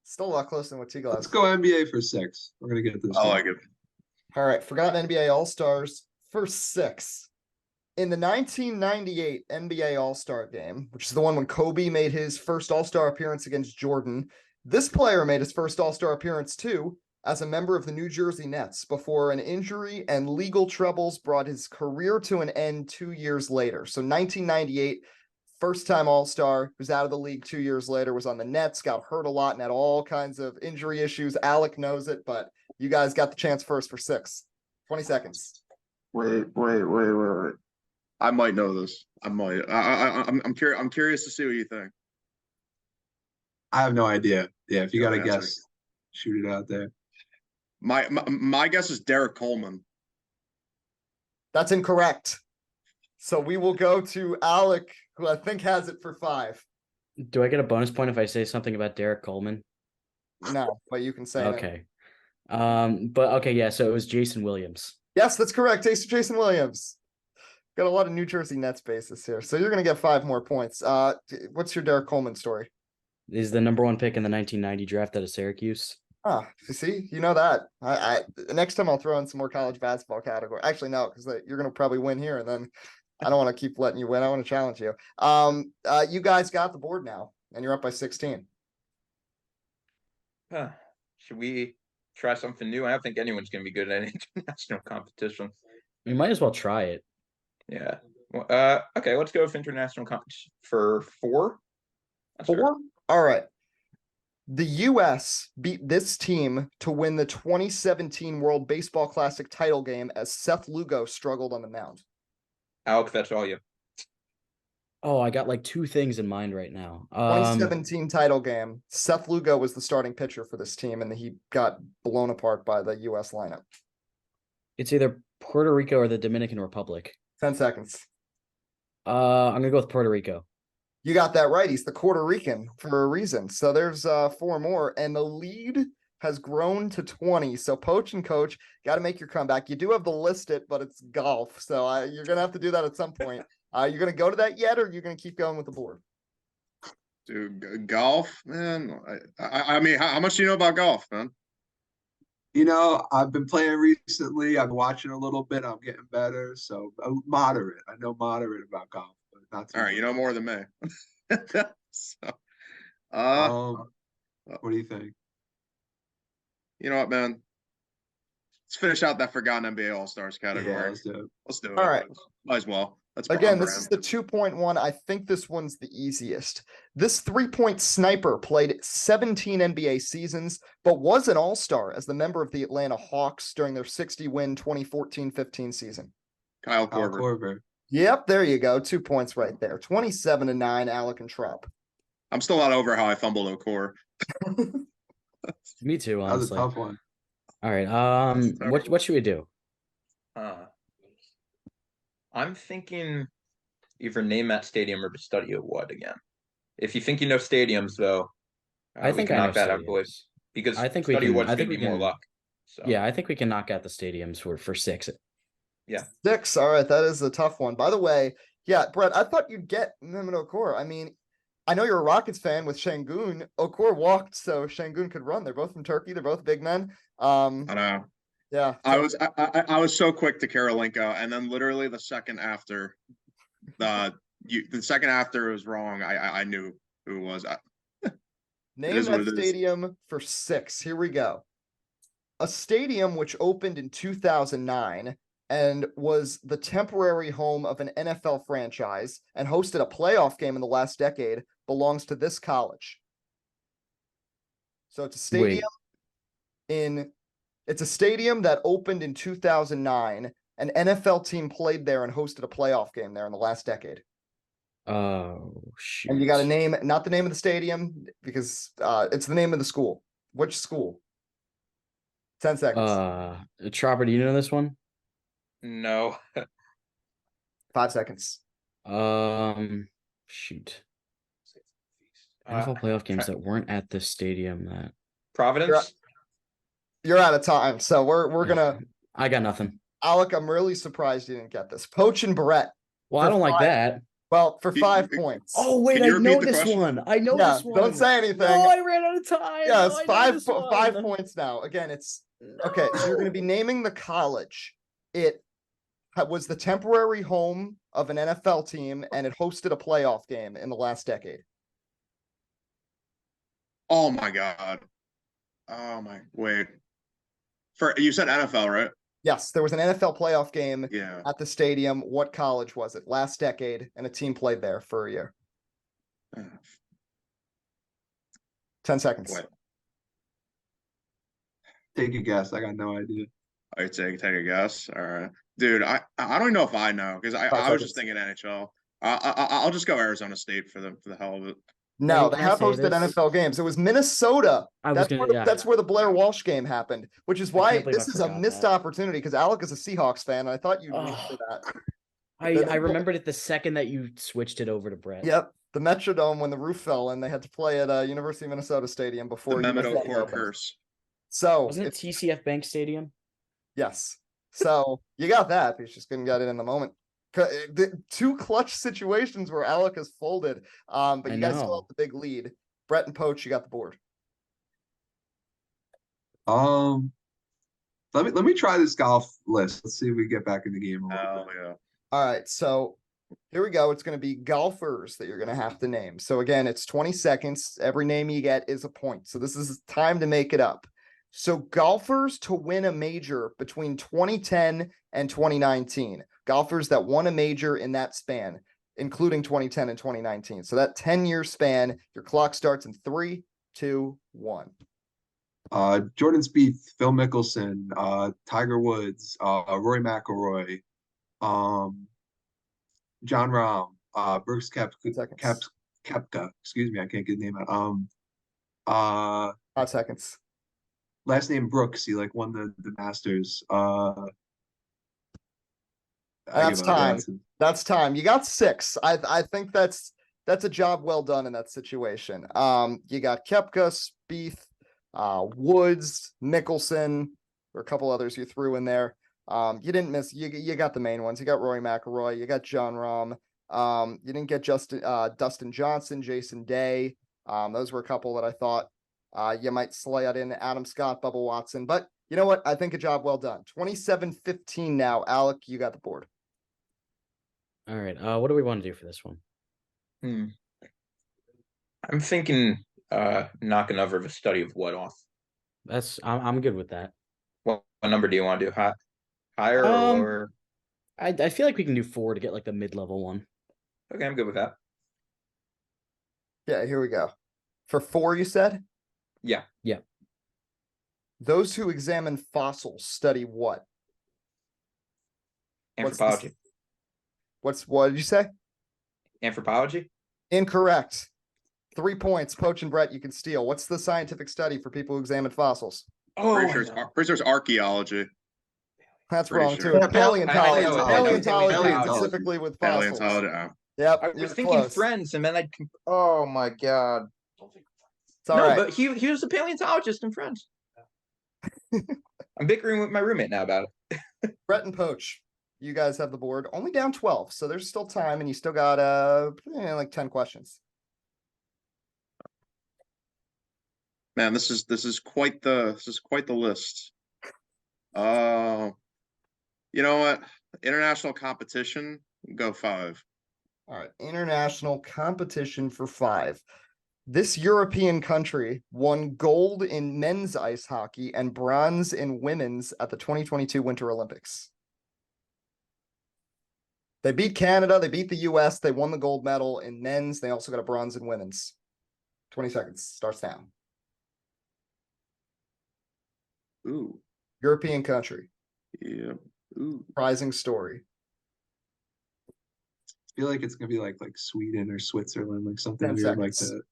Speaker 1: Still a lot closer than what Teagle has.
Speaker 4: Let's go NBA for 6. We're gonna get this.
Speaker 3: I like it.
Speaker 1: All right, forgotten NBA All-Stars for 6. In the 1998 NBA All-Star game, which is the one when Kobe made his first All-Star appearance against Jordan, this player made his first All-Star appearance too as a member of the New Jersey Nets before an injury and legal troubles brought his career to an end 2 years later. So 1998, first-time All-Star, was out of the league 2 years later, was on the Nets, got hurt a lot, and had all kinds of injury issues. Alec knows it, but you guys got the chance first for 6. 20 seconds.
Speaker 3: Wait. I might know this. I might. I'm curious to see what you think.
Speaker 4: I have no idea. Yeah, if you got a
Speaker 3: answer.
Speaker 4: guess, shoot it out there.
Speaker 3: My guess is Derek Coleman.
Speaker 1: That's incorrect. So we will go to Alec, who I think has it for 5.
Speaker 8: Do I get a bonus point if I say something about Derek Coleman?
Speaker 1: No, but you can say it.
Speaker 8: Okay. But okay, yeah, so it was Jason Williams.
Speaker 1: Yes, that's correct. Jason Williams. Got a lot of New Jersey Nets bases here. So you're going to get 5 more points. What's your Derek Coleman story?
Speaker 8: Is the number 1 pick in the 1990 draft out of Syracuse.
Speaker 1: Ah, you see, you know that. I next time I'll throw in some more college basketball category. Actually, no, because you're going to probably win here, and then I don't want to keep letting you win. I want to challenge you. You guys got the board now, and you're up by 16.
Speaker 9: Should we try something new? I don't think anyone's going to be good at international competition.
Speaker 8: We might as well try it.
Speaker 9: Yeah. Well, okay, let's go with international competition for 4.
Speaker 1: 4? All right. The U.S. beat this team to win the 2017 World Baseball Classic title game as Seth Lugo struggled on the mound.
Speaker 9: Alec, that's all you.
Speaker 8: Oh, I got 2 things in mind right now.
Speaker 1: 2017 title game. Seth Lugo was the starting pitcher for this team, and he got blown apart by the U.S. lineup.
Speaker 8: It's either Puerto Rico or the Dominican Republic.
Speaker 1: 10 seconds.
Speaker 8: I'm gonna go with Puerto Rico.
Speaker 1: You got that right. He's the Puerto Rican for a reason. So there's 4 more, and the lead has grown to 20. So Poach and Coach got to make your comeback. You do have the list it, but it's golf. So you're going to have to do that at some point. You're going to go to that yet, or you're going to keep going with the board?
Speaker 3: Dude, golf, man. I mean, how much do you know about golf, man?
Speaker 4: You know, I've been playing recently. I'm watching a little bit. I'm getting better. So moderate. I know moderate about golf, but not too
Speaker 3: All right,
Speaker 4: much.
Speaker 3: you know more than me. So,
Speaker 4: what do you think?
Speaker 3: You know what, man? Let's finish out that forgotten NBA All-Stars category.
Speaker 4: Yeah, let's do it.
Speaker 3: Let's do it.
Speaker 1: All right.
Speaker 3: Might as well.
Speaker 1: Again, this is the 2.1. I think this one's the easiest. This 3-point sniper played 17 NBA seasons, but was an all-star as the member of the Atlanta Hawks during their 60-win 2014-15 season.
Speaker 3: Kyle Korver.
Speaker 1: Yep, there you go. 2 points right there. 27-9, Alec and Trop.
Speaker 3: I'm still not over how I fumbled Okor.
Speaker 8: Me too, honestly.
Speaker 4: That was a tough one.
Speaker 8: All right. What should we do?
Speaker 9: I'm thinking either name that stadium or to study a what again. If you think you know stadiums, though,
Speaker 8: I think I know
Speaker 9: knock that out,
Speaker 8: stadiums.
Speaker 9: boys. Because
Speaker 8: I think we
Speaker 9: study
Speaker 8: can.
Speaker 9: what's
Speaker 8: I
Speaker 9: going
Speaker 8: think
Speaker 9: to
Speaker 8: we
Speaker 9: be more
Speaker 8: can.
Speaker 9: luck. So
Speaker 8: Yeah, I think we can knock out the stadiums for 6.
Speaker 9: yeah,
Speaker 1: 6. All right, that is a tough one. By the way, yeah, Brett, I thought you'd get Mehmet Okor. I mean, I know you're a Rockets fan with Şengün. Okor walked so Şengün could run. They're both from Turkey. They're both big men.
Speaker 3: I know.
Speaker 1: Yeah,
Speaker 3: I was so quick to Karolinko, and then literally the second after it was wrong. I knew who it was.
Speaker 1: Name that stadium for 6. Here we go. A stadium which opened in 2009 and was the temporary home of an NFL franchise and hosted a playoff game in the last decade belongs to this college. So it's a stadium It's a stadium that opened in 2009. An NFL team played there and hosted a playoff game there in the last decade.
Speaker 8: Oh, shoot.
Speaker 1: And you got to name, not the name of the stadium, because it's the name of the school. Which school? 10 seconds.
Speaker 8: Tropper, do you know this one?
Speaker 9: no.
Speaker 1: 5 seconds.
Speaker 8: Shoot. NFL playoff games that weren't at the stadium that
Speaker 9: Providence.
Speaker 1: You're out of time, so we're gonna.
Speaker 8: I got nothing.
Speaker 1: Alec, I'm really surprised you didn't get this. Poach and Brett.
Speaker 8: Well, I don't like that.
Speaker 1: Well, for 5 points.
Speaker 8: Oh wait, I know this one. I know this one.
Speaker 1: Don't say anything.
Speaker 8: No, I ran out of time.
Speaker 1: Yeah, it's 5 points now. Again, it's okay. So you're going to be naming the college. It was the temporary home of an NFL team, and it hosted a playoff game in the last decade.
Speaker 3: Oh my God. Oh my, wait. You said NFL, right?
Speaker 1: Yes, there was an NFL playoff game
Speaker 3: Yeah.
Speaker 1: at the stadium. What college was it? Last decade, and a team played there for a year. 10 seconds.
Speaker 3: Wait.
Speaker 4: Take a guess. I got no idea.
Speaker 3: I take a guess. All right, dude. I don't even know if I know because I was just thinking NHL. I'll just go Arizona State for the hell of it.
Speaker 1: No, they have hosted NFL games. It was Minnesota. That's where the Blair Walsh game happened, which is why this is a missed opportunity because Alec is a Seahawks fan, and I thought you'd for that.
Speaker 8: I remembered it the second that you switched it over to Brett.
Speaker 1: Yep. The Metrodome, when the roof fell and they had to play at University of Minnesota Stadium before
Speaker 3: the Mehmet Okor curse.
Speaker 1: So
Speaker 8: wasn't it TCF Bank Stadium?
Speaker 1: Yes. So you got that. You just couldn't get it in the moment. The 2 clutch situations where Alec has folded. But you guys still have the big lead. Brett and Poach, you got the board.
Speaker 4: Let me try this golf list. Let's see if we get back in the game a little bit.
Speaker 3: Yeah.
Speaker 1: All right, so here we go. It's going to be golfers that you're going to have to name. So again, it's 20 seconds. Every name you get is a point. So this is time to make it up. So golfers to win a major between 2010 and 2019. Golfers that won a major in that span, including 2010 and 2019. So that 10-year span, your clock starts in 3, 2, 1.
Speaker 4: Jordan Spieth, Phil Mickelson, Tiger Woods, Rory McIlroy, John Rahm, Brooks Koepka. Excuse me, I can't get the name out.
Speaker 1: 5 seconds.
Speaker 4: Last name Brooks. He won the Masters.
Speaker 1: That's time. That's time. You got 6. I think that's that's a job well done in that situation. You got Koepka, Spieth, Woods, Mickelson, or a couple others you threw in there. You didn't miss. You got the main ones. You got Rory McIlroy. You got John Rahm. You didn't get Dustin Johnson, Jason Day. Those were a couple that I thought you might slide in. Adam Scott, Bubba Watson. But you know what? I think a job well done. 27-15 now. Alec, you got the board.
Speaker 8: All right. What do we want to do for this one?
Speaker 9: I'm thinking knock another of a study of what off.
Speaker 8: I'm good with that.
Speaker 9: What number do you want to do? Higher or lower?
Speaker 8: I feel like we can do 4 to get like the mid-level one.
Speaker 9: Okay, I'm good with that.
Speaker 1: Yeah, here we go. For 4, you said?
Speaker 9: Yeah.
Speaker 8: Yeah.
Speaker 1: Those who examine fossils study what?
Speaker 9: Anthropology.
Speaker 1: What did you say?
Speaker 9: Anthropology?
Speaker 1: Incorrect. 3 points. Poach and Brett, you can steal. What's the scientific study for people who examine fossils?
Speaker 3: Pretty sure it's archaeology.
Speaker 1: That's
Speaker 3: Pretty
Speaker 1: wrong
Speaker 3: sure.
Speaker 1: too.
Speaker 3: Yeah,
Speaker 1: Paleontology, specifically with fossils.
Speaker 3: Paleontology.
Speaker 1: Yep.
Speaker 9: I was thinking
Speaker 1: close.
Speaker 9: Friends, and then oh my god.
Speaker 1: It's all right.
Speaker 9: But he was a paleontologist in Friends. I'm bickering with my roommate now about it.
Speaker 1: Brett and Poach, you guys have the board. Only down 12, so there's still time, and you still got like 10 questions.
Speaker 3: Man, this is quite the list. You know what? International competition, go 5.
Speaker 1: All right, international competition for 5. This European country won gold in men's ice hockey and bronze in women's at the 2022 Winter Olympics. They beat Canada, they beat the US, they won the gold medal in men's, they also got a bronze in women's. 20 seconds, starts now.
Speaker 3: Ooh.
Speaker 1: European country.
Speaker 3: Yeah. Ooh.
Speaker 1: Surprising story.
Speaker 4: I feel like it's gonna be like Sweden or Switzerland, like something weird like that.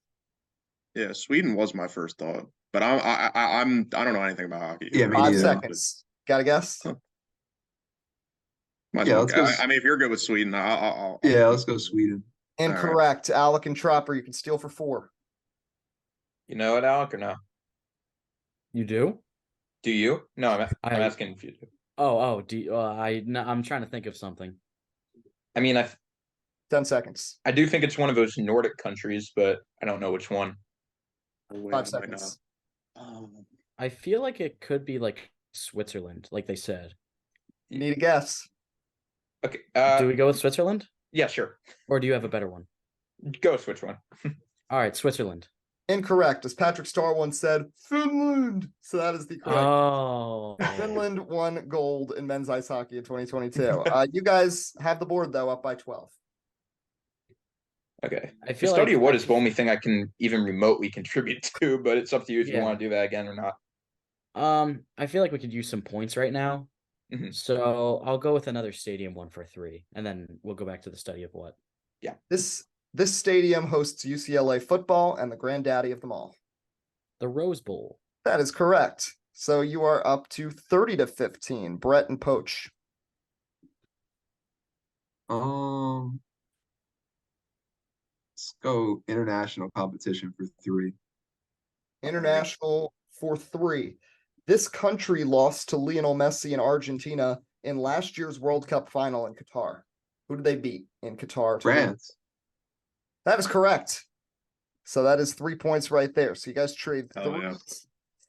Speaker 3: Yeah, Sweden was my first thought, but I don't know anything about hockey.
Speaker 4: Yeah,
Speaker 1: 5 seconds. Got a guess?
Speaker 3: Huh.
Speaker 4: Let's go.
Speaker 3: I mean, if you're good with Sweden, I'll
Speaker 4: let's go Sweden.
Speaker 1: Incorrect. Right. Alec and Tropper, you can steal for 4.
Speaker 9: You know it, Alec, or no?
Speaker 8: You do?
Speaker 9: Do you? No, I'm asking if you do.
Speaker 8: Do you, I'm trying to think of something.
Speaker 9: I mean,
Speaker 1: 10 seconds.
Speaker 9: I do think it's one of those Nordic countries, but I don't know which one.
Speaker 1: 5 seconds.
Speaker 8: I feel like it could be like Switzerland, like they said.
Speaker 1: You need a guess.
Speaker 9: Okay.
Speaker 8: Do we go with Switzerland?
Speaker 9: Yeah, sure.
Speaker 8: Or do you have a better one?
Speaker 9: Go with Switzerland.
Speaker 8: All right, Switzerland.
Speaker 1: Incorrect. As Patrick Starr once said, Finland. So that is the correct.
Speaker 8: Oh.
Speaker 1: Finland won gold in men's ice hockey in 2022. You guys have the board, though, up by 12.
Speaker 9: Okay. I feel study what is the only thing I can even remotely contribute to, but it's up to you if you want to do that again or not.
Speaker 8: I feel like we could use some points right now. Mm-hmm. So I'll go with another stadium one for 3, and then we'll go back to the study of what.
Speaker 9: Yeah.
Speaker 1: This stadium hosts UCLA football and the granddaddy of them all.
Speaker 8: The Rose Bowl.
Speaker 1: That is correct. So you are up to 30-15. Brett and Poach.
Speaker 4: Let's go international competition for 3.
Speaker 1: International for 3. This country lost to Lionel Messi and Argentina in last year's World Cup final in Qatar. Who did they beat in Qatar?
Speaker 4: France.
Speaker 1: That is correct. So that is 3 points right there. So you guys trade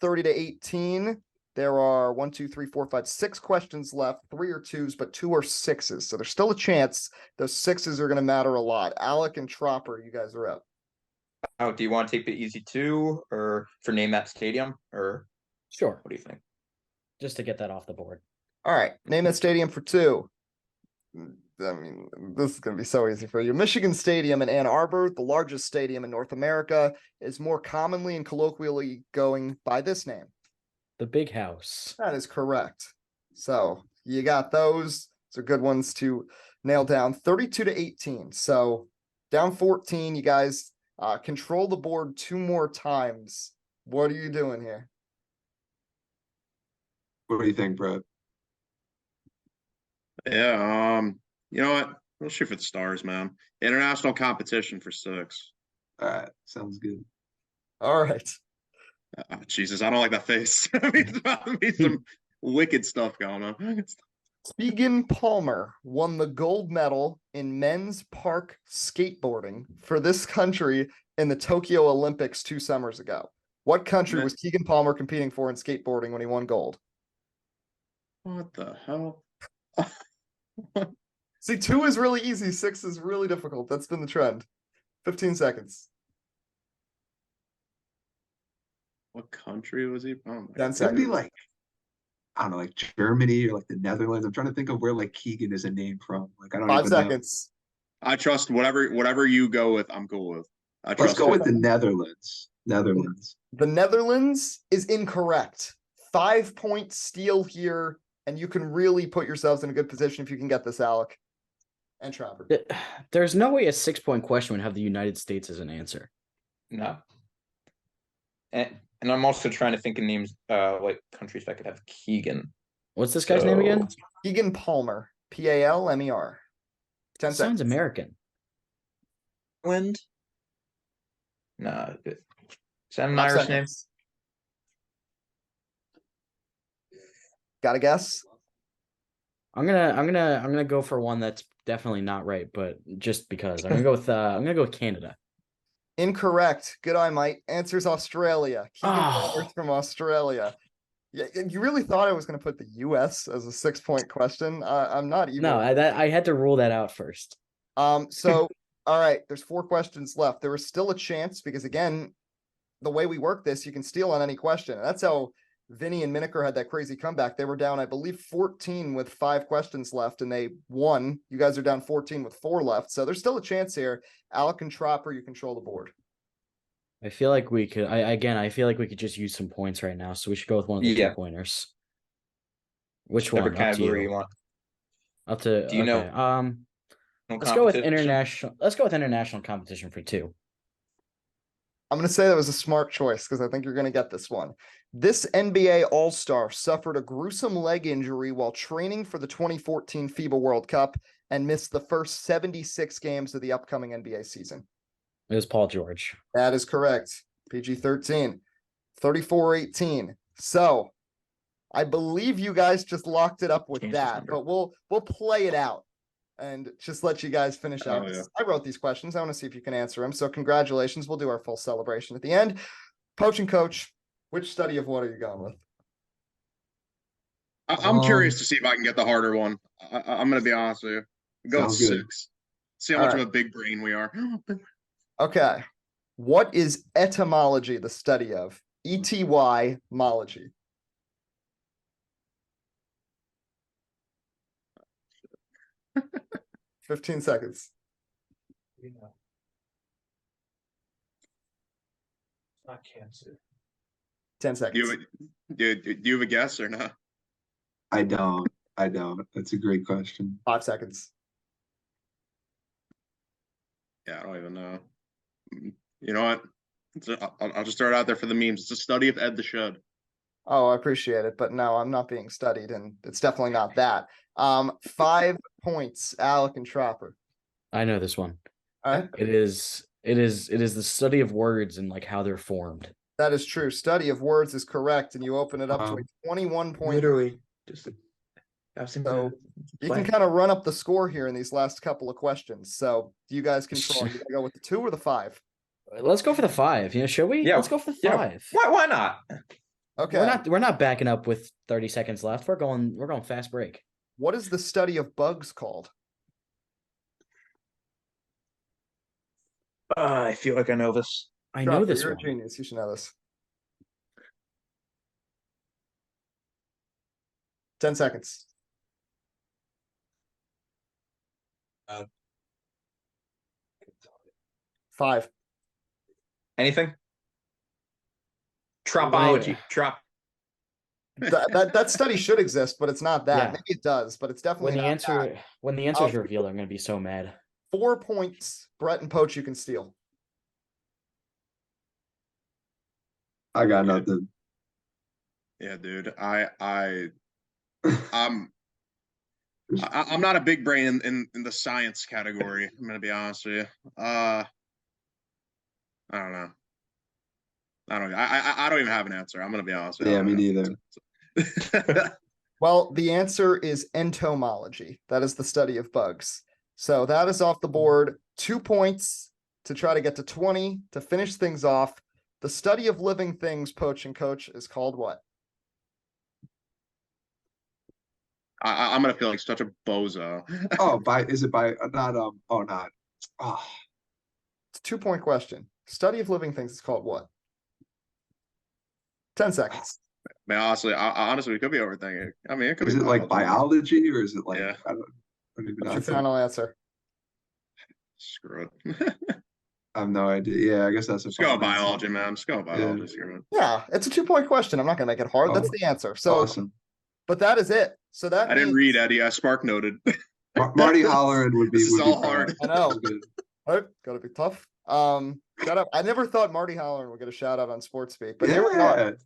Speaker 1: 30-18. There are 1, 2, 3, 4, 5, 6 questions left. 3 are 2s, but 2 are 6s. So there's still a chance those 6s are going to matter a lot. Alec and Tropper, you guys are up.
Speaker 9: Oh, do you want to take the easy 2 or for name that stadium or?
Speaker 8: Sure.
Speaker 9: What do you think?
Speaker 8: Just to get that off the board.
Speaker 1: All right. Name that stadium for 2. I mean, this is going to be so easy for you. Michigan Stadium in Ann Arbor, the largest stadium in North America, is more commonly and colloquially going by this name.
Speaker 8: The Big House.
Speaker 1: That is correct. So you got those. Those are good ones to nail down. 32-18. So down 14. You guys control the board 2 more times. What are you doing here?
Speaker 4: What do you think, Brett?
Speaker 3: Yeah, you know what? We'll shoot for the stars, man. International competition for 6.
Speaker 4: All right, sounds good.
Speaker 1: All right.
Speaker 3: Oh, Jesus, I don't like that face. There's about to be some wicked stuff going on.
Speaker 1: Keegan Palmer won the gold medal in men's park skateboarding for this country in the Tokyo Olympics 2 summers ago. What country was Keegan Palmer competing for in skateboarding when he won gold?
Speaker 3: What the hell?
Speaker 1: See, 2 is really easy. 6 is really difficult. That's been the trend. 15 seconds.
Speaker 3: What country was he from?
Speaker 1: 10
Speaker 4: It's gonna be
Speaker 1: seconds.
Speaker 4: like, I don't know, like Germany or like the Netherlands. I'm trying to think of where like Keegan is a name from. Like I don't
Speaker 1: 5
Speaker 4: even
Speaker 1: seconds.
Speaker 3: I trust whatever you go with, I'm cool with.
Speaker 4: Let's go with the Netherlands. Netherlands.
Speaker 1: The Netherlands is incorrect. 5-point steal here, and you can really put yourselves in a good position if you can get this, Alec and Tropper.
Speaker 8: There's no way a 6-point question would have the United States as an answer.
Speaker 9: No. And I'm also trying to think of names, like countries that could have Keegan.
Speaker 8: What's this guy's name again?
Speaker 1: Keegan Palmer. Palmer. 10 seconds.
Speaker 8: Sounds American.
Speaker 9: Ireland? No. Is that an
Speaker 1: 5
Speaker 9: Irish
Speaker 1: seconds. Got a guess?
Speaker 8: I'm gonna go for one that's definitely not right, but just because I'm gonna go with Canada.
Speaker 1: Incorrect. Good eye, Mike. Answer's Australia. Keegan Palmer's from Australia. Yeah, you really thought I was going to put the U.S. as a 6-point question? I'm not even.
Speaker 8: No, I had to rule that out first.
Speaker 1: So, all right, there's 4 questions left. There is still a chance because, again, the way we work this, you can steal on any question. And that's how Vinny and Minneker had that crazy comeback. They were down, I believe, 14 with 5 questions left, and they won. You guys are down 14 with 4 left. So there's still a chance here. Alec and Tropper, you control the board.
Speaker 8: I feel like we could. I feel like we could just use some points right now, so we should go with one of the 2-pointers. Which
Speaker 9: Whichever
Speaker 8: one?
Speaker 9: category you want.
Speaker 8: Up to.
Speaker 9: Do you know?
Speaker 8: Let's go with international. Let's go with international competition for 2.
Speaker 1: I'm going to say that was a smart choice because I think you're going to get this one. This NBA All-Star suffered a gruesome leg injury while training for the 2014 FIBA World Cup and missed the first 76 games of the upcoming NBA season.
Speaker 8: It was Paul George.
Speaker 1: That is correct. PG-13. 34-18. So I believe you guys just locked it up with that, but we'll play it out and just let you guys finish out.
Speaker 3: Yeah.
Speaker 1: I wrote these questions. I want to see if you can answer them. So congratulations. We'll do our full celebration at the end. Poach and Coach, which study of what are you going with?
Speaker 3: I'm curious to see if I can get the harder one. I'm going to be honest with you. Go with 6. See how much of a big brain we are.
Speaker 1: Okay. What is etymology the study of? E-T-Y-mology. Yeah. 15 seconds.
Speaker 10: Not cancer.
Speaker 1: 10 seconds.
Speaker 3: Do you have a guess or not?
Speaker 4: I don't. That's a great question.
Speaker 1: 5 seconds.
Speaker 3: Yeah, I don't even know. You know what? I'll just throw it out there for the memes. It's a study of Ed the Shed.
Speaker 1: Oh, I appreciate it, but no, I'm not being studied, and it's definitely not that. 5 points, Alec and Tropper.
Speaker 8: I know this one.
Speaker 1: All right.
Speaker 8: It is the study of words and like how they're formed.
Speaker 1: That is true. Study of words is correct, and you open it up to a 21-point.
Speaker 9: Literally, just
Speaker 1: so you can kind of run up the score here in these last couple of questions. So do you guys control? You go with the 2 or the 5?
Speaker 8: Let's go for the 5. Should we?
Speaker 9: Yeah,
Speaker 8: let's go for the 5.
Speaker 9: Yeah. Why not?
Speaker 1: Okay.
Speaker 8: We're not backing up with 30 seconds left. We're going fast break.
Speaker 1: What is the study of bugs called?
Speaker 9: I feel like I know this.
Speaker 8: I know this
Speaker 1: You're
Speaker 8: one.
Speaker 1: a genius. You should know this. 10 seconds. 5.
Speaker 9: Anything? Tropology.
Speaker 1: That study should exist, but it's not that.
Speaker 8: Yeah.
Speaker 1: Maybe it does, but it's definitely not that.
Speaker 8: When the answer is revealed, I'm going to be so mad.
Speaker 1: 4 points, Brett and Poach, you can steal.
Speaker 4: I got nothing.
Speaker 3: Yeah, dude. I'm I'm not a big brain in the science category. I'm gonna be honest with you. I don't know. I don't even have an answer. I'm gonna be honest with you.
Speaker 4: Yeah, me neither.
Speaker 1: Well, the answer is entomology. That is the study of bugs. So that is off the board. 2 points to try to get to 20 to finish things off. The study of living things, Poach and Coach, is called what?
Speaker 3: I'm gonna feel like such a bozo.
Speaker 4: Is it by not not. Oh.
Speaker 1: It's a 2-point question. Study of living things is called what? 10 seconds.
Speaker 3: Man, honestly, we could be overthinking. I mean, it could
Speaker 4: is
Speaker 3: be
Speaker 4: it like biology or is it like
Speaker 3: yeah.
Speaker 4: I don't even know.
Speaker 1: What's your final answer?
Speaker 3: Screw it.
Speaker 4: I have no idea. Yeah, I guess that's
Speaker 3: Just go biology, man. Just go biology.
Speaker 1: Yeah, it's a 2-point question. I'm not gonna make it hard. That's the answer. So
Speaker 4: awesome.
Speaker 1: But that is it. So that
Speaker 3: I didn't read, Eddie. I spark noted.
Speaker 4: Marty Holleran would be.
Speaker 3: This is all hard.
Speaker 1: I know. All right, gotta be tough. Shout out. I never thought Marty Holleran would get a shout out on Sports Speak, but here we are.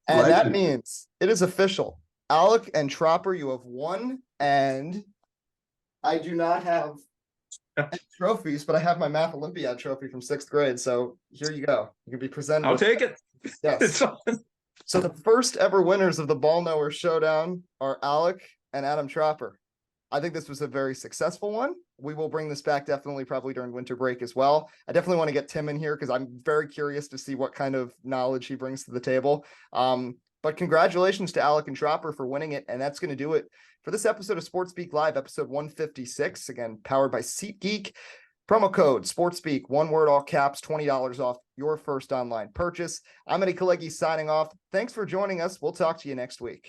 Speaker 1: And
Speaker 4: Legend.
Speaker 1: that means it is official. Alec and Tropper, you have won, and I do not have trophies, but I have my Math Olympiad trophy from 6th grade. So here you go. You can be presented.
Speaker 9: I'll take it.
Speaker 1: Yes. So the first ever winners of the Ball Knowers Showdown are Alec and Adam Tropper. I think this was a very successful one. We will bring this back definitely probably during winter break as well. I definitely want to get Tim in here because I'm very curious to see what kind of knowledge he brings to the table. But congratulations to Alec and Tropper for winning it. And that's going to do it for this episode of Sports Speak Live, episode 156, again, powered by SeatGeek. Promo code SportsSpeak, one word, all caps, $20 off your first online purchase. I'm Vinny Iacavazzi signing off. Thanks for joining us. We'll talk to you next week.